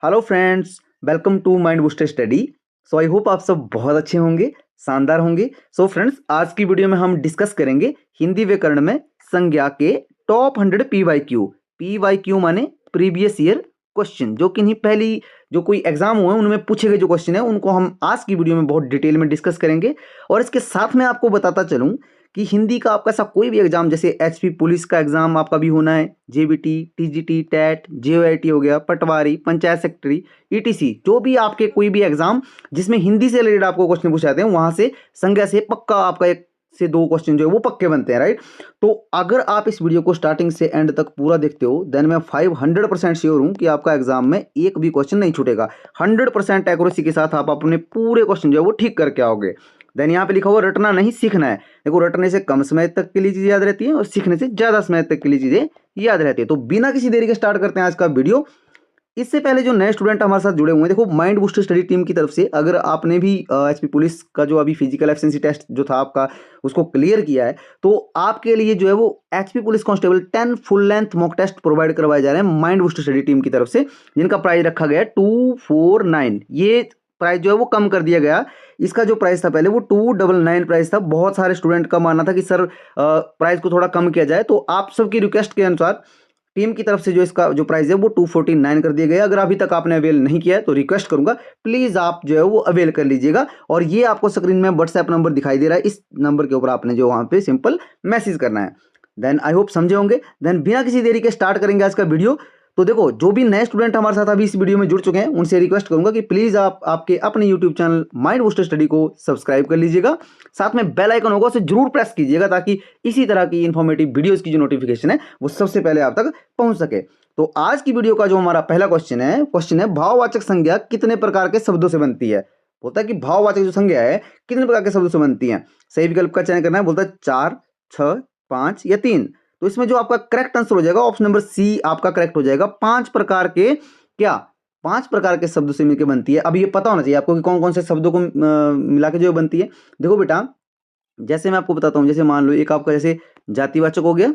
Hello friends, welcome to mind booster study. So I hope आप सब बहुत अच्छे होंगे, शानदार होंगे। सो फ्रेंड्स, आज की वीडियो में हम डिस्कस करेंगे हिंदी व्याकरण में संज्ञा के टॉप 100 पीवाईक्यू। पीवाईक्यू माने प्रीवियस ईयर क्वेश्चन, जो कि नहीं पहली जो कोई एग्जाम हुए उनमें पूछे गए जो क्वेश्चन है उनको हम आज की वीडियो में बहुत डिटेल में डिस्कस करेंगे। और इसके साथ में आपको बताता चलूँ कि हिंदी का आपका ऐसा कोई भी एग्जाम, जैसे एचपी पुलिस का एग्जाम आपका भी होना है, जेबीटी, टीजीटी, टेट, जेओआईटी हो गया, पटवारी, पंचायत सेक्रेटरी, ईटीसी, जो भी आपके कोई भी एग्जाम जिसमें हिंदी से रिलेटेड आपको क्वेश्चन पूछे जाते हैं, वहां से संज्ञा से पक्का आपका एक से दो क्वेश्चन जो है वो पक्के बनते हैं, राइट। तो अगर आप इस वीडियो को स्टार्टिंग से एंड तक पूरा देखते हो देन मैं 500% श्योर हूं कि आपका एग्जाम में एक भी क्वेश्चन नहीं छूटेगा। 100% एक्यूरेसी के साथ आप अपने पूरे क्वेश्चन जो है वो ठीक करके आओगे। देन यहाँ पे लिखा हुआ रटना नहीं सीखना है। देखो, रटने से कम समय तक के लिए चीजें याद रहती है और सीखने से ज्यादा समय तक के लिए चीजें याद रहती है। तो बिना किसी देरी के स्टार्ट करते हैं आज का वीडियो। इससे पहले जो नए स्टूडेंट हमारे साथ जुड़े हुए हैं, देखो माइंड बूस्टर स्टडी टीम की तरफ से अगर आपने भी एचपी पुलिस का जो अभी फिजिकल एफिशिएंसी टेस्ट जो था आपका उसको क्लियर किया है, तो आपके लिए जो है वो HP police constable 10 full length mock test provide करवाए जा रहे हैं माइंड बूस्टर स्टडी टीम की तरफ से, जिनका प्राइस रखा गया है 249। ये प्राइस जो है वो कम कर दिया गया। इसका जो प्राइस था पहले वो 299 प्राइस था। बहुत सारे स्टूडेंट का मानना था कि सर प्राइस को थोड़ा कम किया जाए, तो आप सबकी रिक्वेस्ट के अनुसार टीम की तरफ से जो इसका जो प्राइस है वो 249 कर दिया गया। अगर अभी तक आपने अवेल नहीं किया है तो रिक्वेस्ट करूंगा प्लीज आप जो है वो अवेल कर लीजिएगा। और ये आपको स्क्रीन में व्हाट्सएप नंबर दिखाई दे रहा है, इस नंबर के ऊपर आपने जो वहां पे सिंपल मैसेज करना है। देन आई होप समझे होंगे। देन बिना किसी देरी के स्टार्ट करेंगे आज का वीडियो। तो देखो, जो भी नए स्टूडेंट हमारे साथ अभी इस वीडियो में जुड़ चुके हैं उनसे रिक्वेस्ट करूंगा कि प्लीज आप आपके अपने YouTube channel mind booster study को सब्सक्राइब कर लीजिएगा। साथ में बेल आइकन होगा उसे जरूर प्रेस कीजिएगा ताकि इसी तरह की इंफॉर्मेटिव वीडियोस की जो नोटिफिकेशन है वो सबसे पहले आप तक पहुंच सके। तो आज की वीडियो का जो हमारा पहला क्वेश्चन है भाववाचक संज्ञा कितने प्रकार के शब्दों से बनती है। बोलता है कि भाववाचक जो संज्ञा है कितने प्रकार के शब्दों से बनती है। सही विकल्प का चयन करना है। बोलता है 4, 6, 5 या 3। तो इसमें जो आपका करेक्ट आंसर हो जाएगा ऑप्शन नंबर सी आपका करेक्ट हो जाएगा। 5 प्रकार के क्या 5 प्रकार के शब्दों से मिलकर बनती है। अब ये पता होना चाहिए आपको कि कौन कौन से शब्दों को मिला के जो बनती है। देखो बेटा, जैसे मैं आपको बताता हूं, जैसे मान लो एक आपका जैसे जातिवाचक हो गया,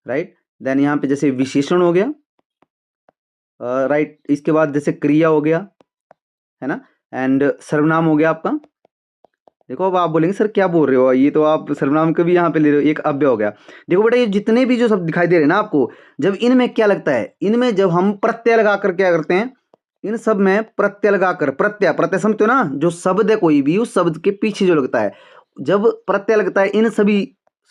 राइट। देन यहाँ पे जैसे विशेषण हो गया, राइट। इसके बाद जैसे क्रिया हो गया, है ना। एंड सर्वनाम हो गया आपका। देखो, अब आप बोलेंगे सर क्या बोल रहे हो, ये तो आप सर्वनाम को भी यहाँ पे ले रहे हो। एक अव्यय हो गया। देखो बेटा, ये जितने भी जो शब्द दिखाई दे रहे हैं ना आपको, जब इनमें क्या लगता है, इनमें जब हम प्रत्यय लगाकर क्या करते हैं, इन सब में प्रत्यय लगाकर, प्रत्यय प्रत्यय समझते हो ना, जो शब्द है कोई भी उस शब्द के पीछे जो लगता है, जब प्रत्यय लगता है इन सभी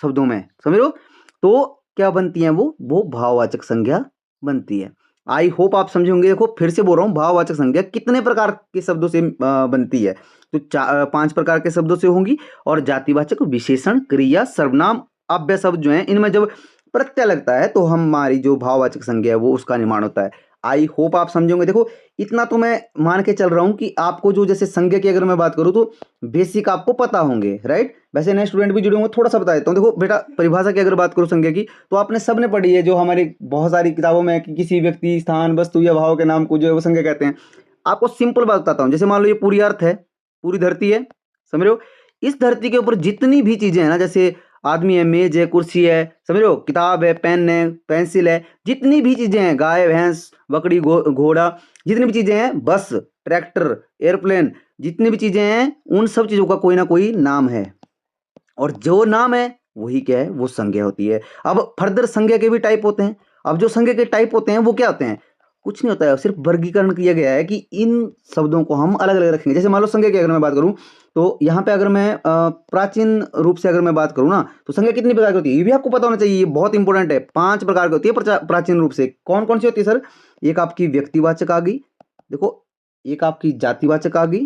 शब्दों में, समझ लो, तो क्या बनती है वो भाववाचक संज्ञा बनती है। आई होप आप समझे होंगे। देखो फिर से बोल रहा हूँ, भाववाचक संज्ञा कितने प्रकार के शब्दों से बनती है। तो 5 प्रकार के शब्दों से होंगी। और जातिवाचक, विशेषण, क्रिया, सर्वनाम, अव्यय शब्द जो है इनमें जब प्रत्यय लगता है तो हमारी जो भाववाचक संज्ञा है वो उसका निर्माण होता है। आई होप आप समझोगे। देखो इतना तो मैं मान के चल रहा हूं कि आपको जो जैसे संज्ञा की अगर मैं बात करूं तो बेसिक आपको पता होंगे, राइट। वैसे नए स्टूडेंट भी जुड़े होंगे, थोड़ा सा बता देता हूं। देखो बेटा, परिभाषा की अगर बात करूं संज्ञा की, तो आपने सबने पढ़ी है जो हमारी बहुत सारी किताबों में कि किसी व्यक्ति, स्थान, वस्तु या भाव के नाम को जो है वो संज्ञा कहते हैं। आपको सिंपल बात बताता हूं। जैसे मान लो ये पूरी अर्थ है, पूरी धरती है, समझ रहे हो। इस धरती के ऊपर जितनी भी चीजें हैं ना, जैसे आदमी है, मेज है, कुर्सी है, समझ रहे हो, किताब है, पेन है, पेंसिल है, जितनी भी चीजें हैं, गाय, भैंस, बकरी, घोड़ा, जितनी भी चीजें हैं, बस, ट्रैक्टर, एयरप्लेन, जितनी भी चीजें हैं, उन सब चीजों का कोई ना कोई नाम है। और जो नाम है वही क्या है, वो संज्ञा होती है। अब फर्दर संज्ञा के भी टाइप होते हैं। अब जो संज्ञा के टाइप होते हैं वो क्या होते हैं, कुछ नहीं होता है, सिर्फ वर्गीकरण किया गया है कि इन शब्दों को हम अलग अलग रखेंगे। जैसे मान लो संज्ञा की अगर मैं बात करूं, तो यहाँ पे अगर मैं प्राचीन रूप से अगर मैं बात करूं ना, तो संज्ञा कितनी प्रकार की होती है ये भी आपको पता होना चाहिए। ये बहुत इंपॉर्टेंट है। 5 प्रकार की होती है प्राचीन रूप से। कौन कौन सी होती है सर? एक आपकी व्यक्तिवाचक आ गई, देखो, एक आपकी जातिवाचक आ गई,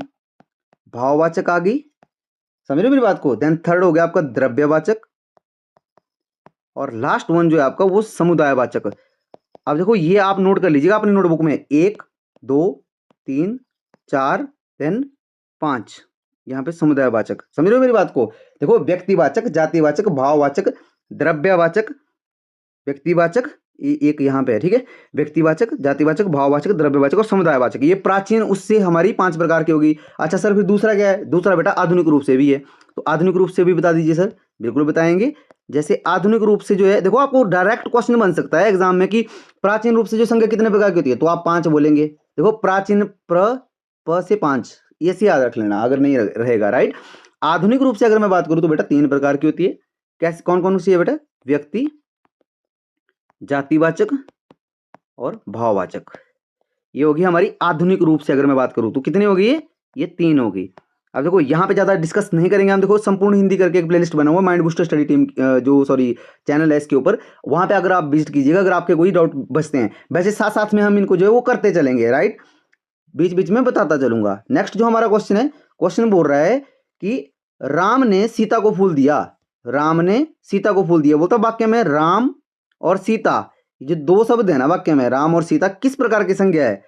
भाववाचक आ गई, समझ रहे हो मेरी बात को। देन थर्ड हो गया आपका द्रव्यवाचक, और लास्ट वन जो है आपका वो समुदायवाचक। अब देखो ये आप नोट कर लीजिएगा अपनी नोटबुक में, 1, 2, 3, 4, देन 5, यहाँ पे समुदायवाचक। समझ रहे हो मेरी बात को। देखो व्यक्तिवाचक, जातिवाचक, भाववाचक, द्रव्यवाचक, व्यक्तिवाचक, एक यहाँ पे है, ठीक है। व्यक्तिवाचक, जातिवाचक, भाववाचक, द्रव्यवाचक और समुदायवाचक, ये प्राचीन उससे हमारी 5 प्रकार की होगी। अच्छा सर, फिर दूसरा क्या है? दूसरा बेटा आधुनिक रूप से भी है। तो आधुनिक रूप से भी बता दीजिए सर। बिल्कुल बताएंगे। जैसे आधुनिक रूप से जो है, देखो आपको डायरेक्ट क्वेश्चन बन सकता है एग्जाम में कि प्राचीन रूप से जो संज्ञा कितने प्रकार की होती है, तो आप 5 बोलेंगे। देखो प्राचीन प से 5, ये से याद रख लेना अगर नहीं रहेगा, राइट। आधुनिक रूप से अगर मैं बात करूं तो बेटा 3 प्रकार की होती है। कैसे, कौन कौन सी है बेटा? व्यक्ति, जातिवाचक और भाववाचक। ये होगी हमारी आधुनिक रूप से अगर मैं बात करूं तो कितनी होगी ये 3 होगी। अब देखो यहाँ पे ज्यादा डिस्कस नहीं करेंगे हम। देखो संपूर्ण हिंदी करके एक प्लेलिस्ट बना हुआ माइंड बूस्टर स्टडी टीम जो सॉरी चैनल है इसके ऊपर, वहां पे अगर आप विजिट कीजिएगा अगर आपके कोई डाउट बचते हैं। वैसे साथ साथ में हम इनको जो है वो करते चलेंगे, राइट, बीच बीच में बताता चलूंगा। नेक्स्ट जो हमारा क्वेश्चन है, क्वेश्चन बोल रहा है कि राम ने सीता को फूल दिया। राम ने सीता को फूल दिया, बोलता वाक्य में राम और सीता, जो 2 शब्द है ना वाक्य में, राम और सीता, किस प्रकार की संज्ञा है?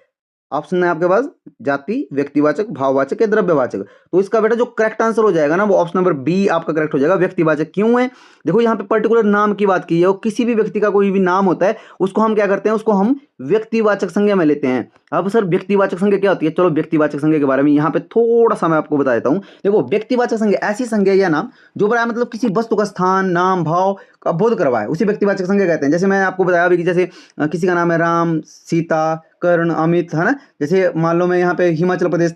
ऑप्शन है आपके पास जाति, व्यक्तिवाचक, भाववाचक या द्रव्यवाचक। तो इसका बेटा जो करेक्ट आंसर हो जाएगा ना वो ऑप्शन नंबर बी आपका करेक्ट हो जाएगा, व्यक्तिवाचक। क्यों है? देखो यहाँ पे पर्टिकुलर नाम की बात की है, और किसी भी व्यक्ति का कोई भी नाम होता है उसको हम क्या करते हैं, उसको हम व्यक्तिवाचक संज्ञा में लेते हैं। अब सर व्यक्तिवाचक संज्ञा क्या होती है? चलो व्यक्तिवाचक संज्ञा के बारे में यहाँ पे थोड़ा सा मैं आपको बता देता हूँ। देखो व्यक्तिवाचक संज्ञा ऐसी संज्ञा या नाम जो बड़ा मतलब किसी वस्तु का स्थान, नाम, भाव का बोध करवाए, उसी व्यक्तिवाचक संज्ञा कहते हैं। जैसे मैं आपको बताया अभी कि जैसे किसी का नाम है राम, सीता, कर्ण, अमित, है ना। जैसे मान लो मैं यहाँ पे हिमाचल प्रदेश,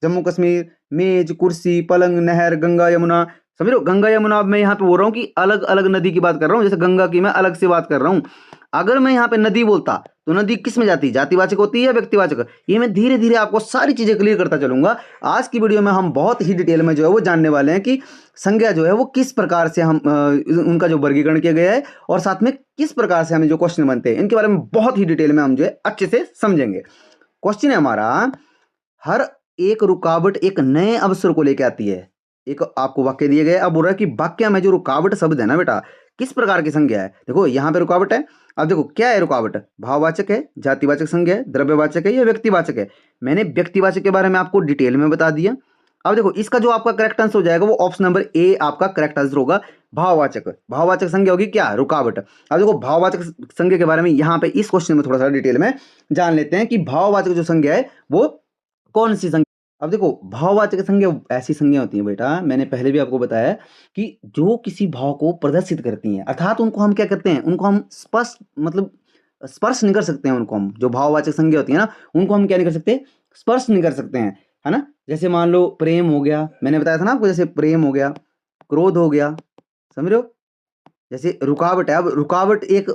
जम्मू कश्मीर, मेज, कुर्सी, पलंग, नहर, गंगा, यमुना, समझ लो गंगा यमुना। अब मैं यहाँ पे बोल रहा हूँ कि अलग अलग नदी की बात कर रहा हूँ, जैसे गंगा की मैं अलग से बात कर रहा हूँ। अगर मैं यहाँ पे नदी बोलता तो नदी किस में जाती? जातिवाचक होती है या व्यक्तिवाचक? ये मैं धीरे धीरे आपको सारी चीजें क्लियर करता चलूंगा। आज की वीडियो में हम बहुत ही डिटेल में जो है वो जानने वाले हैं कि संज्ञा जो है वो किस प्रकार से हम उनका जो वर्गीकरण किया गया है, और साथ में किस प्रकार से हमें जो क्वेश्चन बनते हैं इनके बारे में बहुत ही डिटेल में हम जो है अच्छे से समझेंगे। क्वेश्चन है हमारा, हर एक रुकावट एक नए अवसर को लेकर आती है। एक आपको वाक्य दिए गए, अब बोल रहा है कि वाक्य में जो रुकावट शब्द है ना बेटा किस प्रकार की संज्ञा है। देखो यहाँ पे रुकावट है। अब देखो क्या है रुकावट? भाववाचक है, जातिवाचक संज्ञा है, द्रव्यवाचक है या व्यक्तिवाचक है? मैंने व्यक्तिवाचक के बारे में आपको डिटेल में बता दिया। अब देखो इसका जो आपका करेक्ट आंसर हो जाएगा वो ऑप्शन नंबर ए आपका करेक्ट आंसर होगा, भाववाचक। भाववाचक संज्ञा होगी क्या? रुकावट। अब देखो भाववाचक संज्ञा के बारे में यहाँ पे इस क्वेश्चन में थोड़ा सा डिटेल में जान लेते हैं कि भाववाचक जो संज्ञा है वो कौन सी संज्ञा। अब देखो भाववाचक संज्ञा ऐसी संज्ञा होती है बेटा, मैंने पहले भी आपको बताया कि जो किसी भाव को प्रदर्शित करती हैं, अर्थात उनको हम क्या करते हैं, उनको हम स्पष्ट मतलब स्पर्श नहीं कर सकते हैं। उनको हम जो भाववाचक संज्ञा होती है ना उनको हम क्या नहीं कर सकते, स्पर्श नहीं कर सकते हैं, है ना। जैसे मान लो प्रेम हो गया, मैंने बताया था ना आपको, जैसे प्रेम हो गया, क्रोध हो गया, समझ रहे हो। जैसे रुकावट है, अब रुकावट एक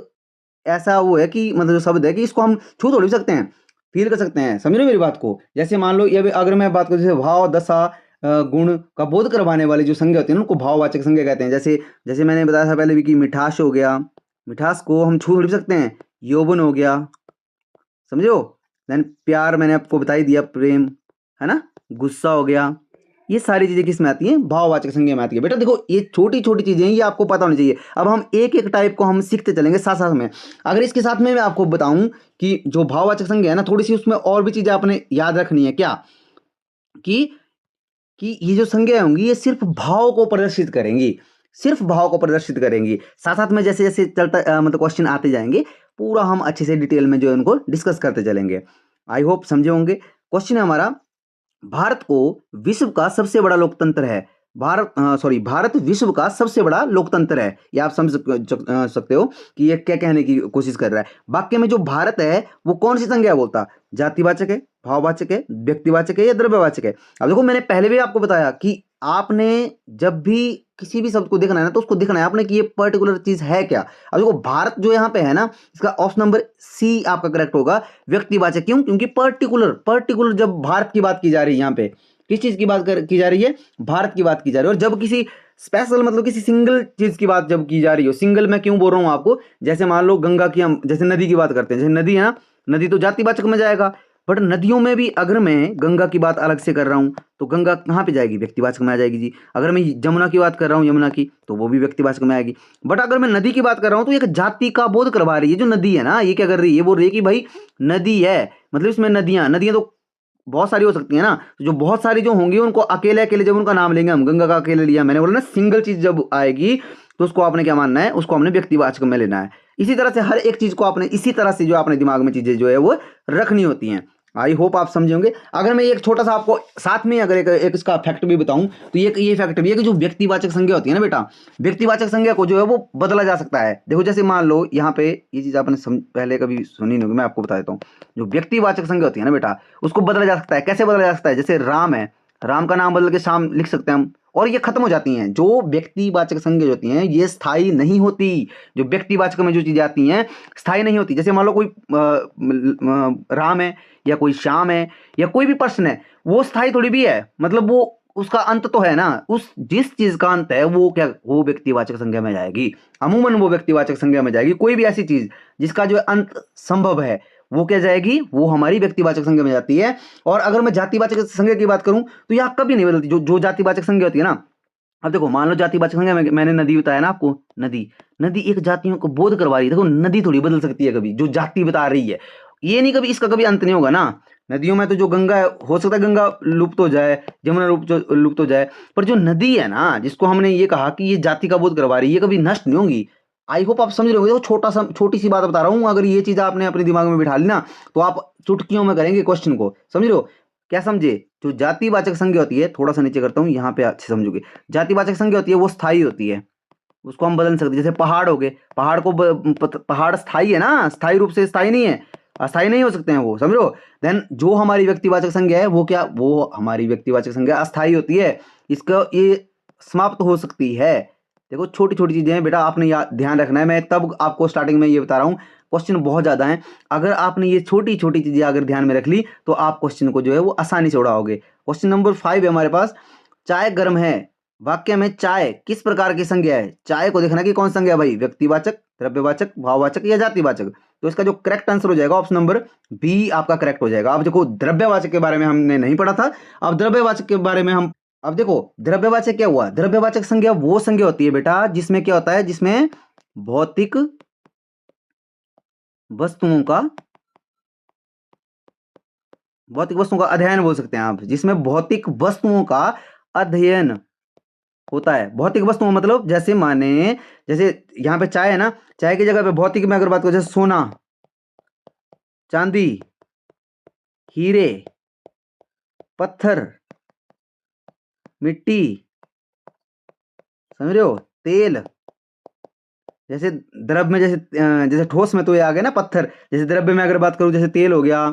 ऐसा वो है कि मतलब जो शब्द है कि इसको हम छू थोड़ी सकते हैं, फील कर सकते हैं, समझ रहे हो मेरी बात को। जैसे मान लो ये अगर मैं बात करूं जैसे भाव, दशा, गुण का बोध करवाने वाली जो संज्ञा होती है ना उनको भाववाचक संज्ञा कहते हैं। जैसे जैसे मैंने बताया था पहले भी कि मिठास हो गया, मिठास को हम छू थोड़ी सकते हैं। यौवन हो गया, समझो। देन प्यार मैंने आपको बता ही दिया, प्रेम, है ना। गुस्सा हो गया, ये सारी चीजें किस में आती हैं? भाववाचक संज्ञा में आती है। बेटा देखो ये छोटी छोटी चीजें हैं, ये आपको पता होनी चाहिए। अब हम एक एक टाइप को हम सीखते चलेंगे साथ साथ में। अगर इसके साथ में मैं आपको बताऊं कि जो भाववाचक संज्ञा है ना, थोड़ी सी उसमें और भी चीजें आपने याद रखनी है। क्या? कि ये जो संज्ञा होंगी ये सिर्फ भाव को प्रदर्शित करेंगी, सिर्फ भाव को प्रदर्शित करेंगी। साथ साथ में जैसे जैसे चलता मतलब क्वेश्चन आते जाएंगे पूरा हम अच्छे से डिटेल में जो है उनको डिस्कस करते चलेंगे। आई होप समझे होंगे। क्वेश्चन है हमारा, भारत को विश्व का सबसे बड़ा लोकतंत्र है। भारत विश्व का सबसे बड़ा लोकतंत्र है। ये आप समझ सकते हो कि ये क्या कहने की कोशिश कर रहा है। वाक्य में जो भारत है वो कौन सी संज्ञा बोलता? जातिवाचक है, भाववाचक है, व्यक्तिवाचक है या द्रव्यवाचक है? अब देखो मैंने पहले भी आपको बताया कि आपने जब भी किसी भी शब्द को देखना है ना तो उसको देखना है आपने कि ये पर्टिकुलर चीज है क्या। अब देखो भारत जो यहाँ पे है ना, इसका ऑप्शन नंबर सी आपका करेक्ट होगा, व्यक्तिवाचक। क्यों? क्योंकि पर्टिकुलर जब भारत की बात की जा रही है, यहाँ पे किस चीज की बात की जा रही है? भारत की बात की जा रही है। और जब किसी स्पेशल मतलब किसी सिंगल चीज की बात जब की जा रही हो, सिंगल मैं क्यों बोल रहा हूँ आपको, जैसे मान लो गंगा की हम जैसे नदी की बात करते हैं, जैसे नदी है ना, नदी तो जातिवाचक में जाएगा, बट नदियों में भी अगर मैं गंगा की बात अलग से कर रहा हूँ तो गंगा कहाँ पे जाएगी? व्यक्तिवाचक में आ जाएगी जी। अगर मैं जमुना की बात कर रहा हूँ, यमुना की, तो वो भी व्यक्तिवाचक में आएगी। बट अगर मैं नदी की बात कर रहा हूँ तो एक जाति का बोध करवा रही है। जो नदी है ना ये क्या कर रही है? ये बोल रही है कि भाई नदी है, मतलब इसमें नदियां तो बहुत सारी हो सकती है ना। तो जो बहुत सारी जो होंगी उनको अकेले अकेले जब उनका नाम लेंगे, हम गंगा का अकेले लिया, मैंने बोला ना सिंगल चीज जब आएगी तो उसको आपने क्या मानना है? उसको हमने व्यक्तिवाचक में लेना है। इसी तरह से हर एक चीज को आपने इसी तरह से जो आपने दिमाग में चीजें जो है वो रखनी होती हैं। आई होप आप समझे होंगे। अगर मैं एक छोटा सा आपको साथ में अगर एक इसका फैक्ट भी बताऊं तो ये फैक्ट भी है कि जो व्यक्तिवाचक संज्ञा होती है ना बेटा, व्यक्तिवाचक संज्ञा को जो है वो बदला जा सकता है। देखो जैसे मान लो यहाँ पे ये चीज आपने पहले कभी सुनी नहीं होगी, मैं आपको बता देता हूँ। जो व्यक्तिवाचक संज्ञा होती है ना बेटा, उसको बदला जा सकता है। कैसे बदला जा सकता है? जैसे राम है, राम का नाम बदल के श्याम लिख सकते हैं हम, और ये खत्म हो जाती हैं। जो व्यक्तिवाचक संज्ञा होती हैं ये स्थायी नहीं होती। जो व्यक्तिवाचक में जो चीजें आती हैं स्थायी नहीं होती। जैसे मान लो कोई राम है या कोई श्याम है या कोई भी पर्सन है, वो स्थायी थोड़ी भी है। मतलब वो उसका अंत तो है ना, उस जिस चीज का अंत है वो क्या, वो व्यक्तिवाचक संज्ञा में जाएगी। अमूमन वो व्यक्तिवाचक संज्ञा में जाएगी। कोई भी ऐसी चीज जिसका जो अंत संभव है वो क्या जाएगी, वो हमारी व्यक्तिवाचक संज्ञा में जाती है। और अगर मैं जातिवाचक संज्ञा की बात करूं तो यह कभी नहीं बदलती। जो जातिवाचक संज्ञा होती है ना, अब देखो मान लो जातिवाचक संज्ञा में मैंने नदी बताया ना आपको, नदी नदी एक जातियों को बोध करवा रही है। देखो नदी थोड़ी बदल सकती है कभी, जो जाति बता रही है ये नहीं, कभी इसका कभी अंत नहीं होगा ना। नदियों में तो जो गंगा है, हो सकता है गंगा लुप्त हो जाए, जमुना लुप्त हो जाए, पर जो नदी है ना, जिसको हमने ये कहा कि ये जाति का बोध करवा रही है, ये कभी नष्ट नहीं होंगी। आई होप आप समझ रहे होंगे। देखो छोटी सी बात बता रहा हूँ, अगर ये चीज आपने अपने दिमाग में बिठा ली ना तो आप चुटकियों में करेंगे क्वेश्चन को। समझ रहे हो? क्या समझे? जो जातिवाचक संज्ञा होती है, थोड़ा सा नीचे करता हूँ, यहाँ पे अच्छे समझोगे। जातिवाचक संज्ञा होती है वो स्थायी होती है, उसको हम बदल सकते हैं। जैसे पहाड़ हो गए, पहाड़ को पहाड़ स्थायी है ना, स्थायी रूप से स्थायी नहीं है, अस्थायी नहीं हो सकते हैं वो। समझ लो? देन जो हमारी व्यक्तिवाचक संज्ञा है वो क्या, वो हमारी व्यक्तिवाचक संज्ञा अस्थायी होती है। इसका ये समाप्त हो सकती है। देखो छोटी छोटी चीजें हैं बेटा, आपने ध्यान रखना है। मैं तब आपको स्टार्टिंग में ये बता रहा हूँ, क्वेश्चन बहुत ज्यादा है। अगर आपने ये छोटी छोटी चीजें अगर ध्यान में रख ली तो आप क्वेश्चन को जो है वो आसानी से उड़ाओगे। क्वेश्चन नंबर 5 है हमारे पास। चाय गर्म है, वाक्य में चाय किस प्रकार की संज्ञा है? चाय को देखना कि कौन संज्ञा है भाई, व्यक्तिवाचक, द्रव्यवाचक, भाववाचक या जातिवाचक। तो इसका जो करेक्ट आंसर हो जाएगा ऑप्शन नंबर बी आपका करेक्ट हो जाएगा। अब देखो द्रव्यवाचक के बारे में हमने नहीं पढ़ा था, अब द्रव्यवाचक के बारे में हम, अब देखो द्रव्यवाचक क्या हुआ। द्रव्यवाचक संज्ञा वो संज्ञा होती है बेटा जिसमें क्या होता है, जिसमें भौतिक वस्तुओं का, भौतिक वस्तुओं का अध्ययन बोल सकते हैं आप, जिसमें भौतिक वस्तुओं का अध्ययन होता है। भौतिक वस्तुओं मतलब जैसे माने, जैसे यहाँ पे चाय है ना, चाय की जगह पे भौतिक में अगर बात करो, जैसे सोना, चांदी, हीरे, पत्थर, मिट्टी, समझ रहे हो, तेल। जैसे द्रव्य में जैसे ठोस में तो ये आ गया ना पत्थर। जैसे द्रव्य में अगर बात करूं, जैसे तेल हो गया,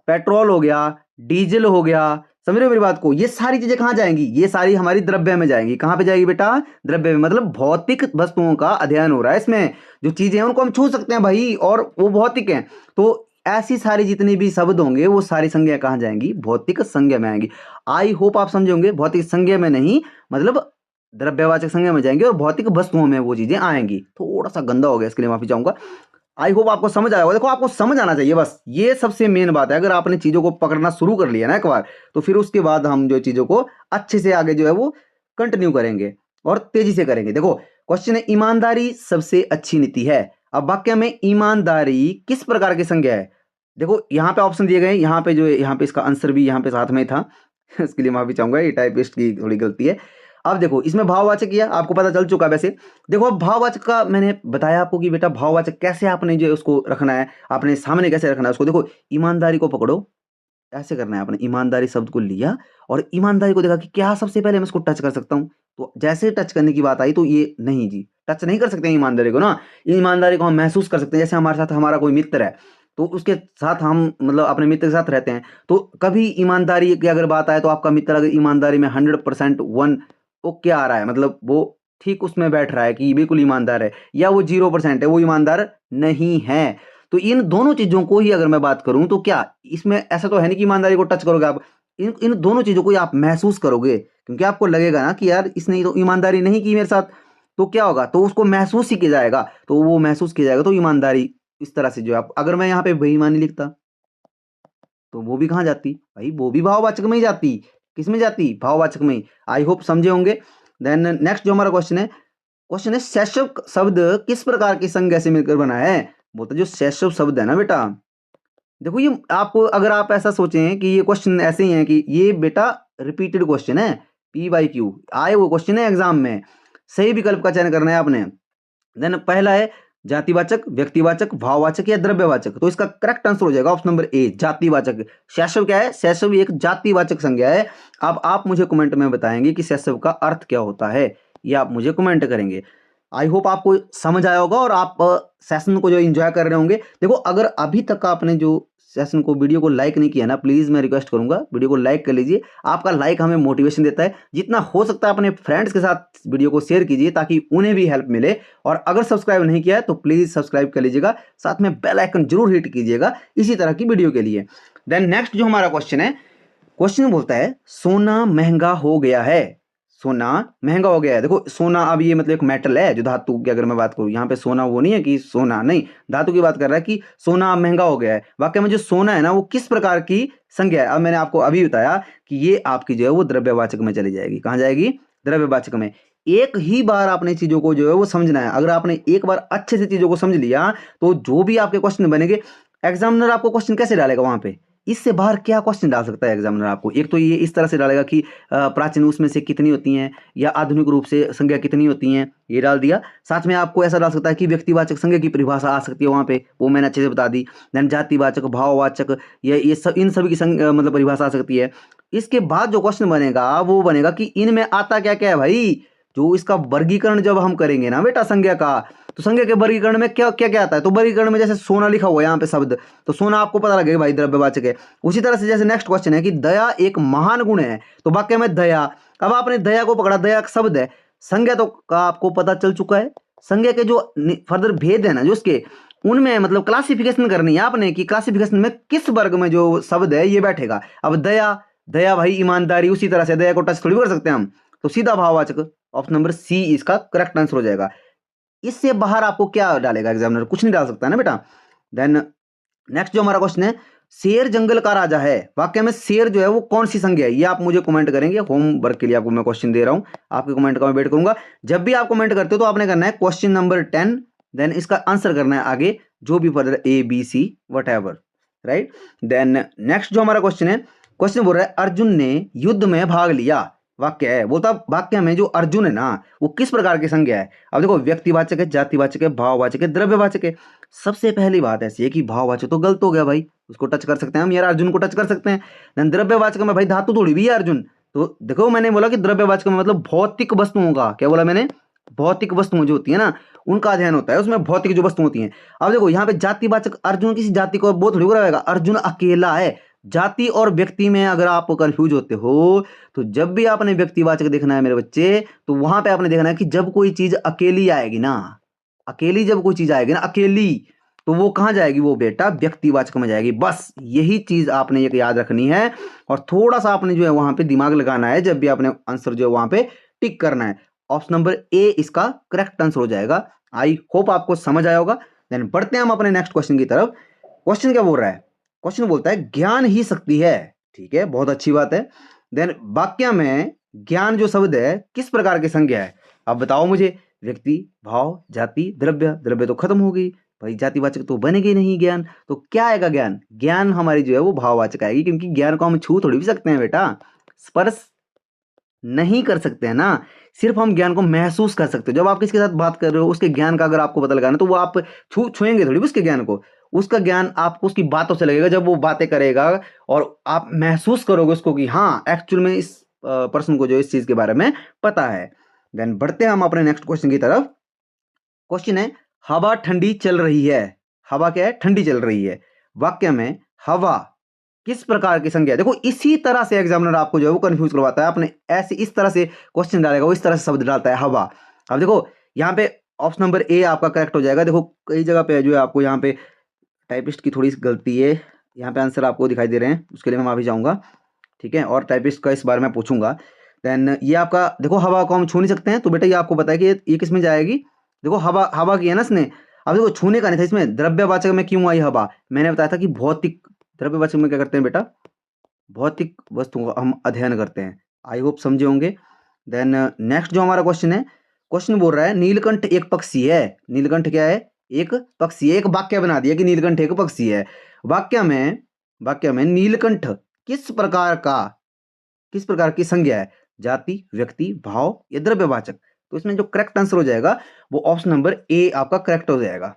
पेट्रोल हो गया, डीजल हो गया। समझ रहे हो मेरी बात को? ये सारी चीजें कहाँ जाएंगी? ये सारी हमारी द्रव्य में जाएंगी। कहाँ पे जाएगी बेटा? द्रव्य में। मतलब भौतिक वस्तुओं का अध्ययन हो रहा है इसमें। जो चीजें हैं उनको हम छू सकते हैं भाई, और वो भौतिक हैं। तो ऐसी सारी जितनी भी शब्द होंगे वो सारी संज्ञा कहाँ जाएंगी? भौतिक संज्ञा में आएंगी। आई होप आप समझे होंगे। भौतिक संज्ञा में नहीं, मतलब द्रव्यवाचक संज्ञा में जाएंगे और भौतिक वस्तुओं में वो चीजें आएंगी। थोड़ा सा गंदा हो गया, इसके लिए माफी चाहूंगा। आई होप आपको समझ आया होगा। देखो आपको समझ आना चाहिए, बस ये सबसे मेन बात है। अगर आपने चीजों को पकड़ना शुरू कर लिया ना एक बार, तो फिर उसके बाद हम जो चीजों को अच्छे से आगे जो है वो कंटिन्यू करेंगे और तेजी से करेंगे। देखो क्वेश्चन है, ईमानदारी सबसे अच्छी नीति है। अब वाक्य में ईमानदारी किस प्रकार की संज्ञा है? देखो यहाँ पे ऑप्शन दिए गए, यहाँ पे जो है, यहाँ पे इसका आंसर भी यहाँ पे साथ में था इसके लिए माफी चाहूंगा, ये टाइपिस्ट की थोड़ी गलती है। अब देखो इसमें भाववाचक किया, आपको पता चल चुका वैसे। देखो अब भाववाचक का मैंने बताया आपको कि बेटा भाववाचक कैसे आपने जो है उसको रखना है, आपने सामने कैसे रखना है उसको। देखो ईमानदारी को पकड़ो, ऐसे करना है आपने। ईमानदारी शब्द को लिया और ईमानदारी को देखा कि क्या सबसे पहले मैं इसको टच कर सकता हूँ। तो जैसे टच करने की बात आई तो ये नहीं जी, टच नहीं कर सकते ईमानदारी को ना। ईमानदारी को हम महसूस कर सकते हैं। जैसे हमारे साथ हमारा कोई मित्र है, तो उसके साथ हम मतलब अपने मित्र के साथ रहते हैं, तो कभी ईमानदारी की अगर बात आए तो आपका मित्र अगर ईमानदारी में 100% वन वो क्या आ रहा है, मतलब वो ठीक उसमें बैठ रहा है कि बिल्कुल ईमानदार है, या वो 0% है, वो ईमानदार नहीं है। तो इन दोनों चीजों को ही अगर मैं बात करूं तो क्या इसमें ऐसा तो है नहीं कि ईमानदारी को टच करोगे आप। इन इन दोनों चीजों को ही आप महसूस करोगे, क्योंकि आपको लगेगा ना कि यार इसने तो ईमानदारी नहीं की मेरे साथ। तो क्या होगा, तो उसको महसूस ही किया जाएगा। तो वो महसूस किया जाएगा तो ईमानदारी इस तरह से जो आप, अगर मैं यहाँ पे बेईमानी लिखता तो वो भी कहाँ जाती भाई, वो भी भाववाचक में ही जाती। किस में जाती? भाववाचक में ही। आई होप समझे होंगे। देन नेक्स्ट जो हमारा क्वेश्चन है शैशव शब्द किस प्रकार की संज्ञा से मिलकर बना है? बोलते जो शैशव शब्द है ना बेटा, देखो ये आपको, अगर आप ऐसा सोचें कि ये क्वेश्चन ऐसे ही है कि ये बेटा रिपीटेड क्वेश्चन है, PYQ आए वो क्वेश्चन है एग्जाम में, सही विकल्प का चयन करना है आपने। देन पहला है जातिवाचक, व्यक्तिवाचक, भाववाचक या द्रव्यवाचक? तो इसका करेक्ट आंसर हो जाएगा ऑप्शन नंबर ए, जातिवाचक। शैशव क्या है? शैशव एक जातिवाचक संज्ञा है। अब आप मुझे कमेंट में बताएंगे कि शैशव का अर्थ क्या होता है, ये आप मुझे कमेंट करेंगे। आई होप आपको समझ आया होगा और आप सेशन को जो एंजॉय कर रहे होंगे। देखो, अगर अभी तक आपने जो सेशन को, वीडियो को लाइक नहीं किया ना, प्लीज़ मैं रिक्वेस्ट करूंगा वीडियो को लाइक कर लीजिए। आपका लाइक हमें मोटिवेशन देता है। जितना हो सकता है अपने फ्रेंड्स के साथ वीडियो को शेयर कीजिए ताकि उन्हें भी हेल्प मिले। और अगर सब्सक्राइब नहीं किया है तो प्लीज़ सब्सक्राइब कर लीजिएगा, साथ में बेल आइकन जरूर हिट कीजिएगा इसी तरह की वीडियो के लिए। देन नेक्स्ट जो हमारा क्वेश्चन है, क्वेश्चन बोलता है सोना महंगा हो गया है। सोना महंगा हो गया है। देखो, सोना अब ये मतलब एक मेटल है, जो धातु की अगर मैं बात करूं, यहाँ पे सोना वो नहीं है कि सोना नहीं, धातु की बात कर रहा है कि सोना महंगा हो गया है। वाकई में जो सोना है ना, वो किस प्रकार की संज्ञा है? अब मैंने आपको अभी बताया कि ये आपकी जो है वो द्रव्यवाचक में चली जाएगी। कहाँ जाएगी? द्रव्यवाचक में। एक ही बार आपने चीजों को जो है वो समझना है। अगर आपने एक बार अच्छे से चीजों को समझ लिया तो जो भी आपके क्वेश्चन बनेंगे, एग्जामिनर आपको क्वेश्चन कैसे डालेगा वहां पे, इससे बाहर क्या क्वेश्चन डाल सकता है एग्जामिनर आपको? एक तो ये इस तरह से डालेगा कि प्राचीन उसमें से कितनी होती हैं, या आधुनिक रूप से संज्ञा कितनी होती हैं, ये डाल दिया। साथ में आपको ऐसा डाल सकता है कि व्यक्तिवाचक संज्ञा की परिभाषा आ सकती है वहाँ पे, वो मैंने अच्छे से बता दी। देन जातिवाचक, भाववाचक, ये सब, इन सभी की मतलब परिभाषा आ सकती है। इसके बाद जो क्वेश्चन बनेगा वो बनेगा कि इनमें आता क्या क्या है भाई। जो इसका वर्गीकरण जब हम करेंगे ना बेटा संज्ञा का, तो संज्ञा के वर्गीकरण में क्या क्या क्या आता है? तो वर्गीकरण में जैसे सोना लिखा हुआ है यहाँ पे शब्द, तो सोना आपको पता लगेगा भाई द्रव्यवाचक है। उसी तरह से जैसे नेक्स्ट क्वेश्चन है कि दया एक महान गुण है, तो वाक्य में दया। अब आपने दया को पकड़ा, दया शब्द है, संज्ञा तो का आपको पता चल चुका है। संज्ञा के जो फर्दर भेद है ना जो उसके, उनमें मतलब क्लासिफिकेशन करनी है आपने कि क्लासिफिकेशन में किस वर्ग में जो शब्द है ये बैठेगा। अब दया, दया भाई ईमानदारी, उसी तरह से दया को टच थोड़ी कर सकते हैं हम, तो सीधा भाववाचक। ऑप्शन नंबर सी इसका करेक्ट आंसर हो जाएगा। इससे बाहर आपको क्या डालेगा एग्जामिनर? कुछ नहीं डाल सकता ना बेटा। देन नेक्स्ट जो हमारा क्वेश्चन है, शेर जंगल का राजा है। वाक्य में शेर जो है वो कौन सी संज्ञा है? ये आप मुझे कमेंट करेंगे। होमवर्क के लिए आपको मैं क्वेश्चन दे रहा हूं, आपके कमेंट का मैं वेट करूंगा। जब भी आप कमेंट करते हो तो आपने करना है क्वेश्चन नंबर 10, देन इसका आंसर करना है आगे जो भी further A B C whatever, right. Then next जो हमारा क्वेश्चन है, क्वेश्चन बोल रहा है अर्जुन ने युद्ध में भाग लिया। वाक्य है, बोलता वाक्य में जो अर्जुन है ना वो किस प्रकार की संज्ञा है? अब देखो, व्यक्तिवाचक है, जातिवाचक है, भाववाचक है, द्रव्यवाचक है। सबसे पहली बात ऐसी है कि भाववाचक तो गलत हो गया भाई, उसको टच कर सकते हैं हम, यार अर्जुन को टच कर सकते हैं। देन द्रव्यवाचक में भाई धातु थोड़ी भी है अर्जुन। तो देखो, मैंने बोला कि द्रव्यवाचक में मतलब भौतिक वस्तुओं का, क्या बोला मैंने? भौतिक वस्तुएं जो होती है ना उनका अध्ययन होता है, उसमें भौतिक जो वस्तु होती हैं। अब देखो यहाँ पे जातिवाचक, अर्जुन किसी जाति को बहुत थोड़ी रहेगा, अर्जुन अकेला है। जाति और व्यक्ति में अगर आप कंफ्यूज होते हो तो जब भी आपने व्यक्तिवाचक देखना है मेरे बच्चे, तो वहां पे आपने देखना है कि जब कोई चीज अकेली आएगी ना, अकेली जब कोई चीज आएगी ना अकेली, तो वो कहां जाएगी? वो बेटा व्यक्तिवाचक में जाएगी। बस यही चीज आपने एक याद रखनी है और थोड़ा सा आपने जो है वहां पे दिमाग लगाना है जब भी आपने आंसर जो है वहां पे टिक करना है। ऑप्शन नंबर ए इसका करेक्ट आंसर हो जाएगा। आई होप आपको समझ आया होगा। देन बढ़ते हैं हम अपने नेक्स्ट क्वेश्चन की तरफ। क्वेश्चन क्या बोल रहा है? क्वेश्चन बोलता है ज्ञान ही शक्ति है। ठीक है, बहुत अच्छी बात है। देन वाक्य में ज्ञान जो शब्द है किस प्रकार की संज्ञा है? अब बताओ मुझे। व्यक्ति, भाव, जाति, द्रव्य। द्रव्य तो खत्म हो गई भाई, जातिवाचक तो बनेगी ही नहीं ज्ञान। तो क्या आएगा? ज्ञान। ज्ञान हमारी जो है वो भाववाचक आएगी, क्योंकि ज्ञान को हम छू थोड़ी भी सकते हैं बेटा, स्पर्श नहीं कर सकते हैं ना। सिर्फ हम ज्ञान को महसूस कर सकते हो। जब आप किसके साथ बात कर रहे हो, उसके ज्ञान का अगर आपको पता लगाना, तो वो आप छुएंगे थोड़ी भी उसके ज्ञान को। उसका ज्ञान आपको उसकी बातों से लगेगा, जब वो बातें करेगा और आप महसूस करोगे उसको कि हाँ एक्चुअल में इस पर्सन को जो इस चीज के बारे में पता है। देन बढ़ते हैं हम अपने नेक्स्ट क्वेश्चन की तरफ। क्वेश्चन है हवा ठंडी चल रही है। हवा क्या है? ठंडी चल रही है। वाक्य में हवा किस प्रकार की संज्ञा है? देखो, इसी तरह से एग्जामिनर आपको जो है वो कंफ्यूज करवाता है। आपने ऐसे इस तरह से क्वेश्चन डालेगा, वो इस तरह से शब्द डालता है हवा। अब देखो यहाँ पे ऑप्शन नंबर ए आपका करेक्ट हो जाएगा। देखो कई जगह पे जो है आपको यहाँ पे टाइपिस्ट की थोड़ी सी गलती है, यहाँ पे आंसर आपको दिखाई दे रहे हैं, उसके लिए मैं माफी चाहूंगा। ठीक है, और टाइपिस्ट का इस बारे में पूछूंगा। देन ये आपका देखो, हवा को हम छू नहीं सकते हैं, तो बेटा ये आपको पता है कि ये किस में जाएगी? देखो हवा, हवा की है ना इसने। अब देखो छूने का नहीं था इसमें, द्रव्यवाचक में क्यों आई हवा? मैंने बताया था कि भौतिक, द्रव्यवाचक में क्या करते हैं बेटा? भौतिक वस्तुओं का हम अध्ययन करते हैं। आई होप समझे होंगे। देन नेक्स्ट जो हमारा क्वेश्चन है, क्वेश्चन बोल रहा है नीलकंठ एक पक्षी है। नीलकंठ क्या है? एक पक्षी है। एक वाक्य बना दिया कि नीलकंठ एक पक्षी है। वाक्य में नीलकंठ किस प्रकार का, किस प्रकार की संज्ञा है? जाति, व्यक्ति, भाव या द्रव्यवाचक? तो इसमें जो करेक्ट आंसर हो जाएगा वो ऑप्शन नंबर ए आपका करेक्ट हो जाएगा।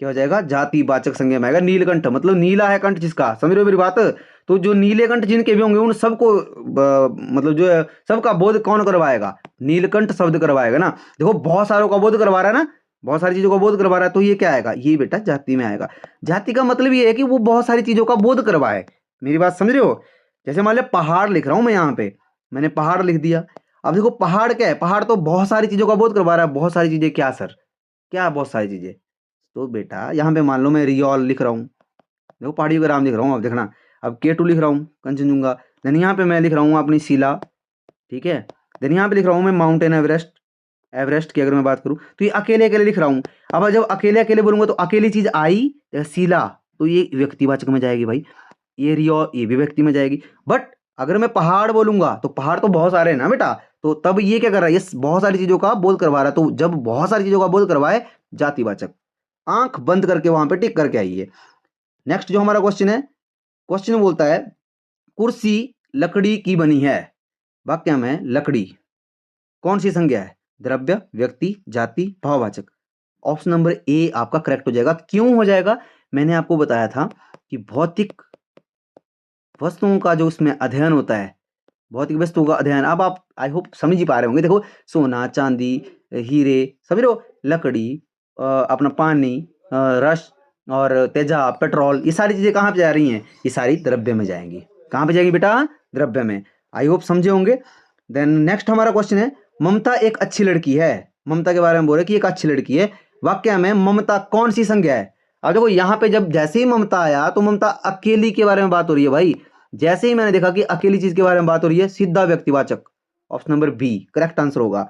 क्या हो जाएगा? जातिवाचक संज्ञा में आएगा नीलकंठ, मतलब नीला है कंठ जिसका, समझ रहे हो मेरी बात? तो जो नीले कंठ जिनके भी होंगे उन सबको मतलब जो है सबका बोध कौन करवाएगा? नीलकंठ शब्द करवाएगा ना। देखो बहुत सारों का बोध करवा रहा है ना, बहुत सारी चीजों का बोध करवा रहा है, तो ये क्या आएगा? ये बेटा जाति में आएगा। जाति का मतलब ये है कि वो बहुत सारी चीजों का बोध करवाए। मेरी बात समझ रहे हो? जैसे मान लिया पहाड़ लिख रहा हूं मैं, यहाँ पे मैंने पहाड़ लिख दिया। अब देखो पहाड़ क्या है? पहाड़ तो बहुत सारी चीजों का बोध करवा रहा है। बहुत सारी चीजें क्या सर? क्या बहुत सारी चीजें? तो बेटा यहाँ पे मान लो मैं रियोल लिख रहा हूँ, देखो पहाड़ियों का नाम लिख रहा हूँ। अब देखना, अब K2 लिख रहा हूँ कंचनजुंगा, देन यहाँ पे मैं लिख रहा हूँ अपनी शिला, ठीक है। देन यहाँ पे लिख रहा हूँ मैं माउंटेन एवरेस्ट, एवरेस्ट की अगर मैं बात करूँ तो ये अकेले अकेले लिख रहा हूँ। अब जब अकेले अकेले बोलूंगा तो अकेली चीज आई शिला, तो ये व्यक्तिवाचक में जाएगी भाई। ये रियो ये भी व्यक्ति में जाएगी। बट अगर मैं पहाड़ बोलूंगा तो पहाड़ तो बहुत सारे हैं ना बेटा, तो तब ये क्या कर रहा है? ये बहुत सारी चीजों का बोध करवा रहा है। तो जब बहुत सारी चीजों का बोध करवाए, जातिवाचक। आंख बंद करके वहां पे टिक करके आइए। नेक्स्ट जो हमारा क्वेश्चन है, क्वेश्चन बोलता है कुर्सी लकड़ी की बनी है। वाक्य में लकड़ी कौन सी संज्ञा है? द्रव्य, व्यक्ति, जाति, भाववाचक। ऑप्शन नंबर ए आपका करेक्ट हो जाएगा। क्यों हो जाएगा? मैंने आपको बताया था कि भौतिक वस्तुओं का जो उसमें अध्ययन होता है, भौतिक वस्तुओं का अध्ययन, अब आप आई होप समझ ही पा रहे होंगे। देखो सोना, चांदी, हीरे, समझ रहे हो, लकड़ी, अपना पानी, रस और तेजाब, पेट्रोल, ये सारी चीजें कहाँ पे जा रही हैं? ये सारी द्रव्य में जाएंगी। कहाँ पे जाएंगी बेटा? द्रव्य में। आई होप समझे होंगे। देन नेक्स्ट हमारा क्वेश्चन है ममता एक अच्छी लड़की है। ममता के बारे में बोल रहे कि एक अच्छी लड़की है। वाक्य में ममता कौन सी संज्ञा है? अब देखो यहाँ पे जब जैसे ही ममता आया तो ममता अकेली के बारे में बात हो रही है भाई। जैसे ही मैंने देखा कि अकेली चीज के बारे में बात हो रही है, सीधा व्यक्तिवाचक। Option number B correct answer होगा।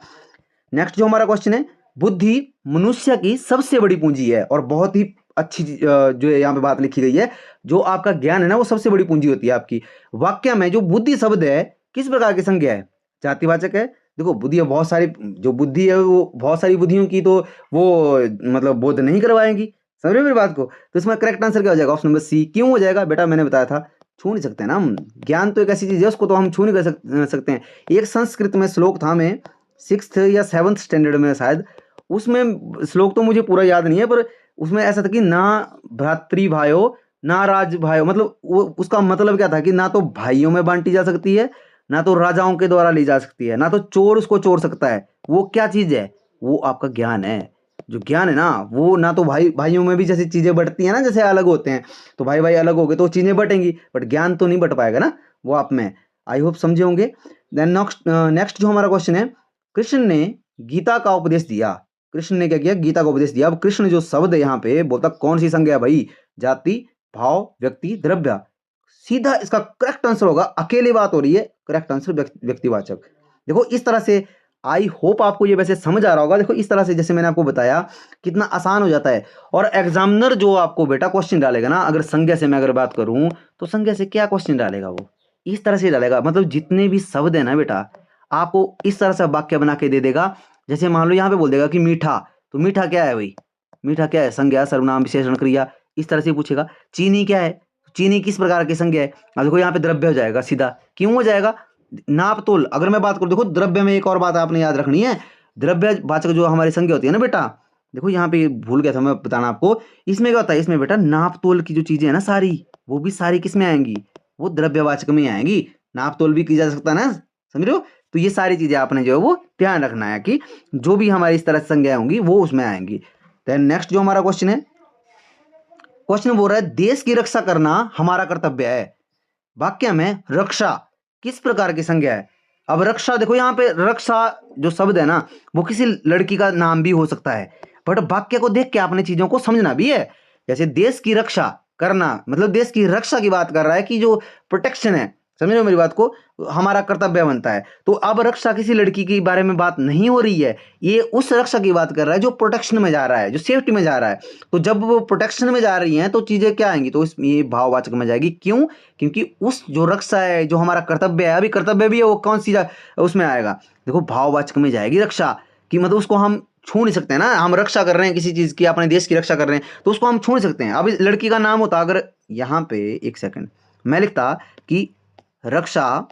नेक्स्ट जो हमारा क्वेश्चन है, बुद्धि मनुष्य की सबसे बड़ी पूंजी है। और बहुत ही अच्छी जो है यहाँ पे बात लिखी गई है, जो आपका ज्ञान है ना वो सबसे बड़ी पूंजी होती है आपकी। वाक्य में जो बुद्धि शब्द है किस प्रकार की संज्ञा है? जातिवाचक है। देखो बुद्धि बहुत सारी, जो बुद्धि है वो बहुत सारी बुद्धियों की तो वो मतलब बोध नहीं करवाएंगी। समझ रहे हो मेरी बात को? तो इसमें करेक्ट आंसर क्या हो जाएगा? Option number C. क्यों हो जाएगा बेटा? मैंने बताया था छू नहीं सकते ना हम। ज्ञान तो एक ऐसी चीज है उसको तो हम छू नहीं कर सकते हैं। एक संस्कृत में श्लोक था, मैं 6th या 7th स्टैंडर्ड में शायद, उसमें श्लोक तो मुझे पूरा याद नहीं है, पर उसमें ऐसा था कि ना भ्रातृ भाइयों ना राज भाइयों, मतलब वो उसका मतलब क्या था कि ना तो भाइयों में बांटी जा सकती है, ना तो राजाओं के द्वारा ली जा सकती है, ना तो चोर उसको चोर सकता है। वो क्या चीज है? वो आपका ज्ञान है। जो ज्ञान है ना वो ना तो भाई भाइयों में भी जैसे चीजें बढ़ती हैं ना, जैसे अलग होते हैं तो भाई भाई अलग हो गए तो चीजें बटेंगी, बट ज्ञान तो नहीं बट पाएगा ना वो आप में। आई होप समझे होंगे। देन नेक्स्ट जो हमारा क्वेश्चन है, कृष्ण ने गीता का उपदेश दिया। कृष्ण ने क्या किया? गीता का उपदेश दिया। अब कृष्ण जो शब्द है यहाँ पे बोलता कौन सी संज्ञा है भाई? जाति, भाव, व्यक्ति, द्रव्य। सीधा इसका करेक्ट आंसर होगा, अकेले बात हो रही है, करेक्ट आंसर व्यक्तिवाचक। देखो इस तरह से आई होप आपको ये वैसे समझ आ रहा होगा। देखो इस तरह से जैसे मैंने आपको बताया कितना आसान हो जाता है। और एग्जामिनर जो आपको बेटा क्वेश्चन डालेगा ना, अगर संज्ञा से मैं अगर बात करूं तो संज्ञा से क्या क्वेश्चन डालेगा? वो इस तरह से डालेगा, मतलब जितने भी शब्द है ना बेटा आपको इस तरह से वाक्य बना के दे देगा। जैसे मान लो यहाँ पे बोल देगा कि मीठा, तो मीठा क्या है भाई? मीठा क्या है? संज्ञा, सर्वनाम, विशेषण, क्रिया, इस तरह से पूछेगा। चीनी क्या है? चीनी किस प्रकार की संज्ञा है? अब देखो यहाँ पे द्रव्य हो जाएगा सीधा। क्यों हो जाएगा? नाप तोल। अगर मैं बात करूं, देखो द्रव्य में एक और बात आपने याद रखनी है, द्रव्य वाचक जो हमारी संज्ञा होती है ना बेटा, देखो यहाँ पे भूल गया था मैं बताना आपको। इसमें क्या होता है? इसमें बेटा नाप तोल की जो चीजें है ना सारी, वो भी सारी किस में आएंगी? वो द्रव्यवाचक में आएंगी। नाप तोल भी की जा सकता है ना, समझ रहे हो? तो ये सारी चीजें आपने जो है वो ध्यान रखना है कि जो भी हमारी इस तरह से संज्ञाएं होंगी वो उसमें आएंगी। देन नेक्स्ट जो हमारा क्वेश्चन है, क्वेश्चन बोल रहा है देश की रक्षा करना हमारा कर्तव्य है। वाक्य में रक्षा किस प्रकार की संज्ञा है? अब रक्षा देखो यहाँ पे रक्षा जो शब्द है ना वो किसी लड़की का नाम भी हो सकता है, बट वाक्य को देख के आपने चीजों को समझना भी है। जैसे देश की रक्षा करना मतलब देश की रक्षा की बात कर रहा है कि जो प्रोटेक्शन है, समझ रहे हो मेरी बात को, हमारा कर्तव्य बनता है। तो अब रक्षा किसी लड़की के बारे में बात नहीं हो रही है, ये उस रक्षा की बात कर रहा है जो प्रोटेक्शन में जा रहा है, जो सेफ्टी में जा रहा है। तो जब वो प्रोटेक्शन में जा रही हैं तो चीजें क्या आएंगी? तो ये भाववाचक में जाएगी। क्यों? क्योंकि उस जो रक्षा है, जो हमारा कर्तव्य है, अभी कर्तव्य भी है, वो कौन सी उसमें आएगा? देखो भाववाचक में जाएगी रक्षा कि मतलब उसको हम छू नहीं सकते हैं ना। हम रक्षा कर रहे हैं किसी चीज की, अपने देश की रक्षा कर रहे हैं तो उसको हम छू नहीं सकते हैं। अब इस लड़की का नाम होता, अगर यहाँ पे एक सेकंड मैं लिखता कि रक्षा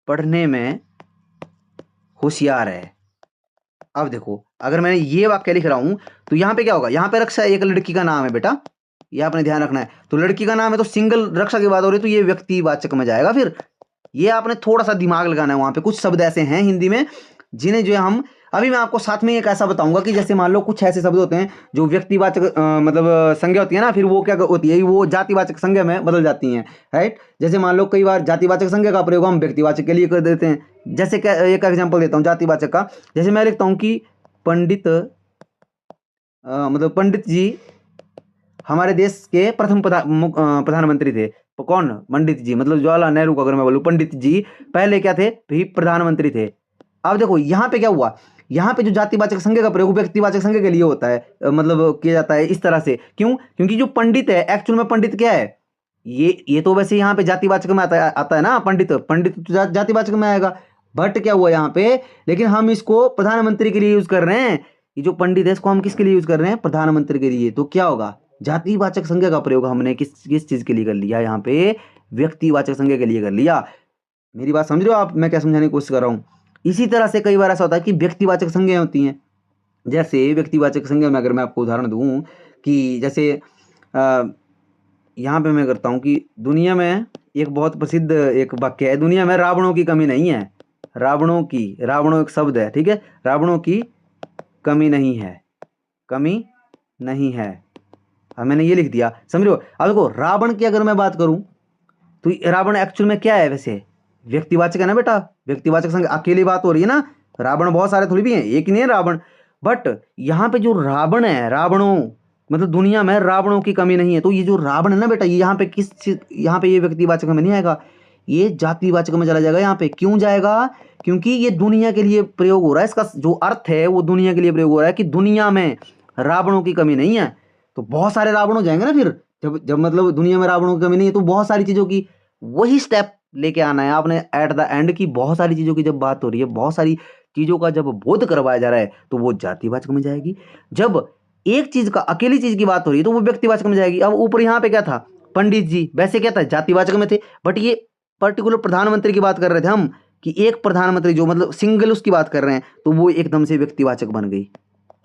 पढ़ने में होशियार है, अब देखो, अगर मैंने ये वाक्य लिख रहा हूँ तो यहाँ पे क्या होगा, यहाँ पे रक्षा एक लड़की का नाम है बेटा, ये आपने ध्यान रखना है। तो लड़की का नाम है तो सिंगल रक्षा की बात हो रही है तो ये व्यक्तिवाचक में जाएगा। फिर ये आपने थोड़ा सा दिमाग लगाना है, वहां पे कुछ शब्द ऐसे हैं हिंदी में जिन्हें जो है हम, अभी मैं आपको साथ में एक ऐसा बताऊंगा कि जैसे मान लो कुछ ऐसे शब्द होते हैं जो व्यक्तिवाचक मतलब संज्ञा होती है ना, फिर वो क्या होती है, वो जातिवाचक संज्ञा में बदल जाती हैं, राइट। जैसे मान लो कई बार जातिवाचक संज्ञा का प्रयोग हम व्यक्तिवाचक के लिए कर देते हैं। जैसे एक एग्जाम्पल देता हूँ जातिवाचक का, जैसे मैं लिखता हूँ कि पंडित मतलब पंडित जी हमारे देश के प्रथम प्रधानमंत्री थे। तो कौन? पंडित जी, मतलब जवाहरलाल नेहरू को अगर मैं बोलूं, पंडित जी पहले क्या थे, भी प्रधानमंत्री थे। अब देखो यहाँ पे क्या हुआ, यहाँ पे जो जातिवाचक संज्ञा का प्रयोग व्यक्तिवाचक संज्ञा के लिए होता है, मतलब किया जाता है इस तरह से। क्यों? क्योंकि जो पंडित है एक्चुअल में पंडित क्या है, ये तो वैसे यहाँ पे जातिवाचक में आता है ना, पंडित पंडित तो जातिवाचक में आएगा। बट क्या हुआ यहाँ पे, लेकिन हम इसको प्रधानमंत्री के लिए यूज कर रहे हैं। ये जो पंडित है इसको हम किसके लिए यूज कर रहे हैं? प्रधानमंत्री के लिए। तो क्या होगा, जातिवाचक संज्ञा का प्रयोग हमने किस चीज के लिए कर लिया, यहाँ पे व्यक्तिवाचक संज्ञा के लिए कर लिया। मेरी बात समझ रहे हो आप, मैं क्या समझाने की कोशिश कर रहा हूँ। इसी तरह से कई बार ऐसा होता है कि व्यक्तिवाचक संज्ञा होती हैं। जैसे व्यक्तिवाचक संज्ञा में अगर मैं आपको उदाहरण दूं कि जैसे यहाँ पे मैं करता हूँ कि दुनिया में एक बहुत प्रसिद्ध एक वाक्य है, दुनिया में रावणों की कमी नहीं है। रावणों एक शब्द है, ठीक है, रावणों की कमी नहीं है, कमी नहीं है। अब मैंने ये लिख दिया, समझ लो। अब देखो रावण की अगर मैं बात करूं तो रावण एक्चुअल में क्या है, वैसे व्यक्तिवाचक है ना बेटा, व्यक्तिवाचक संज्ञा अकेली बात हो रही है ना। रावण बहुत सारे थोड़ी भी हैं, एक ही नहीं है रावण। बट यहाँ पे जो रावण है, रावणों मतलब दुनिया में रावणों की कमी नहीं है। तो ये जो रावण है ना बेटा, ये यहाँ पे किस चीज, यहाँ पे ये व्यक्तिवाचक में नहीं आएगा, ये जातिवाचक में चला जाएगा। यहाँ पे क्यों जाएगा? क्योंकि ये दुनिया के लिए प्रयोग हो रहा है, इसका जो अर्थ है वो दुनिया के लिए प्रयोग हो रहा है कि दुनिया में रावणों की कमी नहीं है। तो बहुत सारे रावण हो जाएंगे ना फिर, जब मतलब दुनिया में रावणों की कमी नहीं है तो बहुत सारी चीजों की वही स्टेप लेके आना है आपने एट द एंड की। बहुत सारी चीजों की जब बात हो रही है, बहुत सारी चीजों का जब बोध करवाया जा रहा है तो वो जातिवाचक में जाएगी। जब एक चीज का अकेली चीज की बात हो रही है तो वो व्यक्तिवाचक में जाएगी। अब ऊपर यहाँ पे क्या था, पंडित जी, वैसे क्या था, जातिवाचक में थे। बट ये पर्टिकुलर प्रधानमंत्री की बात कर रहे थे हम कि एक प्रधानमंत्री जो मतलब सिंगल उसकी बात कर रहे हैं, तो वो एकदम से व्यक्तिवाचक बन गई।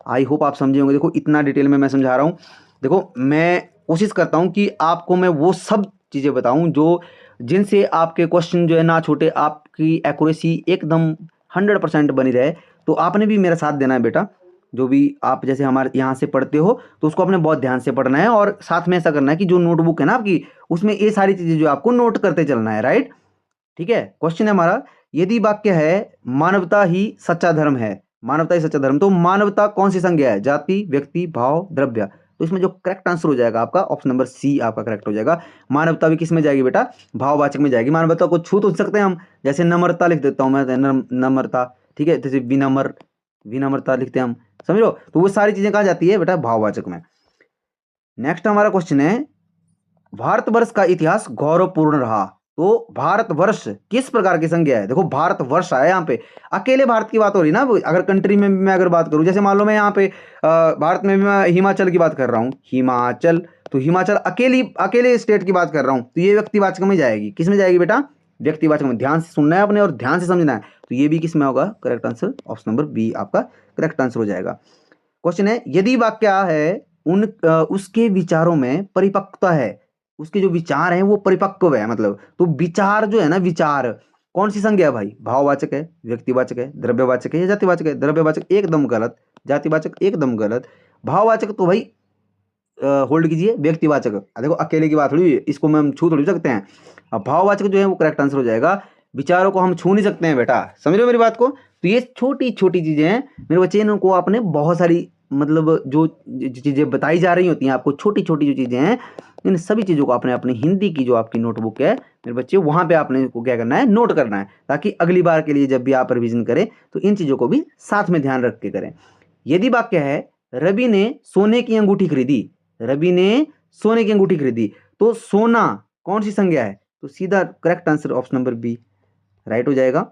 आई होप आप समझे होंगे। देखो इतना डिटेल में मैं समझा रहा हूँ। देखो मैं कोशिश करता हूँ कि आपको मैं वो सब चीज़ें बताऊँ जो जिनसे आपके क्वेश्चन जो है ना छूटे, आपकी एक्यूरेसी एकदम 100% बनी रहे। तो आपने भी मेरा साथ देना है बेटा। जो भी आप जैसे हमारे यहाँ से पढ़ते हो तो उसको आपने बहुत ध्यान से पढ़ना है, और साथ में ऐसा करना है कि जो नोटबुक है ना आपकी, उसमें ये सारी चीज़ें जो आपको नोट करते चलना है, राइट। ठीक है, क्वेश्चन है हमारा, यदि वाक्य है मानवता ही सच्चा धर्म है, मानवता ही सच्चा धर्म, तो मानवता कौन सी संज्ञा है? जाति, व्यक्ति, भाव, द्रव्य। तो इसमें जो करेक्ट आंसर हो जाएगा आपका ऑप्शन नंबर सी आपका करेक्ट हो जाएगा। मानवता भी किस में जाएगी बेटा? भाववाचक में जाएगी। मानवता को छू तो सकते हैं हम, जैसे नम्रता लिख देता हूं मैं, नम्रता, ठीक है, जैसे विनम्र, विनम्रता लिखते हैं हम, समझ लो। तो वो सारी चीजें कहाँ जाती है बेटा? भाववाचक में। नेक्स्ट हमारा क्वेश्चन है, भारतवर्ष का इतिहास गौरवपूर्ण रहा, तो भारतवर्ष किस प्रकार की संज्ञा है? देखो भारतवर्ष आया यहाँ पे, अकेले भारत की बात हो रही ना। अगर कंट्री में मैं अगर बात करूं, जैसे मान लो मैं यहाँ पे भारत में भी मैं हिमाचल की बात कर रहा हूँ, हिमाचल, तो हिमाचल अकेले स्टेट की बात कर रहा हूँ, तो ये व्यक्तिवाचक में जाएगी। किस में जाएगी बेटा? व्यक्तिवाचक में। ध्यान से सुनना है आपने और ध्यान से समझना है। तो ये भी किस में होगा? Correct answer option number B आपका करेक्ट आंसर हो जाएगा। क्वेश्चन है, यदि वाक्य है उसके विचारों में परिपक्वता है, उसके जो विचार हैं वो परिपक्व है, मतलब तो विचार जो है ना, विचार कौन सी संज्ञा है भाई? भाववाचक है, व्यक्तिवाचक है, द्रव्यवाचक है या जातिवाचक है? द्रव्यवाचक एकदम गलत, जातिवाचक एकदम गलत, भाववाचक तो भाई होल्ड कीजिए, व्यक्तिवाचक। देखो अकेले की बात थोड़ी, इसको में हम छू थोड़ी सकते हैं। अब भाववाचक जो है वो करेक्ट आंसर हो जाएगा। विचारों को हम छू नहीं सकते हैं बेटा, समझ रहे हो मेरी बात को। तो ये छोटी छोटी चीजें हैं मेरे बच्चे, इनको आपने बहुत सारी मतलब जो चीजें बताई जा रही होती हैं आपको, छोटी छोटी जो चीजें हैं, इन सभी चीज़ों को आपने अपनी हिंदी की जो आपकी नोटबुक है मेरे बच्चे, वहाँ पे आपने को क्या करना है? नोट करना है, ताकि अगली बार के लिए जब भी आप रिवीजन करें तो इन चीज़ों को भी साथ में ध्यान रख के करें। यदि वाक्य है रवि ने सोने की अंगूठी खरीदी, रवि ने सोने की अंगूठी खरीदी, तो सोना कौन सी संज्ञा है? तो सीधा correct answer option number B right हो जाएगा।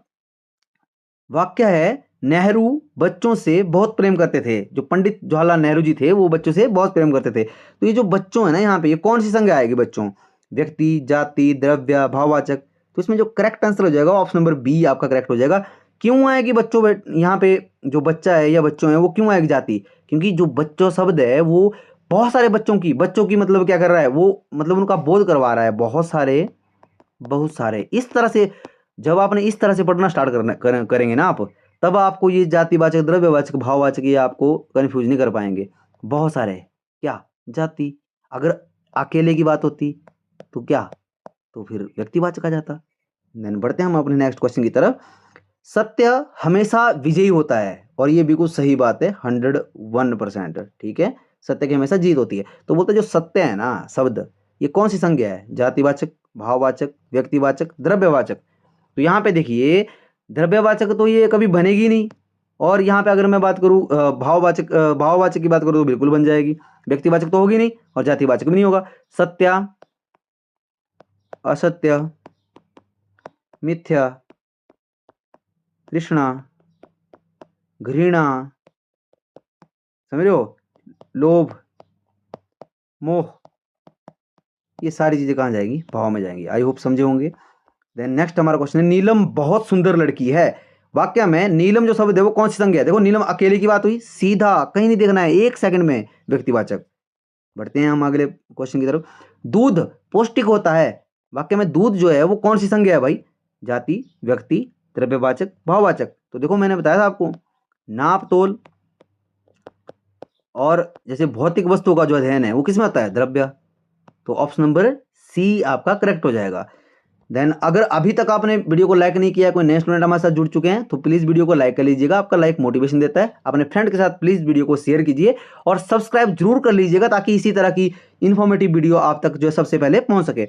वाक्य है नेहरू बच्चों से बहुत प्रेम करते थे, जो पंडित जवाहरलाल नेहरू जी थे वो बच्चों से बहुत प्रेम करते थे। तो ये जो बच्चों है ना यहाँ पे, ये कौन सी संज्ञा आएगी? बच्चों, व्यक्ति, जाति, द्रव्य, भाववाचक। तो इसमें जो करेक्ट आंसर हो जाएगा ऑप्शन नंबर बी आपका करेक्ट हो जाएगा। क्यों आएगी बच्चों, यहाँ पे जो बच्चा है या बच्चों है वो क्यों आएगी जाति, क्योंकि जो बच्चों शब्द है वो बहुत सारे बच्चों की मतलब क्या कर रहा है वो, मतलब उनका बोध करवा रहा है, बहुत सारे इस तरह से। जब आपने इस तरह से पढ़ना स्टार्ट करेंगे ना आप, तब आपको ये जातिवाचक, द्रव्यवाचक, भाववाचक ये आपको कंफ्यूज नहीं कर पाएंगे। बहुत सारे क्या जाति, अगर अकेले की बात होती तो क्या, तो फिर व्यक्तिवाचक आ जाता। देन बढ़ते हैं हम अपने नेक्स्ट क्वेश्चन की तरफ। सत्य हमेशा विजयी होता है, और ये बिल्कुल सही बात है, 101%। ठीक है, सत्य की हमेशा जीत होती है। तो बोलते जो सत्य है ना शब्द, ये कौन सी संज्ञा है, जातिवाचक, भाववाचक, व्यक्तिवाचक, द्रव्यवाचक। तो यहाँ पे देखिए द्रव्यवाचक तो ये कभी बनेगी नहीं, और यहाँ पे अगर मैं बात करूँ भाववाचक की बात करूँ तो बिल्कुल बन जाएगी। व्यक्तिवाचक तो होगी नहीं, और जातिवाचक भी नहीं होगा। सत्य, असत्य, मिथ्या, तृष्णा, घृणा, समझ रहे हो, लोभ, मोह, ये सारी चीजें कहाँ जाएगी, भाव में जाएंगी। आई होप समझे होंगे। देन नेक्स्ट हमारा क्वेश्चन है, नीलम बहुत सुंदर लड़की है। वाक्य में नीलम जो शब्द है वो कौन सी संज्ञा है, देखो नीलम अकेले की बात हुई, सीधा कहीं नहीं देखना है, 1 सेकंड में व्यक्तिवाचक। बढ़ते हैं हम अगले क्वेश्चन की तरफ। दूध पौष्टिक होता है। वाक्य में दूध जो है वो कौन सी संज्ञा है भाई, जाति, व्यक्ति, द्रव्यवाचक, भाववाचक। तो देखो मैंने बताया था आपको, नाप तोल और जैसे भौतिक वस्तु का जो अध्ययन है वो किसमें आता है, द्रव्य। तो ऑप्शन नंबर सी आपका करेक्ट हो जाएगा। देन अगर अभी तक आपने वीडियो को लाइक नहीं किया, कोई नए स्टूडेंट हमारे साथ जुड़ चुके हैं, तो प्लीज़ वीडियो को लाइक कर लीजिएगा, आपका लाइक मोटिवेशन देता है। अपने फ्रेंड के साथ प्लीज़ वीडियो को शेयर कीजिए, और सब्सक्राइब जरूर कर लीजिएगा, ताकि इसी तरह की इन्फॉर्मेटिव वीडियो आप तक जो है सबसे पहले पहुंच सके।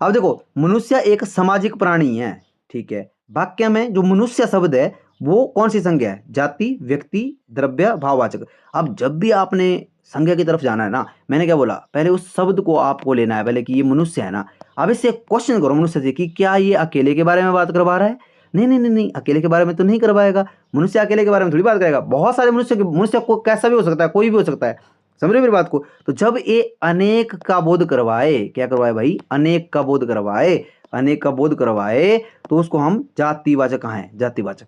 अब देखो, मनुष्य एक सामाजिक प्राणी है। ठीक है, वाक्य में जो मनुष्य शब्द है वो कौन सी संज्ञा है, जाति, व्यक्ति, द्रव्य, भाववाचक। अब जब भी आपने संज्ञा की तरफ जाना है ना, मैंने क्या बोला, पहले उस शब्द को आपको लेना है, पहले कि ये मनुष्य है ना। अब इससे क्वेश्चन करो मनुष्य से कि क्या ये अकेले के बारे में बात करवा रहा है। नहीं नहीं नहीं नहीं, अकेले के बारे में तो नहीं करवाएगा। मनुष्य अकेले के बारे में थोड़ी बात करेगा, बहुत सारे मनुष्य को कैसा भी हो सकता है, कोई भी हो सकता है। समझ रहे मेरी बात को। तो जब ये अनेक का बोध करवाए, क्या करवाए भाई, अनेक का बोध करवाए, अनेक का बोध करवाए, तो उसको हम जातिवाचक कहाँ है, जातिवाचक।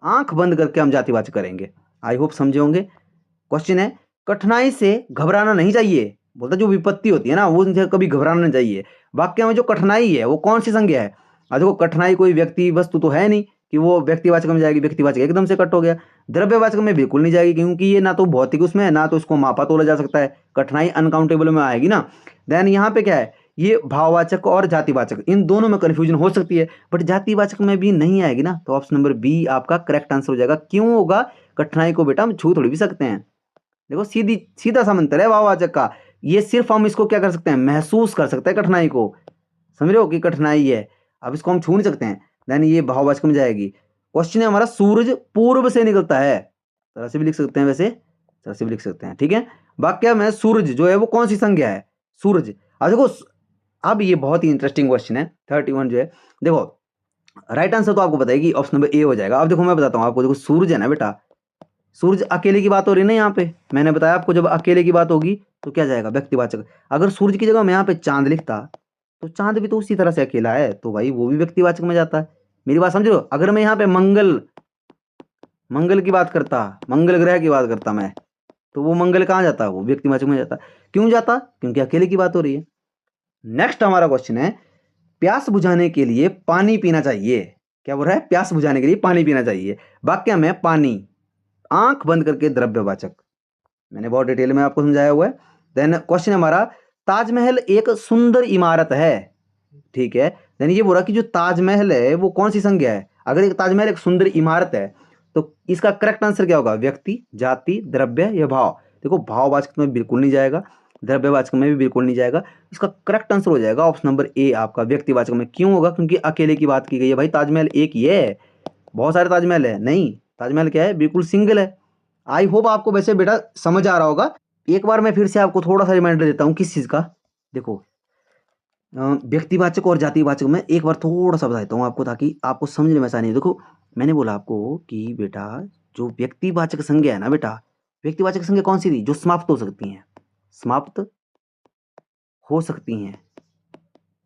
आंख बंद करके हम जातिवाचक करेंगे। आई होप समझे होंगे। क्वेश्चन है, कठिनाई से घबराना नहीं चाहिए। बोलता जो विपत्ति होती है ना वो उनसे कभी घबराना नहीं चाहिए। वाक्य में जो कठिनाई है वो कौन सी संज्ञा है। अब देखो कठिनाई कोई व्यक्ति वस्तु तो है नहीं कि वो व्यक्तिवाचक में जाएगी, व्यक्तिवाचक एकदम से कट हो गया। द्रव्यवाचक में बिल्कुल नहीं जाएगी, क्योंकि ये ना तो भौतिक उसमें है, ना तो इसको मापा तोला जा सकता है। कठिनाई अनकाउंटेबल में आएगी ना। देन यहाँ पे क्या है, ये भाववाचक और जातिवाचक इन दोनों में कंफ्यूजन हो सकती है, बट जातिवाचक में भी नहीं आएगी ना। तो ऑप्शन नंबर बी आपका करेक्ट आंसर हो जाएगा। क्यों होगा, कठिनाई को बेटा हम छू थोड़ी भी सकते हैं। देखो सीधा सा मंत्र है भाववाचक का, ये सिर्फ हम इसको क्या कर सकते हैं, महसूस कर सकते हैं कठिनाई को। समझ रहे हो कि कठिनाई है, अब इसको हम छू नहीं सकते हैं। देन ये भाववाचक में जाएगी। क्वेश्चन है हमारा, सूरज पूर्व से निकलता है। तरह से भी लिख सकते हैं, वैसे तरह से भी लिख सकते हैं। ठीक है, वाक्य में सूरज जो है वो कौन सी संज्ञा है, सूरज। अब देखो, अब ये बहुत ही इंटरेस्टिंग क्वेश्चन है 31 जो है। देखो राइट आंसर तो आपको बताएगी, ऑप्शन नंबर ए हो जाएगा। अब देखो मैं बताता हूँ आपको, देखो सूरज है ना बेटा, सूरज अकेले की बात हो रही है ना यहाँ पे। मैंने बताया आपको जब अकेले की बात होगी तो क्या जाएगा, व्यक्तिवाचक। अगर सूरज की जगह मैं यहाँ पे चांद लिखता, तो चांद भी तो उसी तरह से अकेला है, तो भाई वो भी व्यक्तिवाचक में जाता है। मेरी बात समझ रहे हो। अगर मैं यहाँ पे मंगल की बात करता, मंगल ग्रह की बात करता मैं, तो वो मंगल कहाँ जाता, वो व्यक्तिवाचक में जाता। क्यों जाता, क्योंकि अकेले की बात हो रही है। नेक्स्ट हमारा क्वेश्चन है, प्यास बुझाने के लिए पानी पीना चाहिए। क्या बोल रहा है, प्यास बुझाने के लिए पानी पीना चाहिए। वाक्य में पानी, आंख बंद करके द्रव्यवाचक। मैंने बहुत डिटेल में आपको समझाया हुआ है। देन क्वेश्चन हमारा, ताजमहल एक सुंदर इमारत है। ठीक है, देन ये बोला कि जो ताजमहल है वो कौन सी संज्ञा है। अगर एक ताजमहल एक सुंदर इमारत है तो इसका करेक्ट आंसर क्या होगा, व्यक्ति, जाति, द्रव्य या भाव। देखो भाववाचक में बिल्कुल नहीं जाएगा, द्रव्यवाचक में भी बिल्कुल नहीं जाएगा। इसका करेक्ट आंसर हो जाएगा ऑप्शन नंबर ए आपका, व्यक्तिवाचक में। क्यों होगा, क्योंकि अकेले की बात की गई है भाई। ताजमहल एक ही है, बहुत सारे ताजमहल है नहीं, ताजमहल क्या है, बिल्कुल सिंगल है। आई होप आपको वैसे बेटा समझ आ रहा होगा। एक बार मैं फिर से आपको थोड़ा सा रिमाइंडर देता हूँ किस चीज़ का। देखो व्यक्तिवाचक और जातिवाचक में एक बार थोड़ा सा बता देता हूँ आपको, ताकि आपको समझने में आसानी हो। देखो मैंने बोला आपको कि बेटा जो व्यक्तिवाचक संज्ञा है ना बेटा, व्यक्तिवाचक संज्ञा कौन सी थी, जो समाप्त हो सकती हैं, समाप्त हो सकती हैं,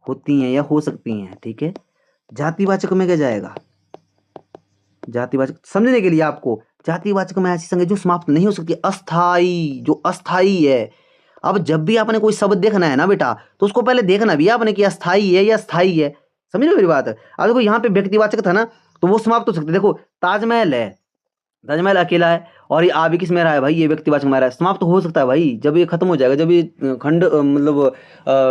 होती हैं या हो सकती हैं। ठीक है, जातिवाचक में क्या जाएगा, जातिवाचक समझने के लिए आपको, जातिवाचक में ऐसी संज्ञा जो समाप्त नहीं हो सकती, अस्थाई, जो अस्थाई है। अब जब भी आपने कोई शब्द देखना है ना बेटा, तो उसको पहले देखना भी आपने कि अस्थाई है या स्थाई है। समझ रहे हो मेरी बात? अब देखो यहाँ पे व्यक्तिवाचक था ना, तो वो समाप्त हो सकते हैं। देखो ताजमहल है, ताजमहल अकेला है और ये आ भी किस में रहा है भाई, ये व्यक्तिवाचक में रहा है, समाप्त तो हो सकता है भाई जब ये खत्म हो जाएगा, जब ये मतलब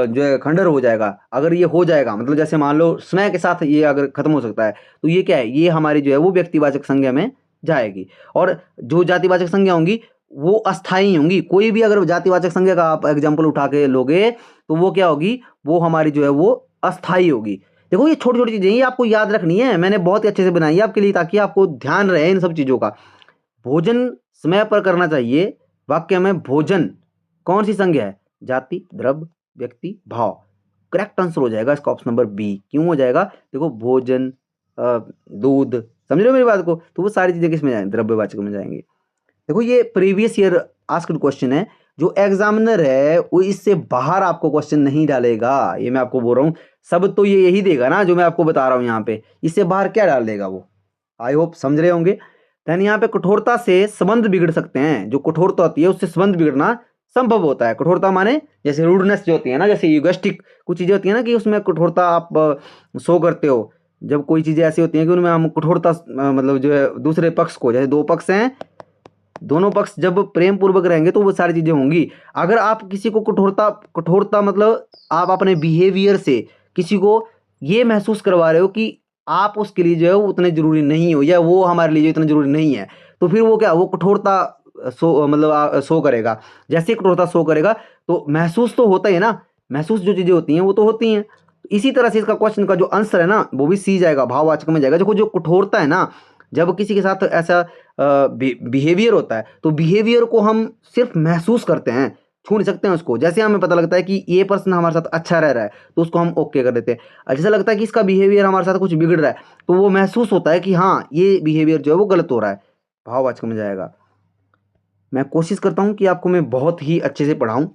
जो है खंडर हो जाएगा। अगर ये हो जाएगा मतलब जैसे मान लो स्नेह के साथ ये अगर खत्म हो सकता है, तो ये क्या है, ये हमारी जो है वो व्यक्तिवाचक संज्ञा में जाएगी। और जो जातिवाचक संज्ञा होंगी वो अस्थाई होंगी। कोई भी अगर जातिवाचक संज्ञा का आप एग्जाम्पल उठा के लोगे तो वो क्या होगी, वो हमारी जो है वो अस्थाई होगी। देखो ये छोटी छोटी चीजें ये आपको याद रखनी है, मैंने बहुत ही अच्छे से बनाई है आपके लिए, ताकि आपको ध्यान रहे इन सब चीजों का। भोजन समय पर करना चाहिए, वाक्य में भोजन कौन सी संज्ञा है, जाति, द्रव्य, व्यक्ति, भाव। करेक्ट आंसर हो जाएगा इसका ऑप्शन नंबर बी। क्यों हो जाएगा, देखो भोजन, दूध, समझ रहे हो मेरी बात को, तो वो सारी चीजें किस में जाएंगे, द्रव्यवाचक में जाएंगे। देखो ये प्रीवियस ईयर आस्क्ड क्वेश्चन है, जो एग्जामिनर है वो इससे बाहर आपको क्वेश्चन नहीं डालेगा, ये मैं आपको बोल रहा हूँ। सब तो ये यही देगा ना जो मैं आपको बता रहा हूँ यहाँ पे, इससे बाहर क्या डाल देगा वो, आई होप समझ रहे होंगे। देन यहाँ पे कठोरता से संबंध बिगड़ सकते हैं, जो कठोरता होती है उससे संबंध बिगड़ना संभव होता है। कठोरता माने जैसे रूडनेस जो होती है ना, जैसे युगस्टिक कुछ चीजें होती है ना कि उसमें कठोरता आप शो करते हो। जब कोई चीजें ऐसी होती हैं कि उनमें हम कठोरता मतलब जो है दूसरे पक्ष को, जैसे दो पक्ष हैं, दोनों पक्ष जब प्रेम पूर्वक रहेंगे तो वो सारी चीजें होंगी। अगर आप किसी को कठोरता मतलब आप अपने बिहेवियर से किसी को ये महसूस करवा रहे हो कि आप उसके लिए जो है वो उतने जरूरी नहीं हो, या वो हमारे लिए इतना जरूरी नहीं है, तो फिर वो क्या, वो कठोरता मतलब शो करेगा। जैसे कठोरता शो करेगा तो महसूस तो होता ही है ना, महसूस जो चीजें होती हैं वो तो होती हैं। इसी तरह से इसका क्वेश्चन का जो आंसर है ना वो भी सी जाएगा, भाववाचक में जाएगा। देखो जो कठोरता है ना, जब किसी के साथ ऐसा बिहेवियर होता है तो बिहेवियर को हम सिर्फ महसूस करते हैं, छू नहीं सकते हैं उसको। जैसे हमें पता लगता है कि ये पर्सन हमारे साथ अच्छा रह रहा है तो उसको हम ओके कर देते हैं। जैसा लगता है कि इसका बिहेवियर हमारे साथ कुछ बिगड़ रहा है तो वो महसूस होता है कि हाँ ये बिहेवियर जो है वो गलत हो रहा है, भाववाचक में जाएगा। मैं कोशिश करता हूँ कि आपको मैं बहुत ही अच्छे से पढ़ाऊँ,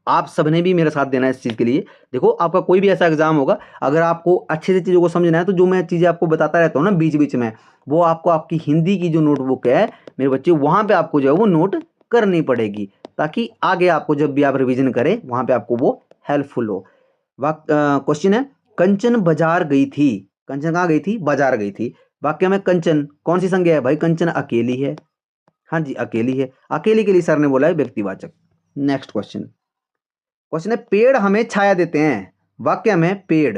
आप सबने भी मेरा साथ देना है इस चीज़ के लिए। देखो आपका कोई भी ऐसा एग्जाम होगा, अगर आपको अच्छे से चीज़ों को समझना है तो जो मैं चीज़ें आपको बताता रहता हूँ ना बीच बीच में, वो आपको आपकी हिंदी की जो नोटबुक है मेरे बच्चे, वहाँ पे आपको जो है वो नोट करनी पड़ेगी, ताकि आगे आपको जब भी आप रिवीजन करें वहाँ पे आपको वो हेल्पफुल हो। क्वेश्चन है, कंचन बाजार गई थी। कंचन कहाँ गई थी, बाजार गई थी। वाक्य में कंचन कौन सी संज्ञा है भाई, कंचन अकेली है। हाँ जी अकेली है, अकेली के लिए सर ने बोला है व्यक्तिवाचक। नेक्स्ट क्वेश्चन है, पेड़ हमें छाया देते हैं। वाक्य में पेड़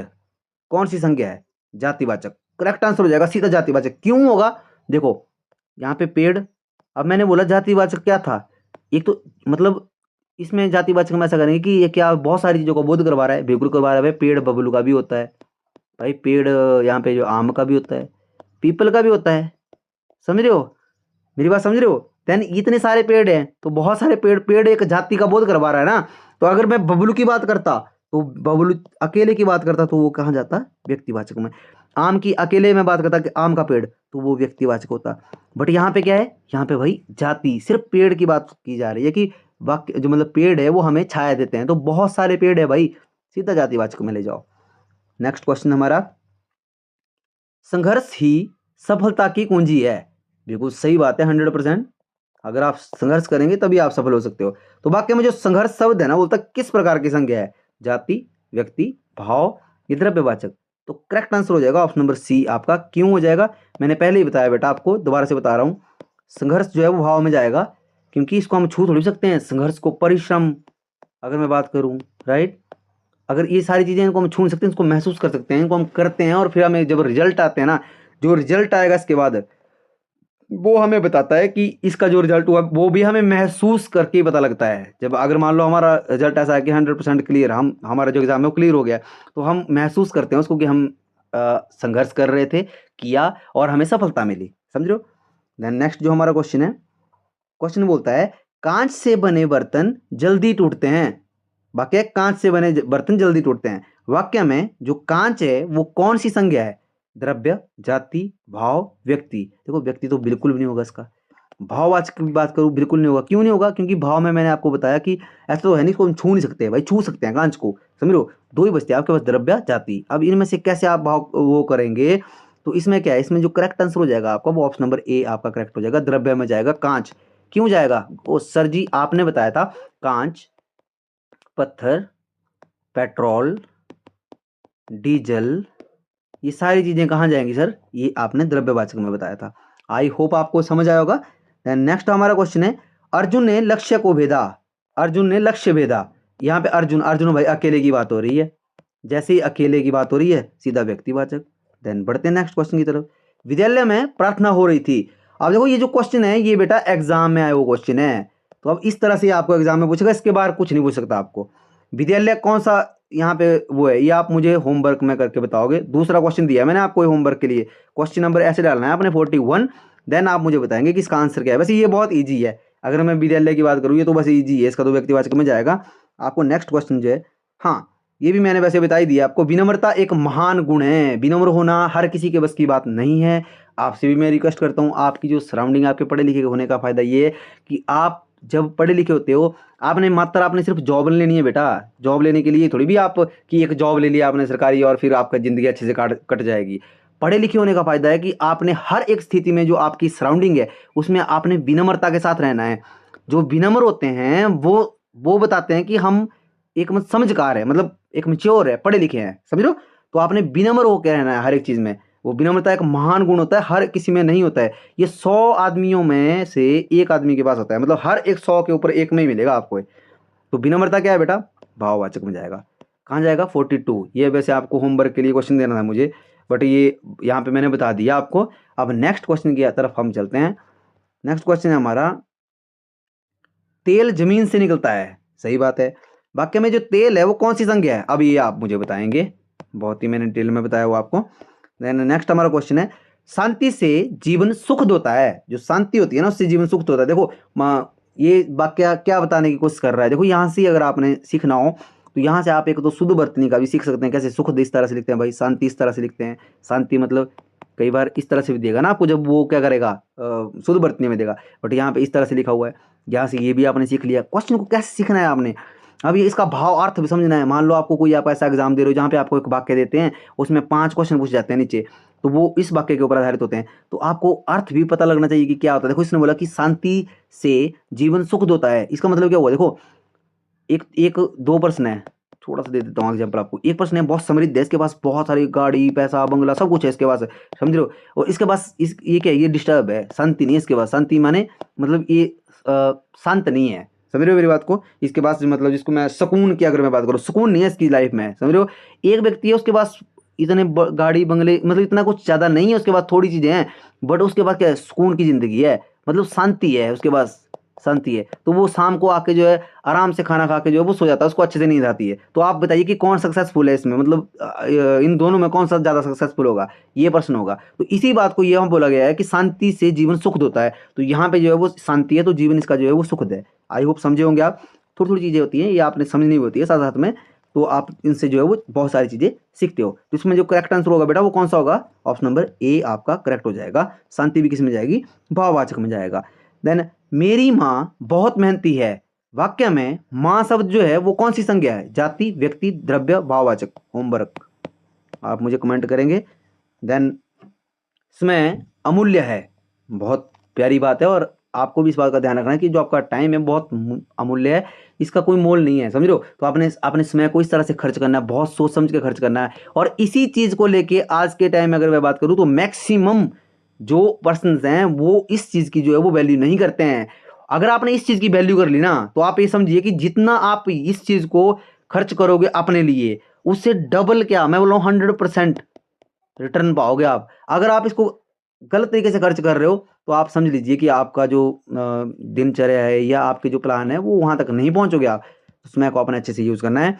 कौन सी संज्ञा है, जातिवाचक। करेक्ट आंसर हो जाएगा सीधा जातिवाचक। क्यों होगा, देखो यहाँ पे पेड़, अब मैंने बोला जातिवाचक क्या था, एक तो मतलब इसमें जातिवाचक में ऐसा करेंगे कि ये क्या बहुत सारी चीजों को बोध करवा रहा है, बिल्कुल करवा रहा है भाई। पेड़ बबलू का भी होता है भाई, पेड़ यहाँ पे जो आम का भी होता है, पीपल का भी होता है। समझ रहे हो मेरी बात, समझ रहे हो। देन इतने सारे पेड़ हैं तो बहुत सारे पेड़, पेड़ एक जाति का बोध करवा रहा है ना। तो अगर मैं बबलू की बात करता, तो बबलू अकेले की बात करता तो वो कहाँ जाता, व्यक्तिवाचक में। आम की अकेले में बात करता कि आम का पेड़, तो वो व्यक्तिवाचक होता। बट यहाँ पे क्या है, यहाँ पे भाई जाति, सिर्फ पेड़ की बात की जा रही है कि वाक्य जो मतलब पेड़ है वो हमें छाया देते हैं, तो बहुत सारे पेड़ है भाई, सीधा जातिवाचक में ले जाओ। नेक्स्ट क्वेश्चन हमारा, संघर्ष ही सफलता की कुंजी है। बिल्कुल सही बात है, 100%। अगर आप संघर्ष करेंगे तभी आप सफल हो सकते हो। तो वाक्य में जो संघर्ष शब्द है ना, बोलता किस प्रकार की संज्ञा है, जाति, व्यक्ति, भाव, या द्रव्यवाचक। तो करेक्ट आंसर हो जाएगा ऑप्शन नंबर सी आपका। क्यों हो जाएगा, मैंने पहले ही बताया बेटा, आपको दोबारा से बता रहा हूँ। संघर्ष जो है वो भाव में जाएगा, क्योंकि इसको हम छू थोड़ी सकते हैं संघर्ष को। परिश्रम अगर मैं बात करूँ, राइट, अगर ये सारी चीज़ें इनको हम छू नहीं सकते, इसको महसूस कर सकते हैं, इनको हम करते हैं, और फिर हमें जब रिजल्ट आते हैं ना, जो रिजल्ट आएगा इसके बाद वो हमें बताता है कि इसका जो रिजल्ट हुआ वो भी हमें महसूस करके ही पता लगता है। जब अगर मान लो हमारा रिजल्ट ऐसा है कि 100% क्लियर, हम हमारा जो एग्जाम है वो क्लियर हो गया, तो हम महसूस करते हैं उसको कि हम संघर्ष कर रहे थे, किया, और हमें सफलता मिली। समझ रहे हो। देन नेक्स्ट जो हमारा क्वेश्चन है, क्वेश्चन बोलता है, कांच से बने बर्तन जल्दी टूटते हैं। वाक्य, कांच से बने बर्तन जल्दी टूटते हैं। वाक्य में जो कांच है वो कौन सी संज्ञा है, द्रव्य, जाति, भाव, व्यक्ति। देखो व्यक्ति तो बिल्कुल भी नहीं होगा इसका। भाववाचक की बात करूँ, बिल्कुल नहीं होगा। क्यों नहीं होगा, क्योंकि भाव में मैंने आपको बताया कि ऐसा तो है नहीं, इसको हम छू नहीं सकते भाई, छू सकते हैं कांच को, समझ लो। दो ही बचते हैं आपके पास, द्रव्य, जाति। अब इनमें से कैसे आप भाव वो करेंगे तो इसमें क्या है, इसमें जो करेक्ट आंसर हो जाएगा आपका वो ऑप्शन नंबर ए आपका करेक्ट हो जाएगा, द्रव्य में जाएगा कांच। क्यों जाएगा? ओ सर जी आपने बताया था कांच, पत्थर, पेट्रोल, डीजल, ये सारी चीजें कहाँ जाएंगी सर? ये आपने द्रव्यवाचक में बताया था। आई होप आपको समझ आया होगा। नेक्स्ट हमारा क्वेश्चन है, अर्जुन ने लक्ष्य को भेदा, अर्जुन ने लक्ष्य भेदा। यहाँ पे अर्जुन, अर्जुन भाई अकेले की बात हो रही है, जैसे ही अकेले की बात हो रही है सीधा व्यक्तिवाचक। देन बढ़ते हैं नेक्स्ट क्वेश्चन की तरफ। विद्यालय में प्रार्थना हो रही थी। अब देखो ये जो क्वेश्चन है ये बेटा एग्जाम में आया वो क्वेश्चन है, तो अब इस तरह से आपको एग्जाम में पूछेगा, इसके बाहर कुछ नहीं पूछ सकता आपको। विद्यालय कौन सा यहाँ पे वो है, ये आप मुझे होमवर्क में करके बताओगे। दूसरा क्वेश्चन दिया है मैंने आपको होमवर्क के लिए, क्वेश्चन नंबर ऐसे डालना है आपने 41, देन आप मुझे बताएंगे कि इसका आंसर क्या है। वैसे ये बहुत ईजी है, अगर मैं विद्यालय की बात करूँ ये तो बस ईजी है, इसका तो व्यक्तिवाचक में जाएगा। आपको नेक्स्ट क्वेश्चन जो है, हाँ ये भी मैंने वैसे बता ही दिया आपको, विनम्रता एक महान गुण है। विनम्र होना हर किसी के बस की बात नहीं है। आपसे भी मैं रिक्वेस्ट करता हूँ, आपकी जो सराउंडिंग आपके पढ़े लिखे होने का फायदा ये है कि आप जब पढ़े लिखे होते हो, आपने सिर्फ जॉब लेनी है बेटा। जॉब लेने के लिए थोड़ी भी आप कि एक जॉब ले लिया आपने सरकारी और फिर आपका ज़िंदगी अच्छे से कट जाएगी। पढ़े लिखे होने का फायदा है कि आपने हर एक स्थिति में जो आपकी सराउंडिंग है उसमें आपने विनम्रता के साथ रहना है। जो विनम्र होते हैं वो बताते हैं कि हम एक समझकार है, मतलब एक मैच्योर है, पढ़े लिखे हैं, समझ लो। तो आपने विनम्र होकर रहना है हर एक चीज़ में। वो विनम्रता एक महान गुण होता है, हर किसी में नहीं होता है। ये 100 आदमियों में से एक आदमी के पास होता है, मतलब हर एक 100 के ऊपर एक में ही मिलेगा आपको। तो विनम्रता क्या है बेटा? भाववाचक में जाएगा। कहाँ जाएगा? 42। ये वैसे आपको होमवर्क के लिए क्वेश्चन देना था मुझे, बट ये यहाँ पे मैंने बता दिया आपको। अब नेक्स्ट क्वेश्चन की तरफ हम चलते हैं। नेक्स्ट क्वेश्चन है हमारा, तेल जमीन से निकलता है, सही बात है। वाक्य में जो तेल है वो कौन सी संज्ञा है? अब ये आप मुझे बताएंगे, बहुत ही मैंने डिटेल में बताया वो आपको। देन नेक्स्ट हमारा क्वेश्चन है, शांति से जीवन सुखद होता है। जो शांति होती है ना उससे जीवन सुखद होता है। देखो ये वाक्य क्या बताने की कोशिश कर रहा है, देखो यहाँ से अगर आपने सीखना हो तो यहाँ से आप एक तो शुद्ध वर्तनी का भी सीख सकते हैं, कैसे सुखद इस तरह से लिखते हैं भाई, शांति इस तरह से लिखते हैं। शांति मतलब कई बार इस तरह से भी देगा ना आपको, जब वो क्या करेगा शुद्ध वर्तनी में देगा, बट यहाँ पे इस तरह से लिखा हुआ है। यहाँ से ये भी आपने सीख लिया। क्वेश्चन को कैसे सीखना है आपने, अब ये इसका भाव अर्थ भी समझना है। मान लो आपको कोई आप ऐसा एग्जाम दे रहे हो जहाँ पे आपको एक वाक्य देते हैं, उसमें 5 क्वेश्चन पूछ जाते हैं नीचे, तो वो इस वाक्य के ऊपर आधारित होते हैं, तो आपको अर्थ भी पता लगना चाहिए कि क्या होता है। देखो इसने बोला कि शांति से जीवन सुखद होता है, इसका मतलब क्या हुआ? देखो एक 2 प्रश्न है, थोड़ा सा दे देता हूँ एग्जाम्पल आपको। एक प्रश्न है बहुत समृद्ध है, इसके पास बहुत सारी गाड़ी पैसा बंगला सब कुछ है इसके पास, समझ रहे हो। और इसके पास ये क्या है, ये डिस्टर्ब है, शांति नहीं है इसके पास। शांति माने मतलब ये शांत नहीं है, समझ रहे हो मेरी बात को। इसके पास मतलब जिसको मैं सुकून की अगर मैं बात करूँ, सुकून नहीं है इसकी लाइफ में, समझ रहे हो। एक व्यक्ति है उसके पास इतने गाड़ी बंगले, मतलब इतना कुछ ज़्यादा नहीं है उसके पास, थोड़ी चीज़ें हैं, बट उसके पास क्या है, सुकून की ज़िंदगी है, मतलब शांति है उसके पास, शांति है। तो वो शाम को आके जो है आराम से खाना खा के जो है वो सो जाता है, उसको अच्छे से नींद आती है। तो आप बताइए कि कौन सक्सेसफुल है इसमें, मतलब इन दोनों में कौन सा ज़्यादा सक्सेसफुल होगा, ये प्रश्न होगा। तो इसी बात को यहाँ बोला गया है कि शांति से जीवन सुखद होता है, तो यहाँ पे जो है वो शांति है, तो जीवन इसका जो है वो सुखद है। आई होप समझे होंगे आप। थोड़ी थोड़ी चीज़ें होती हैं ये आपने समझनी होती है साथ साथ में, तो आप इनसे जो है वो बहुत सारी चीज़ें सीखते हो। तो इसमें जो करेक्ट आंसर होगा बेटा वो कौन सा होगा? ऑप्शन नंबर ए आपका करेक्ट हो जाएगा। शांति भी किस में जाएगी? भाववाचक में जाएगा। देन मेरी माँ बहुत मेहनती है, वाक्य में माँ शब्द जो है वो कौन सी संज्ञा है? जाति, व्यक्ति, द्रव्य, भाववाचक। होमवर्क आप मुझे कमेंट करेंगे। देन समय अमूल्य है, बहुत प्यारी बात है, और आपको भी इस बात का ध्यान रखना है कि जो आपका टाइम है बहुत अमूल्य है, इसका कोई मोल नहीं है, समझ लो। तो आपने अपने समय को इस तरह से खर्च करना है, बहुत सोच समझ के खर्च करना है। और इसी चीज़ को लेके आज के टाइम में अगर मैं बात करूँ तो मैक्सिमम जो पर्सन्स हैं वो इस चीज़ की जो है वो वैल्यू नहीं करते हैं। अगर आपने इस चीज़ की वैल्यू कर ली ना, तो आप ये समझिए कि जितना आप इस चीज़ को खर्च करोगे अपने लिए, उससे डबल क्या, मैं बोल रहा हूँ 100% रिटर्न पाओगे आप। अगर आप इसको गलत तरीके से खर्च कर रहे हो तो आप समझ लीजिए कि आपका जो दिनचर्या है या आपके जो प्लान है वो वहाँ तक नहीं पहुँचोगे आप। तो समय को अपने अच्छे से यूज़ करना है।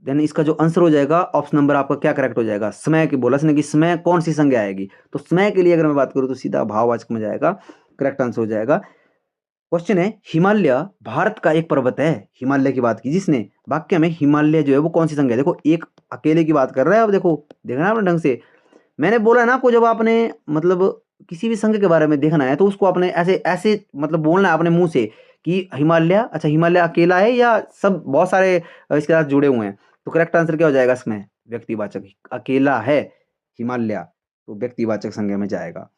देन इसका जो आंसर हो जाएगा ऑप्शन नंबर आपका क्या करेक्ट हो जाएगा? समय की बोला इसने कि समय कौन सी संज्ञा आएगी, तो समय के लिए अगर मैं बात करूँ तो सीधा भाववाचक में जाएगा, करेक्ट आंसर हो जाएगा। क्वेश्चन है, हिमालय भारत का एक पर्वत है, हिमालय की बात की जिसने, वाक्य में हिमालय जो है वो कौन सी संज्ञा है? देखो एक अकेले की बात कर रहा है, अब देखो देखना आपने ढंग से। मैंने बोला ना आपको, जब आपने मतलब किसी भी संघ के बारे में देखना है तो उसको आपने ऐसे ऐसे मतलब बोलना है अपने मुंह से कि हिमालय, अच्छा हिमालय अकेला है या सब बहुत सारे इसके साथ जुड़े हुए हैं। तो करेक्ट आंसर क्या हो जाएगा इसमें? व्यक्तिवाचक, अकेला है हिमालय। तो व्यक्तिवाचक संज्ञा में जाएगा।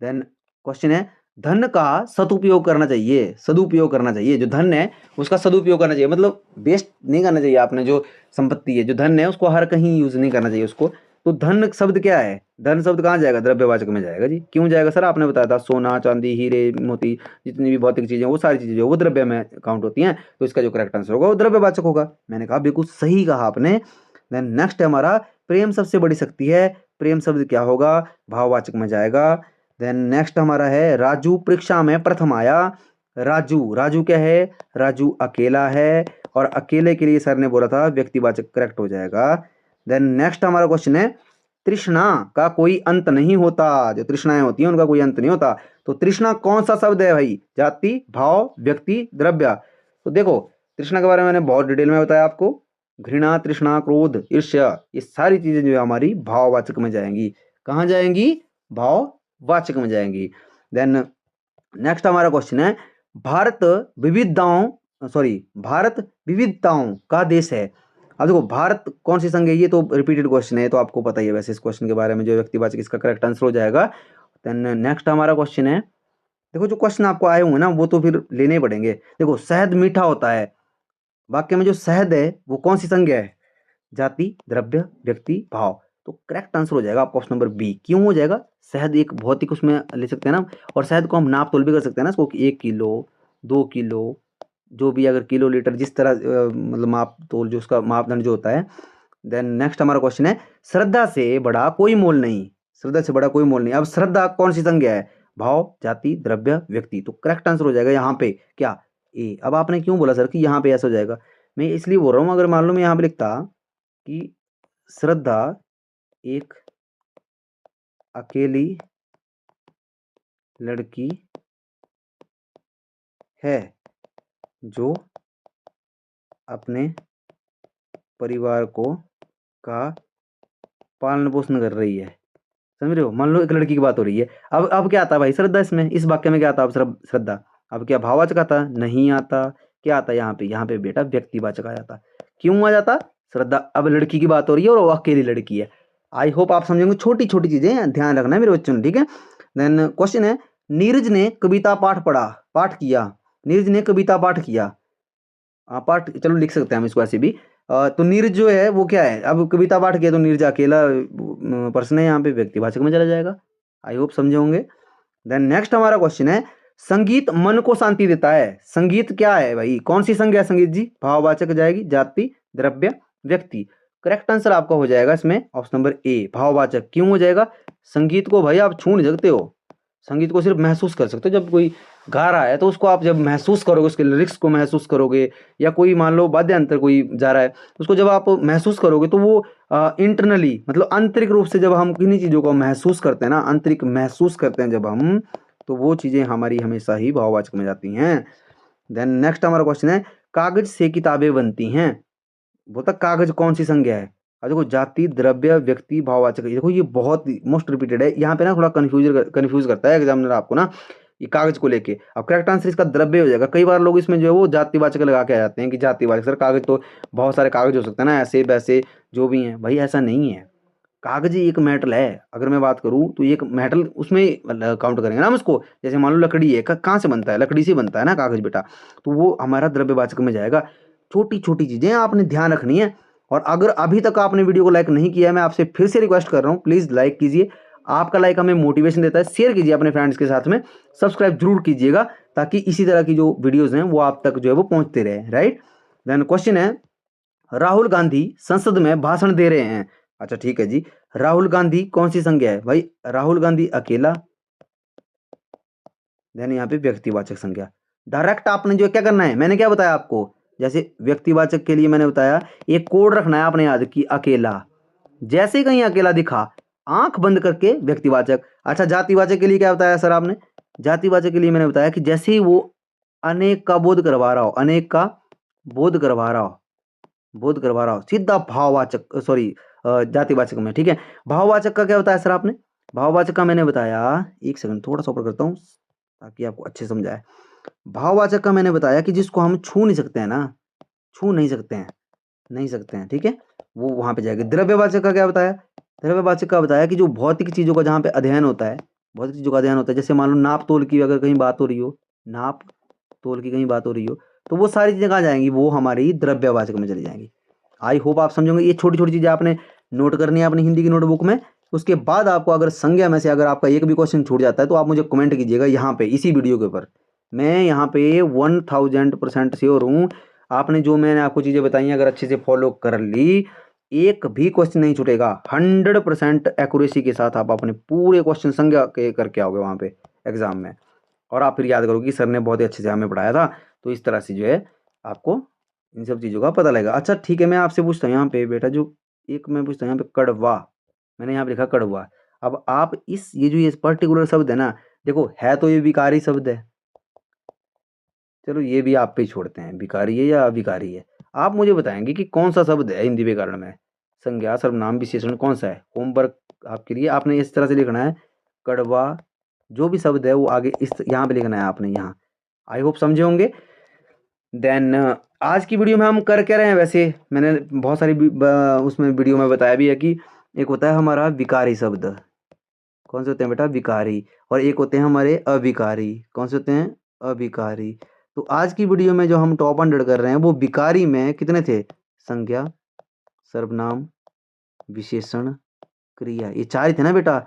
देन क्वेश्चन है, धन का सदुपयोग करना चाहिए, सदुपयोग करना चाहिए, जो धन है उसका सदुपयोग करना चाहिए, मतलब वेस्ट नहीं करना चाहिए। आपने जो संपत्ति है, जो धन है, उसको हर कहीं यूज नहीं करना चाहिए उसको। तो धन शब्द क्या है, धन शब्द कहाँ जाएगा, द्रव्यवाचक में जाएगा जी। क्यों जाएगा सर, आपने बताया था सोना चांदी हीरे मोती जितनी भी भौतिक चीजें, वो सारी चीजें जो वो द्रव्य में काउंट होती हैं, तो इसका जो करेक्ट आंसर होगा वो द्रव्यवाचक होगा। मैंने कहा बिल्कुल सही कहा आपने। देन नेक्स्ट है हमारा, प्रेम सबसे बड़ी शक्ति है, प्रेम शब्द क्या होगा, भाववाचक में जाएगा। देन नेक्स्ट हमारा है, राजू परीक्षा में प्रथम आया। राजू, राजू क्या है, राजू अकेला है, और अकेले के लिए सर ने बोला था व्यक्तिवाचक, करेक्ट हो जाएगा। देन नेक्स्ट हमारा क्वेश्चन है, तृष्णा का कोई अंत नहीं होता, जो तृष्णाएं होती हैं उनका कोई अंत नहीं होता। तो तृष्णा कौन सा शब्द है भाई, जाति भाव व्यक्ति द्रव्य। तो देखो तृष्णा के बारे में मैंने बहुत डिटेल में बताया आपको, घृणा तृष्णा क्रोध ईर्ष्या, ये सारी चीजें जो है हमारी भाववाचक में जाएंगी। कहाँ जाएंगी, भाववाचक में जाएंगी। देन नेक्स्ट हमारा क्वेश्चन है, भारत विविधताओं का देश है। अब देखो भारत कौन सी संज्ञा है, ये तो रिपीटेड क्वेश्चन है, तो आपको पता ही है वैसे इस क्वेश्चन के बारे में, जो व्यक्तिवाचक इसका करेक्ट आंसर हो जाएगा। देन नेक्स्ट हमारा क्वेश्चन है, देखो जो क्वेश्चन आपको आए होंगे ना वो तो फिर लेने पड़ेंगे। देखो शहद मीठा होता है, वाक्य में जो शहद है वो कौन सी संज्ञा है, जाति द्रव्य व्यक्ति भाव। तो करेक्ट आंसर हो जाएगा आपका ऑप्शन नंबर बी। क्यों हो जाएगा, शहद एक भौतिक उसमें ले सकते हैं ना, और शहद को हम नाप तोल भी कर सकते हैं ना इसको, 1 किलो 2 किलो, जो भी अगर किलो लीटर जिस तरह मतलब माप तोल जो उसका मापदंड जो होता है। देन नेक्स्ट हमारा क्वेश्चन है, श्रद्धा से बड़ा कोई मोल नहीं, श्रद्धा से बड़ा कोई मोल नहीं। अब श्रद्धा कौन सी संज्ञा है, भाव जाति द्रव्य व्यक्ति। तो करेक्ट आंसर हो जाएगा यहाँ पे क्या, ए। अब आपने क्यों बोला सर कि यहाँ पे ऐसा हो जाएगा, मैं इसलिए बोल रहा हूँ, अगर मान लो मैं यहाँ पे लिखता कि श्रद्धा एक अकेली लड़की है जो अपने परिवार का पालन पोषण कर रही है, समझ रहे हो। मान लो एक लड़की की बात हो रही है, अब क्या आता है भाई, श्रद्धा। इसमें इस वाक्य में क्या आता है, अब श्रद्धा। अब क्या भाववाचक आता, नहीं आता, क्या आता है यहाँ पे बेटा व्यक्तिवाचक आ जाता। क्यों आ जाता, श्रद्धा। अब लड़की की बात हो रही है और वो अकेली लड़की है। आई होप आप समझेंगे, छोटी छोटी चीजें ध्यान रखना है मेरे बच्चों ने, ठीक है। देन क्वेश्चन है, नीरज ने कविता पाठ किया, नीरज ने कविता पाठ किया। पाठ चलो लिख सकते हैं हम इसको ऐसे भी। तो नीरज जो है वो क्या है, अब कविता पाठ किया तो नीरज अकेला पर्सन है, यहाँ पे व्यक्तिवाचक में चला जाएगा। आई होप समझे होंगे। देन नेक्स्ट हमारा क्वेश्चन है, संगीत मन को शांति देता है। संगीत क्या है भाई, कौन सी संज्ञा है संगीत जी, भाववाचक जाएगी, जाति द्रव्य व्यक्ति। करेक्ट आंसर आपका हो जाएगा इसमें ऑप्शन नंबर ए, भाववाचक। क्यों हो जाएगा, संगीत को भाई आप छू नहीं सकते हो, संगीत को सिर्फ महसूस कर सकते हो। जब कोई गा रहा है तो उसको आप जब महसूस करोगे, उसके लिरिक्स को महसूस करोगे, या कोई मान लो वाद्य यंत्र कोई जा रहा है उसको जब आप महसूस करोगे, तो वो इंटरनली मतलब आंतरिक रूप से जब हम किन्हीं चीज़ों को महसूस करते हैं ना, आंतरिक महसूस करते हैं जब हम, तो वो चीज़ें हमारी हमेशा ही भाववाचक में जाती हैं। देन नेक्स्ट हमारा क्वेश्चन है, कागज से किताबें बनती हैं। वो तक कागज कौन सी संज्ञा है, अब देखो जाति द्रव्य व्यक्ति भाववाचक। देखो ये बहुत मोस्ट रिपीटेड है, यहाँ पे ना थोड़ा कन्फ्यूज करता है एग्जामिनर आपको ना, ये कागज को लेके। अब करेक्ट आंसर इसका द्रव्य हो जाएगा। कई बार लोग इसमें जो है वो जातिवाचक लगा के आ जाते हैं कि जातिवाचक, सर कागज तो बहुत सारे कागज हो सकते हैं ना, ऐसे वैसे जो भी हैं। भाई ऐसा नहीं है, कागज एक मेटल है। अगर मैं बात करूं तो एक मेटल उसमें काउंट करेंगे ना हम उसको। जैसे मान लो लकड़ी है, कहाँ से बनता है, लकड़ी से बनता है ना कागज बेटा, तो वो हमारा द्रव्यवाचक में जाएगा। छोटी छोटी चीजें आपने ध्यान रखनी है। और अगर अभी तक आपने वीडियो को लाइक नहीं किया है, मैं आपसे फिर से रिक्वेस्ट कर रहा हूँ, प्लीज लाइक कीजिए। आपका लाइक हमें मोटिवेशन देता है। शेयर कीजिए अपने फ्रेंड्स के साथ में, सब्सक्राइब जरूर कीजिएगा, ताकि इसी तरह की जो वीडियोज हैं वो आप तक जो है वो पहुंचते रहे, राइट। देन क्वेश्चन है, राहुल गांधी संसद में भाषण दे रहे हैं। अच्छा ठीक है जी, राहुल गांधी कौन सी संज्ञा है भाई, राहुल गांधी अकेला, देन यहाँ पे व्यक्तिवाचक संज्ञा। डायरेक्ट आपने जो क्या करना है, मैंने क्या बताया आपको, जैसे व्यक्तिवाचक के लिए मैंने बताया एक कोड रखना है आपने याद की, अकेला। जैसे ही कहीं अकेला दिखा, आंख बंद करके व्यक्तिवाचक। अच्छा जातिवाचक के लिए क्या बताया सर आपने, जातिवाचक के लिए मैंने बताया कि जैसे ही वो अनेक का बोध करवा रहा हो, अनेक का बोध करवा रहा हो, बोध करवा रहा हो, सीधा भाववाचक, सॉरी जातिवाचक में, ठीक है। भाववाचक का क्या बताया सर आपने, भाववाचक का मैंने बताया, एक सेकंड थोड़ा सा ऊपर करता हूँ ताकि आपको अच्छे समझाए। भाववाचक का मैंने बताया कि जिसको हम छू नहीं सकते हैं ना, छू नहीं सकते हैं, नहीं सकते हैं, ठीक है, वो वहां पे जाएगा। द्रव्यवाचक का क्या बताया, द्रव्यवाचक का बताया कि जो भौतिक चीज़ों का जहाँ पे अध्ययन होता है, भौतिक चीज़ों का अध्ययन होता है, जैसे मान लो नाप तोल की अगर कहीं बात हो रही हो, नाप तोल की कहीं बात हो रही हो, तो वो सारी चीज़ें कहाँ जाएंगी, वो हमारी द्रव्यवाचक में चली जाएंगी। आई होप आप समझोगे। ये छोटी छोटी चीज़ें आपने नोट करनी है अपनी हिंदी की नोटबुक में। उसके बाद आपको अगर संज्ञा में से अगर आपका एक भी क्वेश्चन छूट जाता है तो आप मुझे कमेंट कीजिएगा यहाँ पे, इसी वीडियो के ऊपर। मैं यहाँ पे 1000% श्योर हूँ, आपने जो मैंने आपको चीज़ें बताई हैं अगर अच्छे से फॉलो कर ली, एक भी क्वेश्चन नहीं छूटेगा। 100% एक्यूरेसी के साथ आप अपने पूरे क्वेश्चन संज्ञा के करके आओगे वहाँ पे एग्जाम में, और आप फिर याद करोगे कि सर ने बहुत ही अच्छे से हमें पढ़ाया था। तो इस तरह से जो है आपको इन सब चीज़ों का पता लगेगा। अच्छा ठीक है, मैं आपसे पूछता हूँ यहाँ पे बेटा, जो एक मैं पूछता हूँ यहाँ पे कड़वा, मैंने यहाँ पे लिखा कड़वा। अब आप इस ये जो ये पर्टिकुलर शब्द है ना, देखो है तो ये विकारी शब्द है, चलो ये भी आप पे ही छोड़ते हैं, विकारी है या अविकारी है। आप मुझे बताएंगे कि कौन सा शब्द है हिंदी व्याकरण में, संज्ञा सर्वनाम विशेषण कौन सा है। होमवर्क आपके लिए, आपने इस तरह से लिखना है, कड़वा जो भी शब्द है वो आगे इस यहाँ पे लिखना है आपने यहाँ। आई होप समझे होंगे। देन आज की वीडियो में हम कर क्या रहे हैं, वैसे मैंने बहुत सारी उसमें वीडियो में बताया भी है कि एक होता है हमारा विकारी शब्द, कौन से होते हैं बेटा, विकारी, और एक होते हैं हमारे अविकारी, कौन से होते हैं, अविकारी। तो आज की वीडियो में जो हम टॉप 100 कर रहे हैं वो विकारी में कितने थे, संज्ञा सर्वनाम विशेषण क्रिया, ये चार ही थे ना बेटा।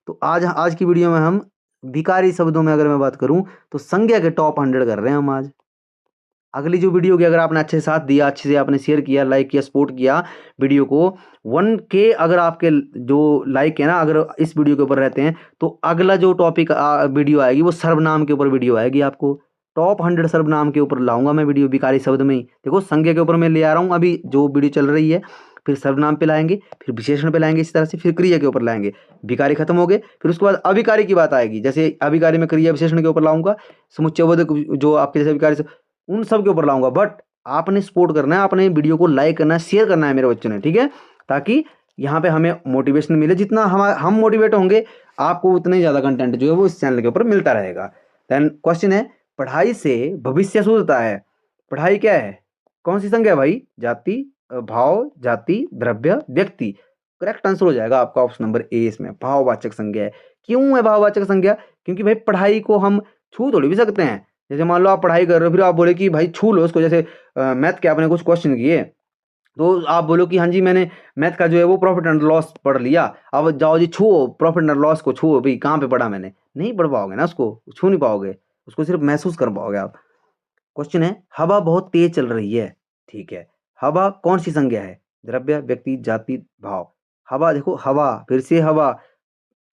तो आज आज की वीडियो में हम विकारी शब्दों में अगर मैं बात करूं तो संज्ञा के टॉप 100 कर रहे हैं हम आज। अगली जो वीडियो की अगर आपने अच्छे से साथ दिया, अच्छे से आपने शेयर किया, लाइक किया, सपोर्ट किया वीडियो को, 1K अगर आपके जो लाइक है ना अगर इस वीडियो के ऊपर रहते हैं, तो अगला जो टॉपिक वीडियो आएगी वो सर्वनाम के ऊपर वीडियो आएगी। आपको टॉप 100 सर्वनाम के ऊपर लाऊंगा मैं वीडियो, विकारी शब्द में ही। देखो संज्ञा के ऊपर मैं ले आ रहा हूँ अभी जो वीडियो चल रही है, फिर सर्वनाम पे लाएंगे, फिर विशेषण पे लाएंगे, इस तरह से फिर क्रिया के ऊपर लाएंगे। विकारी खत्म हो गए, फिर उसके बाद अविकारी की बात आएगी, जैसे अविकारी में क्रिया विशेषण के ऊपर लाऊंगा, समुच्चयबोधक जो आपके जैसे विकारी उन सब के ऊपर लाऊंगा। बट आपने सपोर्ट करना है, आपने वीडियो को लाइक करना है, शेयर करना है मेरे बच्चों ने, ठीक है, ताकि यहाँ पे हमें मोटिवेशन मिले। जितना हम मोटिवेट होंगे आपको उतना ही ज़्यादा कंटेंट जो है वो इस चैनल के ऊपर मिलता रहेगा। देन क्वेश्चन है, पढ़ाई से भविष्य सूझता है, पढ़ाई क्या है, कौन सी संज्ञा है भाई, जाति, भाव, जाति, द्रव्य, व्यक्ति। करेक्ट आंसर हो जाएगा आपका ऑप्शन नंबर ए, इसमें भाववाचक संज्ञा है। क्यों है भाववाचक संज्ञा, क्योंकि भाई पढ़ाई को हम छू थोड़ी भी सकते हैं। जैसे मान लो आप पढ़ाई कर रहे हो, फिर आप बोले कि भाई छू लो उसको, जैसे मैथ के आपने कुछ क्वेश्चन किए, तो आप बोलो कि हाँ जी मैंने मैथ का जो है वो प्रॉफिट एंड लॉस पढ़ लिया, अब जाओ जी छुओ प्रॉफिट एंड लॉस को, छुओ भाई कहाँ पे पढ़ा मैंने, नहीं पढ़ पाओगे ना, उसको छू नहीं पाओगे, उसको सिर्फ महसूस कर पाओगे आप। क्वेश्चन है, हवा बहुत तेज चल रही है, ठीक है, हवा कौन सी संज्ञा है, द्रव्य, व्यक्ति, जाति, भाव। हवा, देखो हवा, फिर से हवा,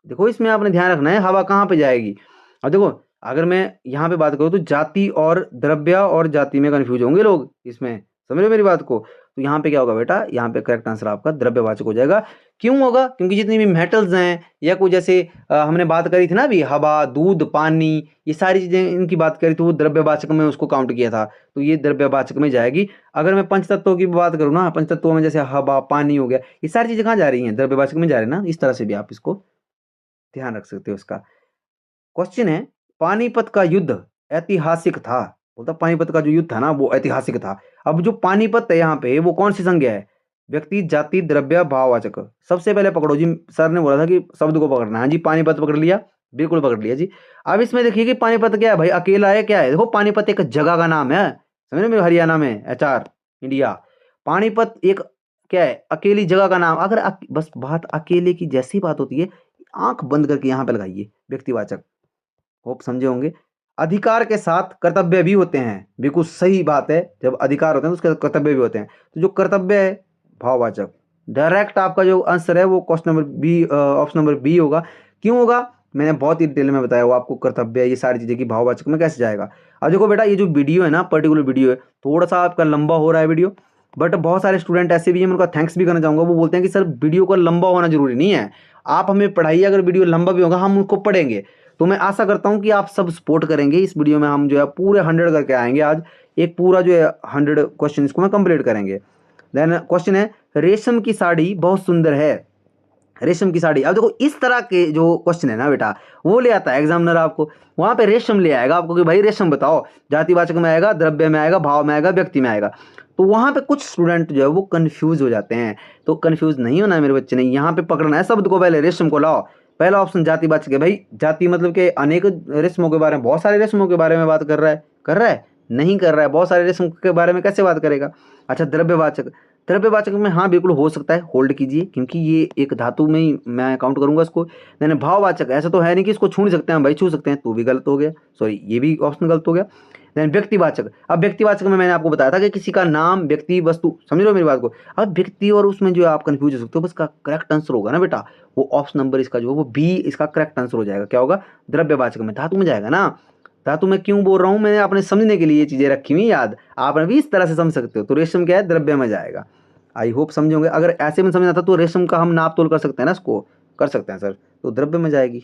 देखो इसमें आपने ध्यान रखना है हवा कहाँ पे जाएगी। अब देखो अगर मैं यहाँ पे बात करूँ तो जाति और द्रव्य और जाति में कंफ्यूज होंगे लोग, इसमें समझ रहे हो मेरी बात को। तो यहाँ पे क्या होगा बेटा, यहाँ पे करेक्ट आंसर आपका द्रव्यवाचक हो जाएगा। क्यों होगा, क्योंकि जितनी भी मेटल्स हैं या कुछ जैसे हमने बात करी थी ना अभी, हवा, दूध, पानी, ये सारी चीजें इनकी बात करी तो वो द्रव्यवाचक में उसको काउंट किया था, तो ये द्रव्यवाचक में जाएगी। अगर मैं पंचतत्वों की बात करूँ ना, पंचतत्वों में जैसे हवा, पानी हो गया, ये सारी चीजें कहाँ जा रही हैं, द्रव्यवाचक में जा रही है ना। इस तरह से भी आप इसको ध्यान रख सकते हो इसका। क्वेश्चन है, पानीपत का युद्ध ऐतिहासिक था, बोलता पानीपत का जो युद्ध था ना वो ऐतिहासिक था। अब जो पानीपत है यहाँ पे वो कौन सी संज्ञा है, व्यक्ति, जाति, द्रव्य, भाववाचक। सबसे पहले पकड़ो जी, सर ने बोला था कि शब्द को पकड़ना है। हाँ जी पानीपत पकड़ लिया, बिल्कुल पकड़ लिया जी। अब इसमें देखिए कि पानीपत क्या है भाई, अकेला है क्या है, देखो पानीपत एक जगह का नाम है, समझ रहे हो, हरियाणा में HR इंडिया। पानीपत एक क्या है, अकेली जगह का नाम। अगर बस बात अकेले की जैसी बात होती है, आंख बंद करके यहाँ पे लगाइए, व्यक्तिवाचक। होप समझे होंगे। अधिकार के साथ कर्तव्य भी होते हैं, बिल्कुल सही बात है, जब अधिकार होते हैं तो उसके कर्तव्य भी होते हैं। तो जो कर्तव्य है भाववाचक, डायरेक्ट आपका जो आंसर है वो question number B, option number B होगा। क्यों होगा, मैंने बहुत ही डिटेल में बताया वो आपको, कर्तव्य ये सारी चीजें की भाववाचक में कैसे जाएगा। अब देखो बेटा ये जो वीडियो है ना, पर्टिकुलर वीडियो है, थोड़ा सा आपका लंबा हो रहा है वीडियो, बट बहुत सारे स्टूडेंट ऐसे भी हैं, मैं उनका थैंक्स भी करना चाहूंगा। वो बोलते हैं कि सर वीडियो का लंबा होना जरूरी नहीं है, आप हमें पढ़ाइए, अगर वीडियो लंबा भी होगा हम उसको पढ़ेंगे। तो मैं आशा करता हूं कि आप सब सपोर्ट करेंगे। इस वीडियो में हम जो है पूरे 100 करके आएंगे आज, एक पूरा जो है 100 क्वेश्चन इसको मैं कंप्लीट करेंगे। देन क्वेश्चन है, रेशम की साड़ी बहुत सुंदर है, रेशम की साड़ी। अब देखो इस तरह के जो क्वेश्चन है ना बेटा, वो ले आता है एग्जामिनर आपको, वहां पे रेशम ले आएगा आपको कि भाई रेशम बताओ, जातिवाचक में आएगा, द्रव्य में आएगा, भाव में आएगा, व्यक्ति में आएगा। तो वहाँ पे कुछ स्टूडेंट जो है वो कंफ्यूज हो जाते हैं। तो कंफ्यूज नहीं होना है मेरे बच्चे ने, यहाँ पे पकड़ना है शब्द को। पहले रेशम को लाओ, पहला ऑप्शन जातिवाचक है भाई। जाति मतलब कि अनेक रेशमों के बारे में, बहुत सारे रेशमों के बारे में बात कर रहा है? कर रहा है? नहीं कर रहा है। बहुत सारे रेशम के बारे में कैसे बात करेगा? अच्छा, द्रव्यवाचक, द्रव्यवाचक में हाँ बिल्कुल हो सकता है, होल्ड कीजिए, क्योंकि ये एक धातु में ही मैं काउंट करूंगा इसको। मैंने भाववाचक, ऐसा तो है नहीं कि इसको छू नहीं सकते हैं भाई, छू सकते हैं, तो भी गलत हो गया, सॉरी ये भी ऑप्शन गलत हो गया। देन व्यक्तिवाचक, अब व्यक्तिवाचक में मैंने आपको बताया था कि किसी का नाम, व्यक्ति, वस्तु, समझ रहे हो मेरी बात को? अब व्यक्ति और उसमें जो आप कंफ्यूज हो सकते हो, बस का करेक्ट आंसर होगा ना बेटा वो ऑप्शन नंबर इसका जो है वो बी इसका करेक्ट आंसर हो जाएगा। क्या होगा? द्रव्यवाचक में, धातु में जाएगा ना। धातु में क्यों बोल रहा हूँ, मैंने आपने समझने के लिए ये चीजें रखी हुई याद, आपने भी इस तरह से समझ सकते हो। तो रेशम क्या है? द्रव्य में जाएगा। आई होप समझोगे। अगर ऐसे में समझना था तो रेशम का हम नाप तोल कर सकते हैं ना, इसको कर सकते हैं सर, तो द्रव्य में जाएगी।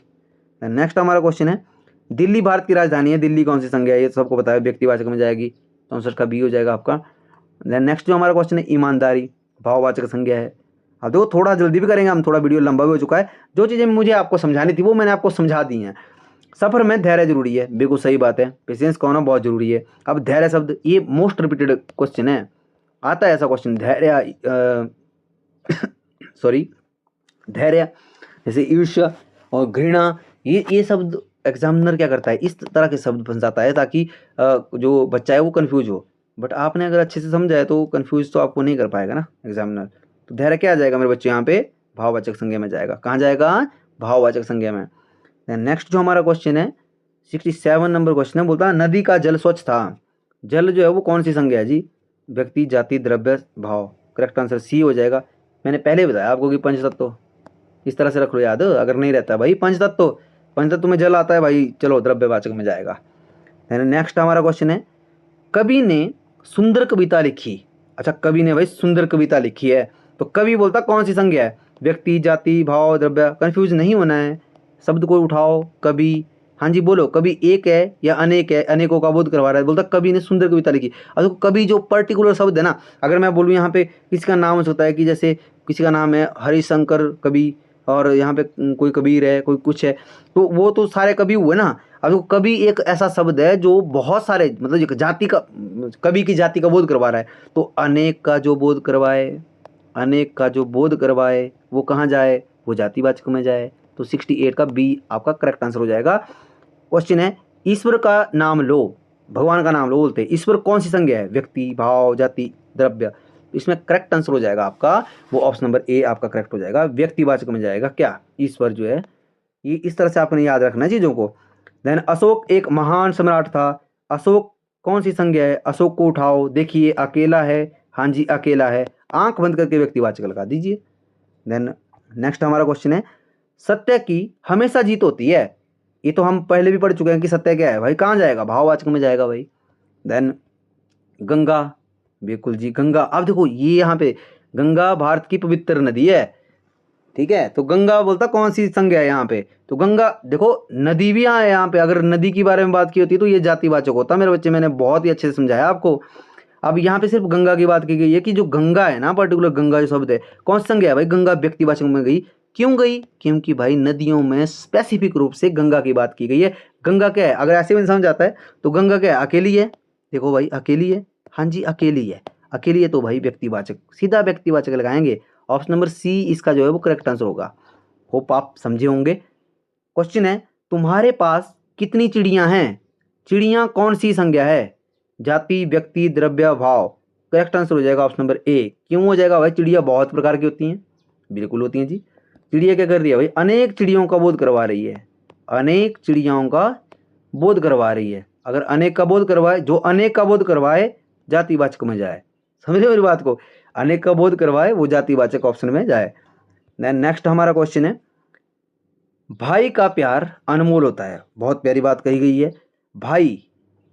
नेक्स्ट हमारा क्वेश्चन है, दिल्ली भारत की राजधानी है, दिल्ली कौन सी संज्ञा है? ये सबको पता है, व्यक्तिवाचक में जाएगी, तो आंसर का बी हो जाएगा आपका। देन नेक्स्ट जो हमारा क्वेश्चन है, ईमानदारी भाववाचक संज्ञा है। अब देखो थोड़ा जल्दी भी करेंगे हम, थोड़ा वीडियो लंबा भी हो चुका है। जो चीज़ें मुझे आपको समझानी थी वो मैंने आपको समझा दी हैं। सफर में धैर्य जरूरी है, बिल्कुल सही बात है, पेशेंस का होना बहुत जरूरी है। अब धैर्य शब्द ये मोस्ट रिपीटेड क्वेश्चन है, आता है ऐसा क्वेश्चन, धैर्य सॉरी धैर्य, जैसे ईर्ष्या और घृणा, ये शब्द एग्जामिनर क्या करता है, इस तरह के शब्द फंसाता है ताकि जो बच्चा है वो कंफ्यूज हो। बट आपने अगर अच्छे से समझा है तो कंफ्यूज तो आपको नहीं कर पाएगा ना एग्जामिनर। तो धैर्य क्या आ जाएगा मेरे बच्चे यहाँ पे? भाववाचक संज्ञा में जाएगा। कहाँ जाएगा? भाववाचक संज्ञा में। नेक्स्ट जो हमारा क्वेश्चन है 67 नंबर क्वेश्चन है, बोलता है नदी का जल स्वच्छ था। जल जो है वो कौन सी संज्ञा है जी? व्यक्ति, जाति, द्रव्य, भाव। करेक्ट आंसर सी हो जाएगा। मैंने पहले बताया आपको कि पंचतत्व इस तरह से रख लो याद, अगर नहीं रहता भाई पंचतत्व, पंचतत्व में जल आता है भाई, चलो द्रव्यवाचक में जाएगा। नेक्स्ट हमारा क्वेश्चन है, कवि ने सुंदर कविता लिखी। अच्छा, कवि ने भाई सुंदर कविता लिखी है, तो कवि बोलता कौन सी संज्ञा है? व्यक्ति, जाति, भाव, द्रव्य। कंफ्यूज नहीं होना है, शब्द को उठाओ। कवि, हाँ जी बोलो, कवि एक है या अनेक है? अनेकों का बोध करवा रहा है, बोलता कवि ने सुंदर कविता लिखी। अब देखो कवि जो पर्टिकुलर शब्द है ना, अगर मैं बोलूँ यहाँ पे किसी का नाम हो सकता है कि जैसे किसी का नाम है हरिशंकर कवि, और यहाँ पे कोई कबीर है, कोई कुछ है, तो वो तो सारे कवि हुए ना। अब देखो कवि एक ऐसा शब्द है जो बहुत सारे, मतलब एक जाति का, कवि की जाति का बोध करवा रहा है, तो अनेक का जो बोध करवाए, अनेक का जो बोध करवाए वो कहाँ जाए? वो जातिवाचक में जाए। तो 68 का बी आपका करेक्ट आंसर हो जाएगा। क्वेश्चन है, ईश्वर का नाम लो, भगवान का नाम लो बोलते हैं, ईश्वर कौन सी संज्ञा है? व्यक्ति, भाव, जाति, द्रव्य। इसमें करेक्ट आंसर हो जाएगा आपका वो ऑप्शन नंबर ए आपका करेक्ट हो जाएगा, व्यक्तिवाचक में जाएगा। क्या? ईश्वर जो है, ये इस तरह से आपने याद रखना है चीज़ों को। देन अशोक एक महान सम्राट था। अशोक कौन सी संज्ञा है? अशोक को उठाओ, देखिए अकेला है, हाँ जी अकेला है, आंख बंद करके व्यक्तिवाचक लगा दीजिए। देन नेक्स्ट हमारा क्वेश्चन है, सत्य की हमेशा जीत होती है। ये तो हम पहले भी पढ़ चुके हैं कि सत्य क्या है भाई, कहाँ जाएगा? भाववाचक में जाएगा भाई। देन गंगा, बिल्कुल जी गंगा। अब देखो ये यहाँ पे गंगा भारत की पवित्र नदी है, ठीक है, तो गंगा बोलता कौन सी संज्ञा है यहाँ पे? तो गंगा देखो नदी भी यहाँ है, यहाँ पे अगर नदी के बारे में बात की होती तो ये जातिवाचक होता मेरे बच्चे, मैंने बहुत ही अच्छे से समझाया आपको। अब यहाँ पे सिर्फ गंगा की बात की गई है कि जो गंगा है ना, पर्टिकुलर गंगा जो शब्द है, कौन सी संज्ञा है भाई? गंगा व्यक्तिवाचक में गई। क्यों गई? क्योंकि भाई नदियों में स्पेसिफिक रूप से गंगा की बात की गई है। गंगा क्या है? अगर ऐसे में समझ आता है तो गंगा क्या है? अकेली है। देखो भाई अकेली है, हाँ जी अकेली है, अकेली है, तो भाई व्यक्तिवाचक, सीधा व्यक्तिवाचक लगाएंगे। ऑप्शन नंबर सी इसका जो है वो करेक्ट आंसर होगा। होप आप समझे होंगे। क्वेश्चन है, तुम्हारे पास कितनी चिड़ियां हैं? चिड़ियां कौन सी संज्ञा है? जाति, व्यक्ति, द्रव्य, भाव। करेक्ट आंसर हो जाएगा ऑप्शन नंबर ए। क्यों हो जाएगा भाई? चिड़िया बहुत प्रकार की होती हैं, बिल्कुल होती हैं जी। चिड़िया क्या कर रही है भाई? अनेक चिड़ियों का बोध करवा रही है, अनेक चिड़ियाओं का बोध करवा रही है। अगर अनेक का बोध करवाए, जो अनेक का बोध करवाए जातिवाचक में जाए, समझे मेरी बात को? अनेक का बोध करवाए वो जातिवाचक ऑप्शन में जाए। नेक्स्ट हमारा क्वेश्चन है, भाई का प्यार अनमोल होता है। बहुत प्यारी बात कही गई है। भाई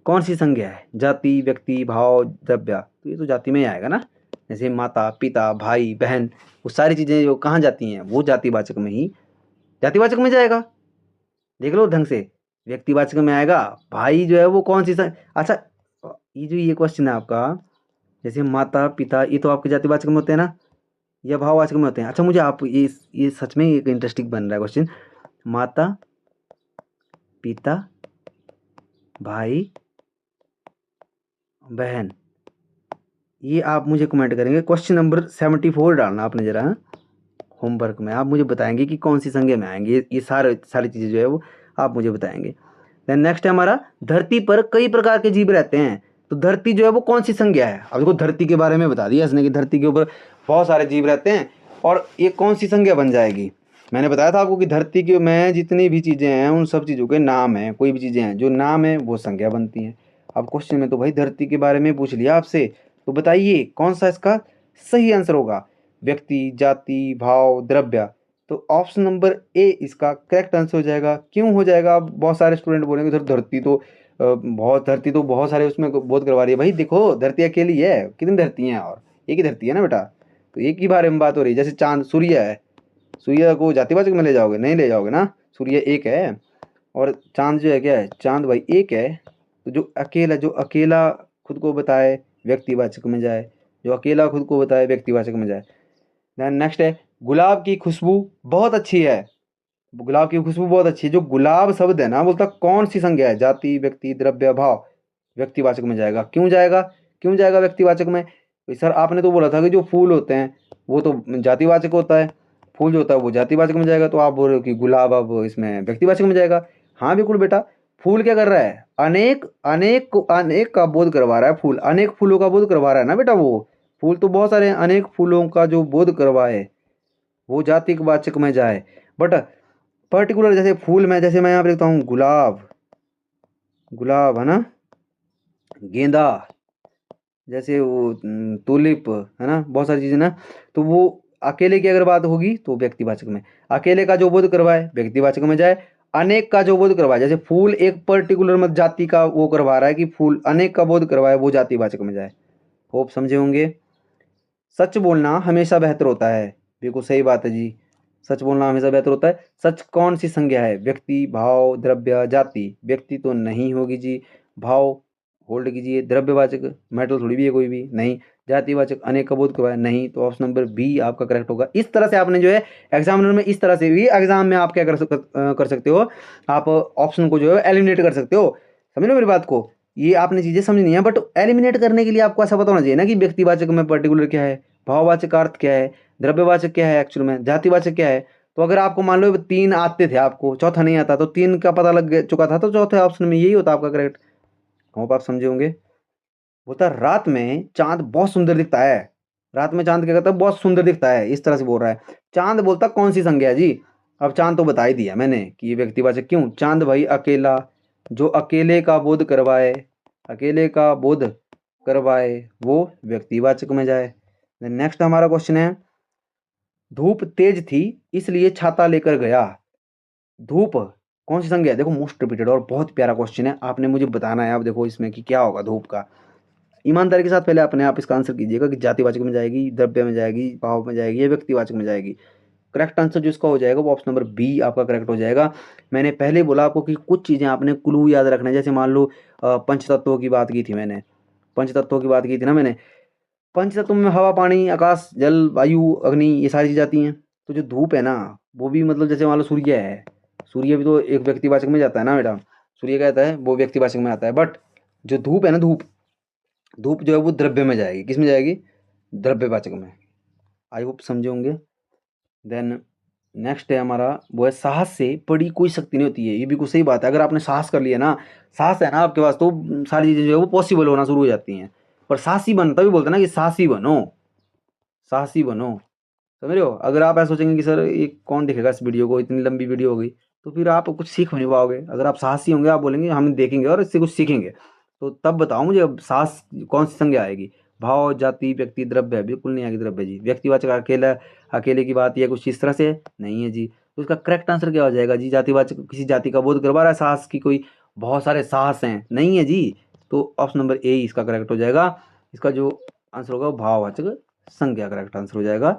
कौन सी संज्ञा है? जाति, व्यक्ति, भाव, द्रव्य। तो ये तो जाति में ही आएगा ना, जैसे माता, पिता, भाई, बहन, वो सारी चीजें जो कहाँ जाती हैं? वो जातिवाचक में ही, जातिवाचक में जाएगा। देख लो ढंग से, व्यक्तिवाचक में आएगा। भाई जो है वो कौन सी अच्छा, ये जो ये क्वेश्चन है आपका, जैसे माता, पिता, ये तो आपके जातिवाचक में होते हैं ना, या भाववाचक में होते हैं? अच्छा मुझे आप ये सच में एक इंटरेस्टिंग बन रहा है क्वेश्चन। माता, पिता, भाई, बहन, ये आप मुझे कमेंट करेंगे। क्वेश्चन नंबर 74 डालना आपने ज़रा, हाँ? होमवर्क में आप मुझे बताएंगे कि कौन सी संज्ञा में आएंगे ये सारी चीज़ें जो है वो आप मुझे बताएंगे। देन नेक्स्ट है हमारा, धरती पर कई प्रकार के जीव रहते हैं, तो धरती जो है वो कौन सी संज्ञा है। अब देखो धरती के बारे में बता दिया इसने कि धरती के ऊपर बहुत सारे जीव रहते हैं और ये कौन सी संज्ञा बन जाएगी। मैंने बताया था आपको कि धरती के में जितनी भी चीज़ें हैं उन सब चीज़ों के नाम हैं, कोई भी चीज़ें हैं जो नाम है वो संज्ञा बनती हैं। अब क्वेश्चन में तो भाई धरती के बारे में पूछ लिया आपसे, तो बताइए कौन सा इसका सही आंसर होगा। व्यक्ति, जाति, भाव, द्रव्य, तो ऑप्शन नंबर ए इसका करेक्ट आंसर हो जाएगा। क्यों हो जाएगा, अब बहुत सारे स्टूडेंट बोलेंगे सर धरती तो बहुत सारे उसमें बोध करवा रही है। भाई देखो धरती अकेली है, कितनी धरती हैं, और एक ही धरती है ना बेटा, तो एक ही बारे में बात हो रही है। जैसे चांद, सूर्य है, सूर्य को जातिवाचक में ले जाओगे, नहीं ले जाओगे ना, सूर्य एक है और चांद जो है क्या है, चांद भाई एक है। तो जो अकेला खुद को बताए व्यक्तिवाचक में जाए, जो अकेला खुद को बताए व्यक्तिवाचक में जाए। देन नेक्स्ट है, गुलाब की खुशबू बहुत अच्छी है, गुलाब की खुशबू बहुत अच्छी है। जो गुलाब शब्द है ना, बोलता कौन सी संज्ञा है, जाति, व्यक्ति, द्रव्य, भाव, व्यक्तिवाचक में जाएगा। क्यों जाएगा व्यक्तिवाचक में। तो सर आपने तो बोला था कि जो फूल होते हैं वो तो जातिवाचक होता है, फूल जो होता है वो जातिवाचक में जाएगा, तो आप बोल रहे हो कि गुलाब अब इसमें व्यक्तिवाचक में जाएगा। हाँ बिल्कुल बेटा, फूल क्या कर रहा है, अनेक अनेक अनेक का बोध करवा रहा है, फूल अनेक फूलों का बोध करवा रहा है ना बेटा। वो फूल तो बहुत सारे अनेक फूलों का जो बोध करवाए वो जातिवाचक में जाए। बट पर्टिकुलर जैसे फूल में, जैसे मैं यहाँ पे लिखता हूँ गुलाब, गुलाब है ना, गेंदा, जैसे वो टूलिप है ना, बहुत सारी चीज़ें ना, तो वो अकेले की अगर बात होगी तो व्यक्तिवाचक में, अकेले का जो बोध करवाए व्यक्तिवाचक में जाए, अनेक का जो बोध करवाए, जैसे फूल एक पर्टिकुलर मत जाति का वो करवा रहा है कि फूल अनेक का बोध करवाए, वो जातिवाचक में जाए। होप समझे होंगे। सच बोलना हमेशा बेहतर होता है, बिल्कुल सही बात है जी, सच बोलना हमेशा बेहतर होता है। सच कौन सी संज्ञा है, व्यक्ति, भाव, द्रव्य, जाति। व्यक्ति तो नहीं होगी जी, भाव होल्ड कीजिए, द्रव्यवाचक मेटल थोड़ी भी है कोई भी नहीं, जातिवाचक अनेक का बोध करवाया नहीं, तो ऑप्शन नंबर बी आपका करेक्ट होगा। इस तरह से आपने जो है एग्जामिनर में, इस तरह से भी एग्जाम में आप क्या कर सकते हो, आप ऑप्शन को जो है एलिमिनेट कर सकते हो। समझ लो मेरी बात को, ये आपने चीज़ें समझनी है, बट एलिमिनेट करने के लिए आपको ऐसा पता होना चाहिए ना कि व्यक्तिवाचक में पर्टिकुलर क्या है, भाववाचक अर्थ क्या है, द्रव्यवाचक क्या है, एक्चुअल में जातिवाचक क्या है। तो अगर आपको मान लो 3 आते थे, आपको चौथा नहीं आता, तो 3 का पता लग चुका था, तो चौथे ऑप्शन में यही होता आपका करेक्ट। होप आप समझे होंगे। बोलता रात में चांद बहुत सुंदर दिखता है, रात में चांद क्या करता है, बहुत सुंदर दिखता है, इस तरह से बोल रहा है। चांद बोलता कौन सी संज्ञा है जी। अब चांद तो बता ही दिया मैंने कि ये व्यक्तिवाचक। क्यों, चांद भाई अकेला, जो अकेले का बोध करवाए, अकेले का बोध करवाए वो व्यक्तिवाचक में जाए। नेक्स्ट हमारा क्वेश्चन है, धूप तेज थी इसलिए छाता लेकर गया। धूप कौन सी संज्ञा है, देखो मोस्ट रिपीटेड और बहुत प्यारा क्वेश्चन है, आपने मुझे बताना है। आप देखो इसमें कि क्या होगा धूप का, ईमानदारी के साथ पहले अपने आप इसका आंसर कीजिएगा कि जातिवाचक में जाएगी, द्रव्य में जाएगी, भाव में जाएगी, या व्यक्तिवाचक में जाएगी। करेक्ट आंसर जो इसका हो जाएगा वो ऑप्शन नंबर बी आपका करेक्ट हो जाएगा। मैंने पहले बोला आपको कि कुछ चीज़ें आपने क्लू याद रखना है, जैसे मान लो पंचतत्वों की बात की थी मैंने, पंचतत्वों की बात की थी ना मैंने। पंचतत्व में हवा, पानी, आकाश, जल, वायु, अग्नि, ये सारी चीज़ें आती हैं। तो जो धूप है ना, वो भी मतलब जैसे मान लो सूर्य है, सूर्य भी तो एक व्यक्तिवाचक में जाता है ना बेटा, सूर्य कहता है वो व्यक्तिवाचक में आता है। बट जो धूप है ना, धूप धूप जो है वो द्रव्य में जाएगी, किस में जाएगी, द्रव्यवाचक में। आई होप समझे होंगे। देन नेक्स्ट है हमारा, वो है साहस से बड़ी कोई शक्ति नहीं होती है। ये बिल्कुल सही बात है, अगर आपने साहस कर लिया ना, साहस है ना आपके पास, तो सारी चीज़ें जो है वो पॉसिबल होना शुरू हो जाती हैं। पर साहसी बनता भी बोलते हैं ना कि साहसी बनो, साहसी बनो, समझ रहे हो। अगर आप ऐसा सोचेंगे कि सर ये कौन देखेगा इस वीडियो को, इतनी लंबी वीडियो हो गई, तो फिर आप कुछ सीख नहीं पाओगे। अगर आप साहसी होंगे, आप बोलेंगे हम देखेंगे और इससे कुछ सीखेंगे, तो तब बताओ मुझे अब साहस कौन सी संज्ञा आएगी। भाव, जाति, व्यक्ति, द्रव्य, बिल्कुल नहीं आएगी द्रव्य जी। व्यक्तिवाचक अकेला, अकेले की बात या कुछ इस तरह से नहीं है जी। तो इसका करेक्ट आंसर क्या हो जाएगा जी, जातिवाचक किसी जाति का बोध करवा रहा है, साहस की कोई बहुत सारे साहस हैं, नहीं है जी। तो ऑप्शन नंबर ए इसका करेक्ट हो जाएगा। इसका जो आंसर होगा वो भाववाचक संज्ञा करेक्ट आंसर हो जाएगा।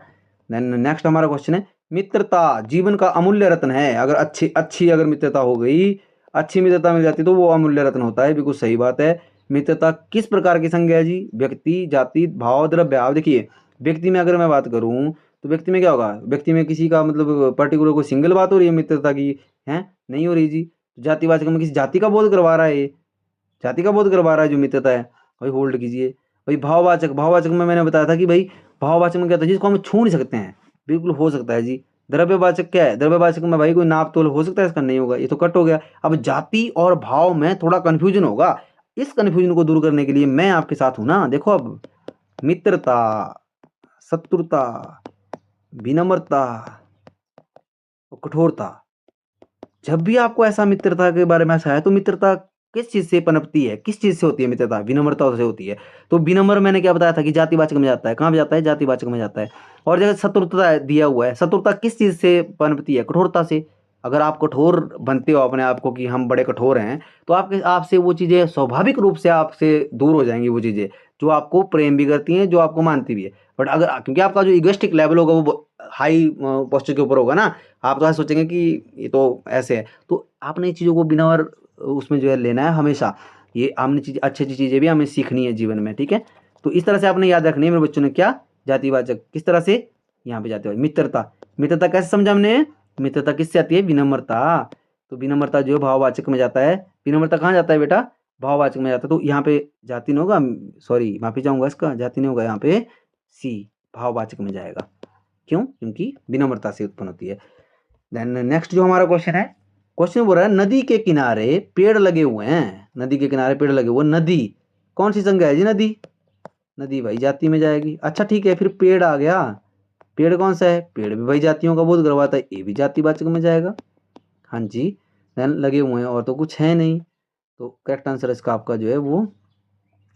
देन नेक्स्ट हमारा क्वेश्चन है, मित्रता जीवन का अमूल्य रत्न है। अगर अच्छी अगर मित्रता हो गई, अच्छी मित्रता मिल जाती तो वो अमूल्य रत्न होता है, बिल्कुल सही बात है। मित्रता किस प्रकार की संज्ञा है जी, व्यक्ति, जाति, भाव, द्रव्य। आप देखिए व्यक्ति में अगर मैं बात करूं तो व्यक्ति में क्या होगा, व्यक्ति में किसी का मतलब पर्टिकुलर कोई सिंगल बात हो रही है मित्रता की, है नहीं हो रही जी। जातिवाचक में किसी जाति का बोध करवा रहा है, ये जाति का बोध करवा रहा है जो मित्रता है। भाई होल्ड कीजिए, भाई भाववाचक, भाववाचक में मैंने बताया था कि भाई भाववाचक में क्या होता है जिसको हम छू नहीं सकते हैं, बिल्कुल हो सकता है जी। द्रव्यवाचक क्या है, द्रव्यवाचक में भाई कोई नाप तोल हो सकता है, इसका नहीं होगा, ये तो कट हो गया। अब जाति और भाव में थोड़ा कंफ्यूजन होगा, इस कंफ्यूजन को दूर करने के लिए मैं आपके साथ हूं ना। देखो अब मित्रता, शत्रुता, विनम्रता और कठोरता, जब भी आपको ऐसा मित्रता के बारे में ऐसा है तो मित्रता किस चीज से पनपती है, किस चीज से होती है मित्रता, विनम्रता से होती है। तो विनम्र मैंने क्या बताया था कि जातिवाचक में जाता है, कहाँ पे जाता है, जातिवाचक में जाता है। और जैसे शत्रुता दिया हुआ है, शत्रुता किस चीज से पनपती है, कठोरता से। अगर आप कठोर बनते हो अपने आप को कि हम बड़े कठोर हैं, तो आपके आपसे वो चीजें स्वाभाविक रूप से आपसे दूर हो जाएंगी, वो चीजें जो आपको प्रेम भी करती हैं, जो आपको मानती भी है। बट अगर क्योंकि आपका जो इगोइस्टिक लेवल होगा वो हाई पोस्टर के ऊपर होगा ना, आप तो ऐसा सोचेंगे कि ये तो ऐसे है। तो आपने इन चीज़ों को बिना और उसमें जो है लेना है हमेशा। ये हमने चीज़ अच्छी अच्छी चीज़ें भी हमें सीखनी है जीवन में, ठीक है। तो इस तरह से आपने याद रखनी है मेरे बच्चों ने, क्या जातिवाचक किस तरह से यहाँ पे जातिवाचक। मित्रता, मित्रता कैसे समझा हमने, मित्रता किससे आती है, विनम्रता। तो विनम्रता जो है भाववाचक में जाता है। विनम्रता कहाँ जाता है बेटा, भाववाचक में जाता है। तो यहाँ पे जाति नहीं होगा, सॉरी माफी चाहूंगा, इसका जाति नहीं होगा, यहाँ पे सी भाववाचक में जाएगा। क्यों, क्योंकि विनम्रता से उत्पन्न होती है। देन नेक्स्ट जो हमारा क्वेश्चन है, क्वेश्चन बोल रहा है नदी के किनारे पेड़ लगे हुए हैं, नदी के किनारे पेड़ लगे हुए, नदी कौन सी संज्ञा है जी, नदी, नदी भाई जाति में जाएगी। अच्छा ठीक है, फिर पेड़ आ गया, पेड़ कौन सा है, पेड़ भी भाई जातियों का बोध करवाता है, ये भी जातिवाचक में जाएगा। हाँ जी, देन लगे हुए हैं और तो कुछ है नहीं, तो करेक्ट आंसर इसका आपका जो है वो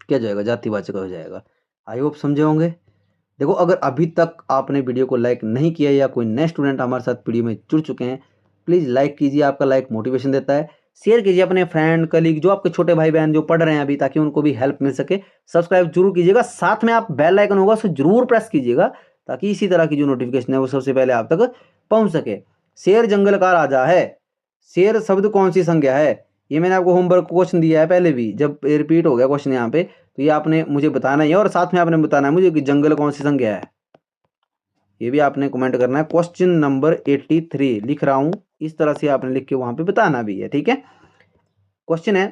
क्या जाएगा, जातिवाचक हो जाएगा। आई होप समझे होंगे। देखो अगर अभी तक आपने वीडियो को लाइक नहीं किया या कोई नए स्टूडेंट हमारे साथ वीडियो में जुड़ चुके हैं, प्लीज़ लाइक कीजिए, आपका लाइक मोटिवेशन देता है। शेयर कीजिए अपने फ्रेंड कलीग, जो आपके छोटे भाई बहन जो पढ़ रहे हैं अभी, ताकि उनको भी हेल्प मिल सके। सब्सक्राइब जरूर कीजिएगा, साथ में आप बेल आइकन होगा उसे जरूर प्रेस कीजिएगा, ताकि इसी तरह की जो नोटिफिकेशन है वो सबसे पहले आप तक पहुंच सके। शेर जंगल का राजा है, शेर शब्द कौन सी संज्ञा है, ये मैंने आपको होमवर्क क्वेश्चन दिया है पहले भी, जब रिपीट हो गया क्वेश्चन यहाँ पे, तो ये आपने मुझे बताना ही है, और साथ में आपने बताना है मुझे कि जंगल कौन सी संज्ञा है, ये भी आपने कमेंट करना है। क्वेश्चन नंबर 83 लिख रहा हूं, इस तरह से आपने लिख के वहां पे बताना भी है, ठीक है। क्वेश्चन है,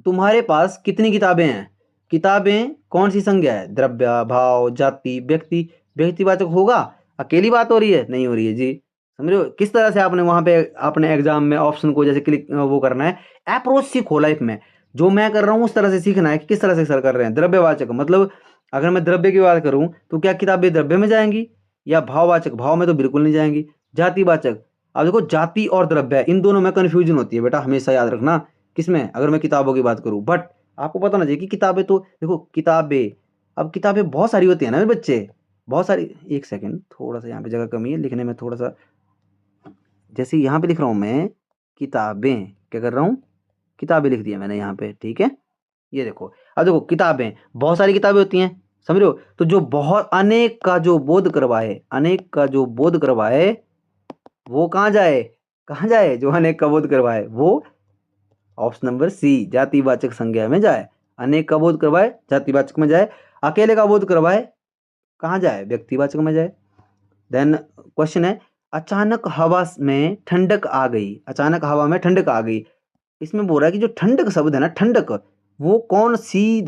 तुम्हारे पास कितनी किताबें हैं, किताबें कौन सी संज्ञा है, द्रव्य, भाव, जाति, व्यक्ति, व्यक्तिवाचक होगा। अकेली बात हो रही है, नहीं हो रही है जी, समझ रहे हो। किस तरह से आपने वहां पे अपने एग्जाम में ऑप्शन को जैसे क्लिक वो करना है, अप्रोच सीखो लाइफ में, जो मैं कर रहा हूँ उस तरह से सीखना है कि किस तरह से सर कर रहे हैं। द्रव्यवाचक मतलब अगर मैं द्रव्य की बात करूं तो क्या किताबें द्रव्य में जाएंगी, या भाववाचक, भाव में तो बिल्कुल नहीं जाएंगी। जातिवाचक, अब देखो जाति और द्रव्य इन दोनों में कंफ्यूजन होती है बेटा, हमेशा याद रखना किसमें, अगर मैं किताबों की बात करूं। बट आपको पता ना चाहिए कि किताबें तो देखो किताबें, अब किताबें बहुत सारी होती है ना मेरे बच्चे, बहुत सारी। एक सेकंड, थोड़ा सा यहाँ पे जगह कमी है लिखने में, थोड़ा सा, जैसे यहाँ पे लिख रहा हूँ मैं किताबें, क्या कर रहा हूँ, किताबें लिख दिया मैंने यहाँ पे, ठीक है। ये देखो, अब देखो किताबें, बहुत सारी किताबें होती हैं, समझ रहे हो। तो जो बहुत अनेक का जो बोध करवाए, अनेक का जो बोध करवाए वो कहाँ जाए, कहाँ जाए, जो अनेक का बोध करवाए वो ऑप्शन नंबर सी जातिवाचक संज्ञा में जाए। अनेक का बोध करवाए जातिवाचक में जाए, अकेले का बोध करवाए कहाँ जाए, व्यक्तिवाचक में जाए। देन क्वेश्चन है, अचानक हवा में ठंडक आ गई, अचानक हवा में ठंडक आ गई, इसमें बोल रहा है कि जो ठंडक शब्द है ना, ठंडक, वो कौन सी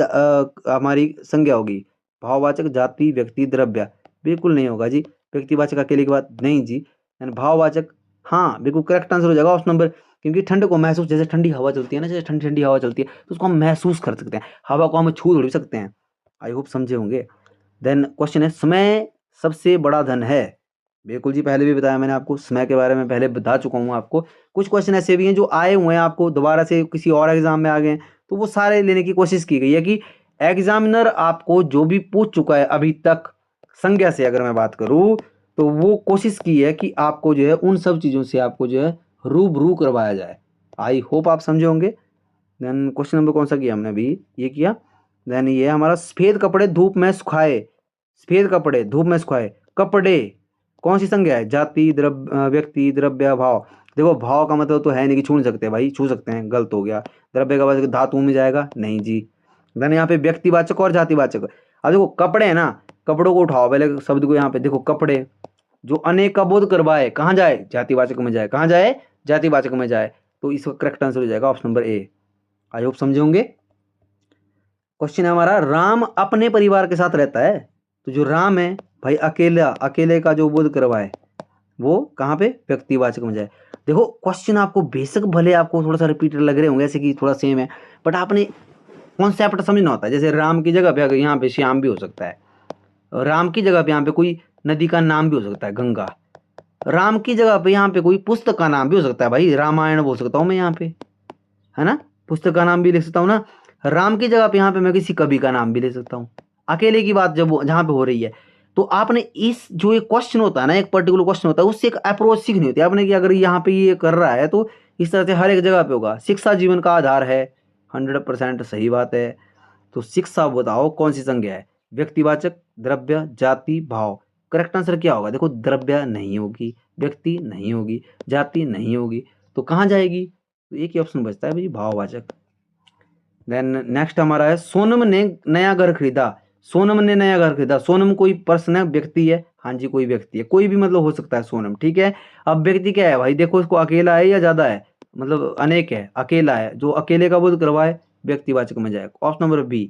हमारी संज्ञा होगी, भाववाचक, जाति, व्यक्ति, द्रव्य, बिल्कुल नहीं होगा जी। व्यक्तिवाचक अकेले की बात नहीं जी, यानी भाववाचक, हाँ बिल्कुल करेक्ट आंसर हो जाएगा ऑप्शन नंबर। क्योंकि ठंड को महसूस, जैसे ठंडी हवा चलती है ना, जैसे ठंडी ठंडी हवा चलती है तो उसको हम महसूस कर सकते हैं, हवा को हम छू थोड़ी सकते हैं। आई होप समझे होंगे। देन क्वेश्चन है, समय सबसे बड़ा धन है, बिल्कुल जी, पहले भी बताया मैंने आपको, समय के बारे में पहले बता चुका हूँ आपको। कुछ क्वेश्चन ऐसे भी हैं जो आए हुए हैं आपको दोबारा से किसी और एग्जाम में आ गए हैं, तो वो सारे लेने की कोशिश की गई है कि एग्जामिनर आपको जो भी पूछ चुका है अभी तक संज्ञा से, अगर मैं बात करूँ तो वो कोशिश की है कि आपको जो है उन सब चीज़ों से आपको जो है रूबरू करवाया जाए। आई होप आप समझे होंगे। देन क्वेश्चन नंबर कौन सा किया हमने अभी, ये किया। देन ये हमारा, सफ़ेद कपड़े धूप में सुखाए, सफ़ेद कपड़े धूप में सुखाए, कपड़े कौन सी संज्ञा है, जाति, द्रव्य, व्यक्ति, द्रव्य, भाव। देखो भाव का मतलब तो है नहीं कि छू नहीं सकते भाई, छू सकते हैं, गलत हो गया। द्रव्य का मतलब धातु में जाएगा, नहीं जी। देन यहाँ पे व्यक्तिवाचक और जातिवाचक, अब देखो कपड़े है ना, कपड़ों को उठाओ पहले शब्द को, यहाँ पे देखो कपड़े, जो अनेक का बोध करवाए कहाँ जाए, जातिवाचक में जाए, कहाँ जाए, जातिवाचक में जाए। तो इसका करेक्ट आंसर हो जाएगा option number A. I hope समझे होंगे। क्वेश्चन है हमारा, राम अपने परिवार के साथ रहता है। तो जो राम है भाई, अकेला, अकेले का जो बोध करवाए वो कहाँ पे व्यक्तिवाचक में जाए। देखो क्वेश्चन आपको बेसिक भले आपको थोड़ा सा रिपीट लग रहे होंगे, ऐसे कि थोड़ा सेम है, बट आपने कॉन्सेप्ट समझना होता है। जैसे राम की जगह पे अगर यहाँ पे श्याम भी हो सकता है, राम की जगह पे यहाँ पे कोई नदी का नाम भी हो सकता है गंगा, राम की जगह पे यहाँ पे कोई पुस्तक का नाम भी हो सकता है भाई, रामायण बोल सकता हूँ मैं यहाँ पे, है ना, पुस्तक का नाम भी लिख सकता हूँ ना। राम की जगह पे यहाँ पे मैं किसी कवि का नाम भी ले सकता हूँ। अकेले की बात जब जहाँ पे हो रही है, तो आपने इस जो एक क्वेश्चन होता है ना, एक पर्टिकुलर क्वेश्चन होता है, उससे एक अप्रोच सीखनी होती है आपने कि अगर यहाँ पे ये कर रहा है तो इस तरह से हर एक जगह पे होगा। शिक्षा जीवन का आधार है, 100% सही बात है। तो शिक्षा बताओ कौन सी संज्ञा है, व्यक्तिवाचक, द्रव्य, जाति, भाव। करेक्ट आंसर क्या होगा, देखो द्रव्य नहीं होगी, व्यक्ति नहीं होगी, जाति नहीं होगी, तो कहाँ जाएगी, तो एक ही ऑप्शन बचता है भाई, भाववाचक। देन नेक्स्ट हमारा है, सोनम ने नया घर खरीदा। सोनम ने नया घर खरीदा, सोनम कोई पर्सन है, व्यक्ति है, हाँ जी कोई व्यक्ति है, कोई भी मतलब हो सकता है सोनम, ठीक है। अब व्यक्ति क्या है भाई, देखो इसको अकेला है या ज्यादा है, मतलब अनेक है, अकेला है, जो अकेले का बोध करवाए व्यक्तिवाचक में जाएगा, ऑप्शन नंबर बी।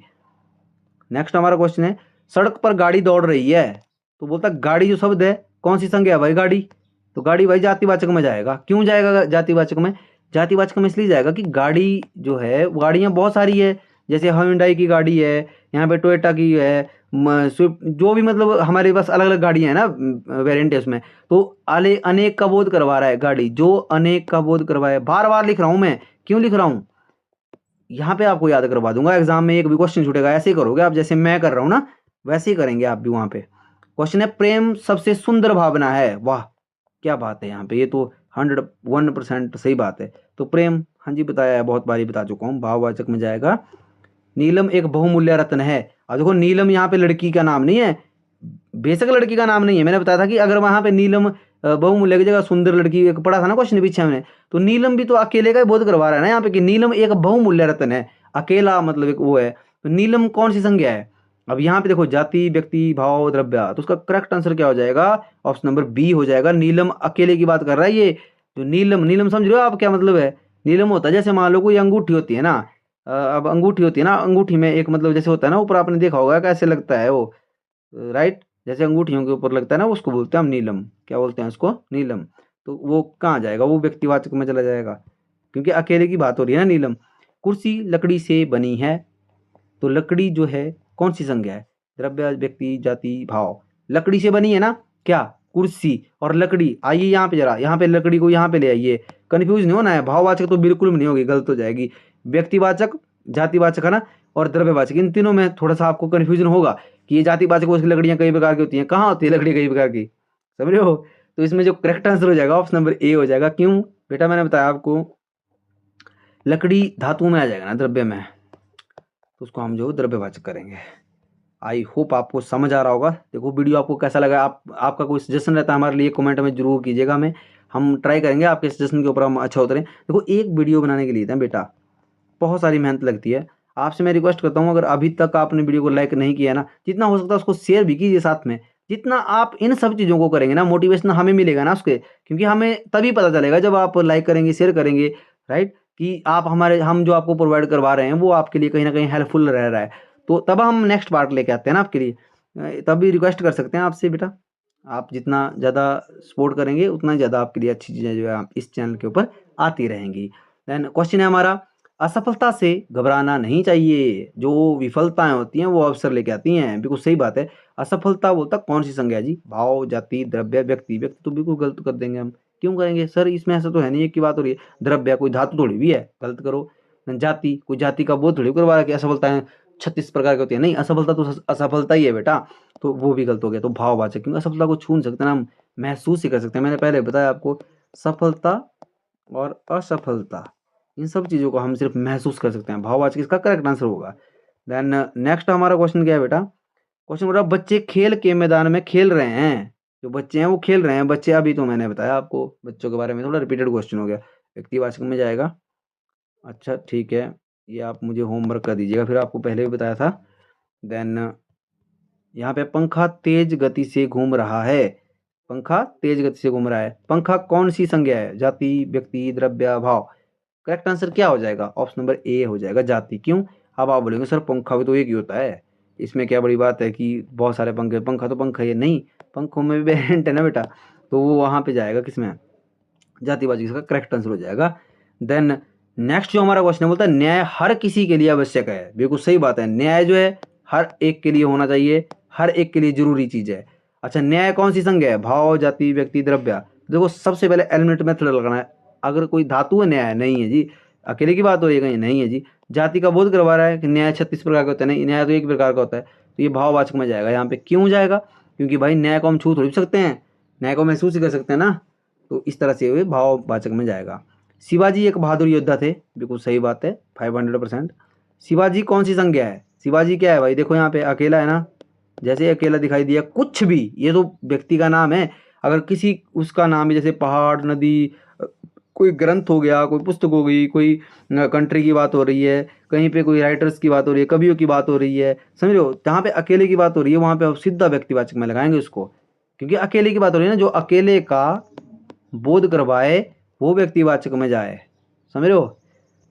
नेक्स्ट हमारा क्वेश्चन है, सड़क पर गाड़ी दौड़ रही है। तो बोलता गाड़ी जो शब्द है कौन सी संज्ञा है भाई, गाड़ी। तो गाड़ी भाई जातिवाचक में जाएगा। क्यों जाएगा जातिवाचक में, जातिवाचक में इसलिए जाएगा कि गाड़ी जो है, गाड़ियाँ बहुत सारी है, जैसे हुंडई की गाड़ी है, यहाँ पे टोयोटा की है, स्विफ्ट, जो भी मतलब हमारे पास अलग अलग गाड़ियाँ हैं ना, वेरिएंट है उसमें। तो अनेक का बोध करवा रहा है गाड़ी, जो अनेक का बोध करवाए, बार बार लिख रहा हूँ मैं, क्यों लिख रहा हूँ, यहाँ पे आपको याद करवा दूंगा, एग्जाम में एक भी क्वेश्चन छूटेगा, ऐसे ही करोगे आप, जैसे मैं कर रहा हूँ ना वैसे ही करेंगे आप भी वहाँ पे। क्वेश्चन है, प्रेम सबसे सुंदर भावना है। वाह क्या बात है, यहाँ पे ये तो 101% सही बात है। तो प्रेम, हाँ जी बताया है, बहुत बारी बता चुका हूँ, भाववाचक में जाएगा। नीलम एक बहुमूल्य रत्न है। और देखो नीलम यहाँ पे लड़की का नाम नहीं है, बेशक लड़की का नाम नहीं है, मैंने बताया था कि अगर वहां पे नीलम बहुमूल्य की जगह सुंदर लड़की, एक पढ़ा था ना क्वेश्चन पीछे हमने, तो नीलम भी तो अकेले का ही बोध करवा रहा है ना यहाँ पे कि नीलम एक बहुमूल्य रत्न है, अकेला मतलब एक वो है। तो नीलम कौन सी संज्ञा है, अब यहाँ पे देखो जाति, व्यक्ति, भाव, द्रव्य, तो उसका करेक्ट आंसर क्या हो जाएगा, ऑप्शन नंबर बी हो जाएगा। नीलम अकेले की बात कर रहा है ये, जो नीलम, नीलम समझ रहे हो आप क्या मतलब है। नीलम होता है जैसे मान लो कोई अंगूठी होती है ना, अब अंगूठी होती है ना, अंगूठी में एक मतलब जैसे होता है ना ऊपर, आपने देखा होगा कैसे लगता है वो, राइट, जैसे अंगूठियों के ऊपर लगता है ना, उसको बोलते हैं हम नीलम, क्या बोलते हैं उसको, नीलम। तो वो कहाँ जाएगा, वो व्यक्तिवाचक में चला जाएगा, क्योंकि अकेले की बात हो रही है ना नीलम। कुर्सी लकड़ी से बनी है। तो लकड़ी जो है कौन सी संज्ञा है, द्रव्य, व्यक्ति, जाति, भाव। लकड़ी से बनी है ना क्या, कुर्सी और लकड़ी। आइए यहाँ पे जरा, यहाँ पे लकड़ी को यहाँ पे ले आइए, कंफ्यूज नहीं होना है, भाववाचक तो बिल्कुल भी नहीं होगी, गलत हो जाएगी। व्यक्तिवाचक, जातिवाचक है ना, और द्रव्यवाचक, इन तीनों में थोड़ा सा आपको कंफ्यूजन होगा कि ये जातिवाचक, उसकी लकड़ियाँ कई प्रकार की होती हैं, कहाँ होती है लकड़ी कई प्रकार की, समझ रहे हो। तो इसमें जो करेक्ट आंसर हो जाएगा ऑप्शन नंबर ए हो जाएगा। क्यों बेटा, मैंने बताया आपको, लकड़ी धातु में आ जाएगा ना, द्रव्य में, तो उसको हम जो द्रव्यवाचक करेंगे। आई होप आपको समझ आ रहा होगा। देखो वीडियो आपको कैसा लगा, आपका कोई सजेशन रहता है हमारे लिए कमेंट में जरूर कीजिएगा, हम ट्राई करेंगे आपके सजेशन के ऊपर हम अच्छा उतरें। देखो एक वीडियो बनाने के लिए था बेटा बहुत सारी मेहनत लगती है। आपसे मैं रिक्वेस्ट करता हूँ, अगर अभी तक आपने वीडियो को लाइक नहीं किया ना, जितना हो सकता है उसको शेयर भी कीजिए साथ में। जितना आप इन सब चीज़ों को करेंगे ना, मोटिवेशन हमें मिलेगा ना उसके, क्योंकि हमें तभी पता चलेगा जब आप लाइक करेंगे, शेयर करेंगे, राइट, कि आप हमारे, हम जो आपको प्रोवाइड करवा रहे हैं वो आपके लिए कहीं ना कहीं हेल्पफुल रह रहा है। तो तब हम नेक्स्ट पार्ट लेके आते हैं ना आपके लिए, तब भी रिक्वेस्ट कर सकते हैं आपसे बेटा। आप जितना ज़्यादा सपोर्ट करेंगे उतना ज़्यादा आपके लिए अच्छी चीज़ें जो है इस चैनल के ऊपर आती रहेंगी। देन क्वेश्चन है हमारा, असफलता से घबराना नहीं चाहिए, जो विफलताएं होती हैं वो अवसर लेके आती हैं, बिल्कुल सही बात है। असफलता बोलता कौन सी संज्ञा है जी, भाव, जाति, द्रव्य, व्यक्ति। व्यक्ति तो बिल्कुल गलत कर देंगे हम, क्यों करेंगे सर, इसमें ऐसा तो है नहीं, एक की बात हो रही है। द्रव्य कोई धातु थोड़ी भी है, गलत करो। जाति कोई जाति का बोध थोड़ी करवा रहा है कि असफलताएं 36 प्रकार की होती है, नहीं, असफलता तो असफलता ही है बेटा, तो वो भी गलत हो गया। तो भाववाचक, क्योंकि असफलता को छू नहीं सकते ना हम, महसूस ही कर सकते हैं। मैंने पहले बताया आपको, सफलता और असफलता, इन सब चीज़ों को हम सिर्फ महसूस कर सकते हैं, भाववाचक इसका करेक्ट आंसर होगा। देन नेक्स्ट हमारा क्वेश्चन क्या है बेटा, क्वेश्चन बोला, बच्चे खेल के मैदान में खेल रहे हैं। जो बच्चे हैं वो खेल रहे हैं, बच्चे अभी तो मैंने बताया आपको बच्चों के बारे में, थोड़ा रिपीटेड क्वेश्चन हो गया, व्यक्तिवाचक में जाएगा। अच्छा ठीक है, ये आप मुझे होमवर्क कर दीजिएगा, फिर आपको पहले भी बताया था। देन यहाँ पे पंखा तेज गति से घूम रहा है। पंखा तेज गति से घूम रहा है, पंखा कौन सी संज्ञा है, जाति, व्यक्ति, द्रव्य, भाव। करेक्ट आंसर क्या हो जाएगा, ऑप्शन नंबर ए हो जाएगा, जाति। क्यों, अब आप बोलेंगे सर पंखा भी तो एक ही होता है, इसमें क्या बड़ी बात है कि बहुत सारे पंखे, पंखा तो पंखा ही है। नहीं, पंखों में भी वेरिएंट है ना बेटा, तो वो वहाँ पे जाएगा किसमें, जातिवाची, इसका करेक्ट आंसर हो जाएगा। देन नेक्स्ट जो हमारा क्वेश्चन है बोलता है न्याय हर किसी के लिए आवश्यक है। बिल्कुल सही बात है, न्याय जो है हर एक के लिए होना चाहिए, हर एक के लिए जरूरी चीज है। अच्छा, न्याय कौन सी संज्ञा है, भाव, जाति, व्यक्ति, द्रव्य। देखो सबसे पहले एलिमेंट मेथड लगाना है, अगर कोई धातु है न्याय नहीं है जी, अकेले की बात हो रही है कहीं, नहीं है जी। जाति का बोध करवा रहा है कि न्याय 36 प्रकार का होता है, नहीं, न्याय तो एक प्रकार का होता है, तो ये भाववाचक में जाएगा यहाँ पे। क्यों जाएगा, क्योंकि भाई न्याय को हम छू थोड़ी सकते हैं, न्याय को महसूस ही कर सकते हैं ना, तो इस तरह से ये भाववाचक में जाएगा। शिवाजी एक बहादुर योद्धा थे, बिल्कुल सही बात है, 500%। शिवाजी कौन सी संज्ञा है, शिवाजी क्या है भाई, देखो यहाँ पे अकेला है ना, जैसे अकेला दिखाई दिया, कुछ भी, ये तो व्यक्ति का नाम है। अगर किसी उसका नाम है, जैसे पहाड़, नदी, कोई ग्रंथ हो गया, कोई पुस्तक हो गई, कोई कंट्री की बात हो रही है, कहीं पे कोई राइटर्स की बात हो रही है, कवियों की बात हो रही है, समझ लो, जहाँ पे अकेले की बात हो रही है वहाँ पे आप सीधा व्यक्तिवाचक में लगाएंगे उसको, क्योंकि अकेले की बात हो रही है ना, जो अकेले का बोध करवाए वो व्यक्तिवाचक में जाए, समझ रहे हो।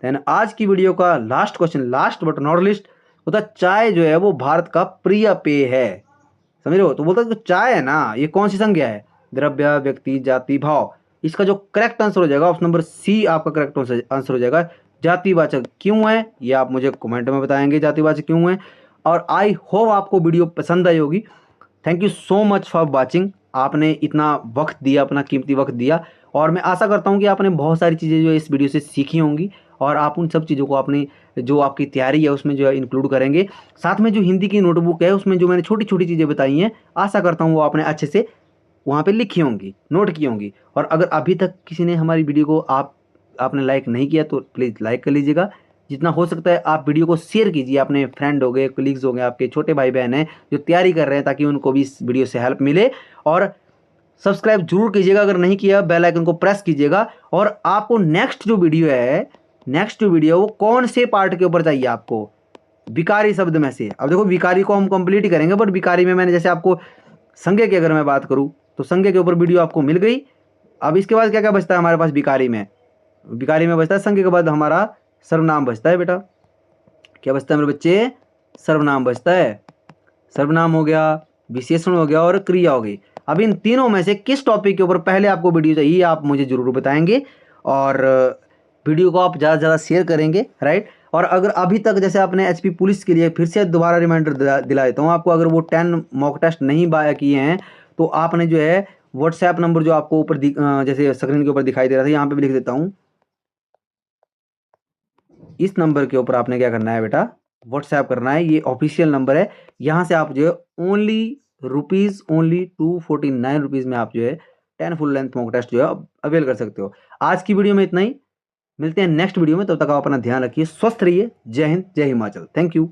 देन आज की वीडियो का last question, last but not list, होता चाय जो है वो भारत का प्रिय पेय है, समझ रहे हो। तो बोलता है चाय है ना, ये कौन सी संज्ञा है, द्रव्य, व्यक्ति, जाति, भाव। इसका जो करेक्ट आंसर हो जाएगा ऑप्शन नंबर सी आपका करेक्ट आंसर हो जाएगा, जातिवाचक। क्यों है ये आप मुझे कमेंट में बताएंगे, जातिवाचक क्यों है। और आई होप आपको वीडियो पसंद आई होगी। Thank you so much for watching, आपने इतना वक्त दिया, अपना कीमती वक्त दिया, और मैं आशा करता हूँ कि आपने बहुत सारी चीज़ें जो है इस वीडियो से सीखी होंगी, और आप उन सब चीज़ों को आपने जो आपकी तैयारी है उसमें जो है इंक्लूड करेंगे। साथ में जो हिंदी की नोटबुक है उसमें जो मैंने छोटी छोटी चीज़ें बताई हैं, आशा करता हूँ वो आपने अच्छे से वहाँ पे लिखी होंगी, नोट की होंगी। और अगर अभी तक किसी ने हमारी वीडियो को आपने लाइक नहीं किया तो प्लीज़ लाइक कर लीजिएगा। जितना हो सकता है आप वीडियो को शेयर कीजिए, अपने फ्रेंड हो गए, कलीग्स हो गए, आपके छोटे भाई बहन हैं जो तैयारी कर रहे हैं, ताकि उनको भी इस वीडियो से हेल्प मिले। और सब्सक्राइब जरूर कीजिएगा, अगर नहीं किया बेल आइकन को प्रेस कीजिएगा। और आपको नेक्स्ट जो वीडियो वो कौन से पार्ट के ऊपर चाहिए आपको, विकारी शब्द में से। अब देखो विकारी को हम कंप्लीट ही करेंगे, बट विकारी में मैंने जैसे आपको संज्ञा की अगर मैं बात करूं तो संज्ञा के ऊपर वीडियो आपको मिल गई। अब इसके बाद क्या क्या बचता है हमारे पास विकारी में बचता है, संज्ञा के बाद हमारा सर्वनाम बचता है बेटा। क्या बचता है मेरे बच्चे, सर्वनाम बचता है। सर्वनाम हो गया, विशेषण हो गया और क्रिया हो गई। अब इन तीनों में से किस टॉपिक के ऊपर पहले आपको वीडियो चाहिए आप मुझे जरूर बताएंगे, और वीडियो को आप ज़्यादा से ज़्यादा शेयर करेंगे, राइट। और अगर अभी तक जैसे आपने एचपी पुलिस के लिए फिर से दोबारा रिमाइंडर दिला देता हूँ आपको, अगर वो 10 मॉक टेस्ट नहीं किए हैं तो आपने जो है व्हाट्सएप नंबर जो आपको ऊपर जैसे स्क्रीन के ऊपर दिखाई दे रहा था, यहाँ पे भी लिख देता हूँ, इस नंबर के ऊपर आपने क्या करना है बेटा, व्हाट्सएप करना है। ये ऑफिशियल नंबर है, यहाँ से आप जो है ओनली 249 रुपीज़ में आप जो है 10 फुल लेंथ मॉक टेस्ट जो है अवेल कर सकते हो। आज की वीडियो में इतना ही, मिलते हैं नेक्स्ट वीडियो में, तब तक आप अपना ध्यान रखिए, स्वस्थ रहिए। जय हिंद, जय हिमाचल, थैंक यू।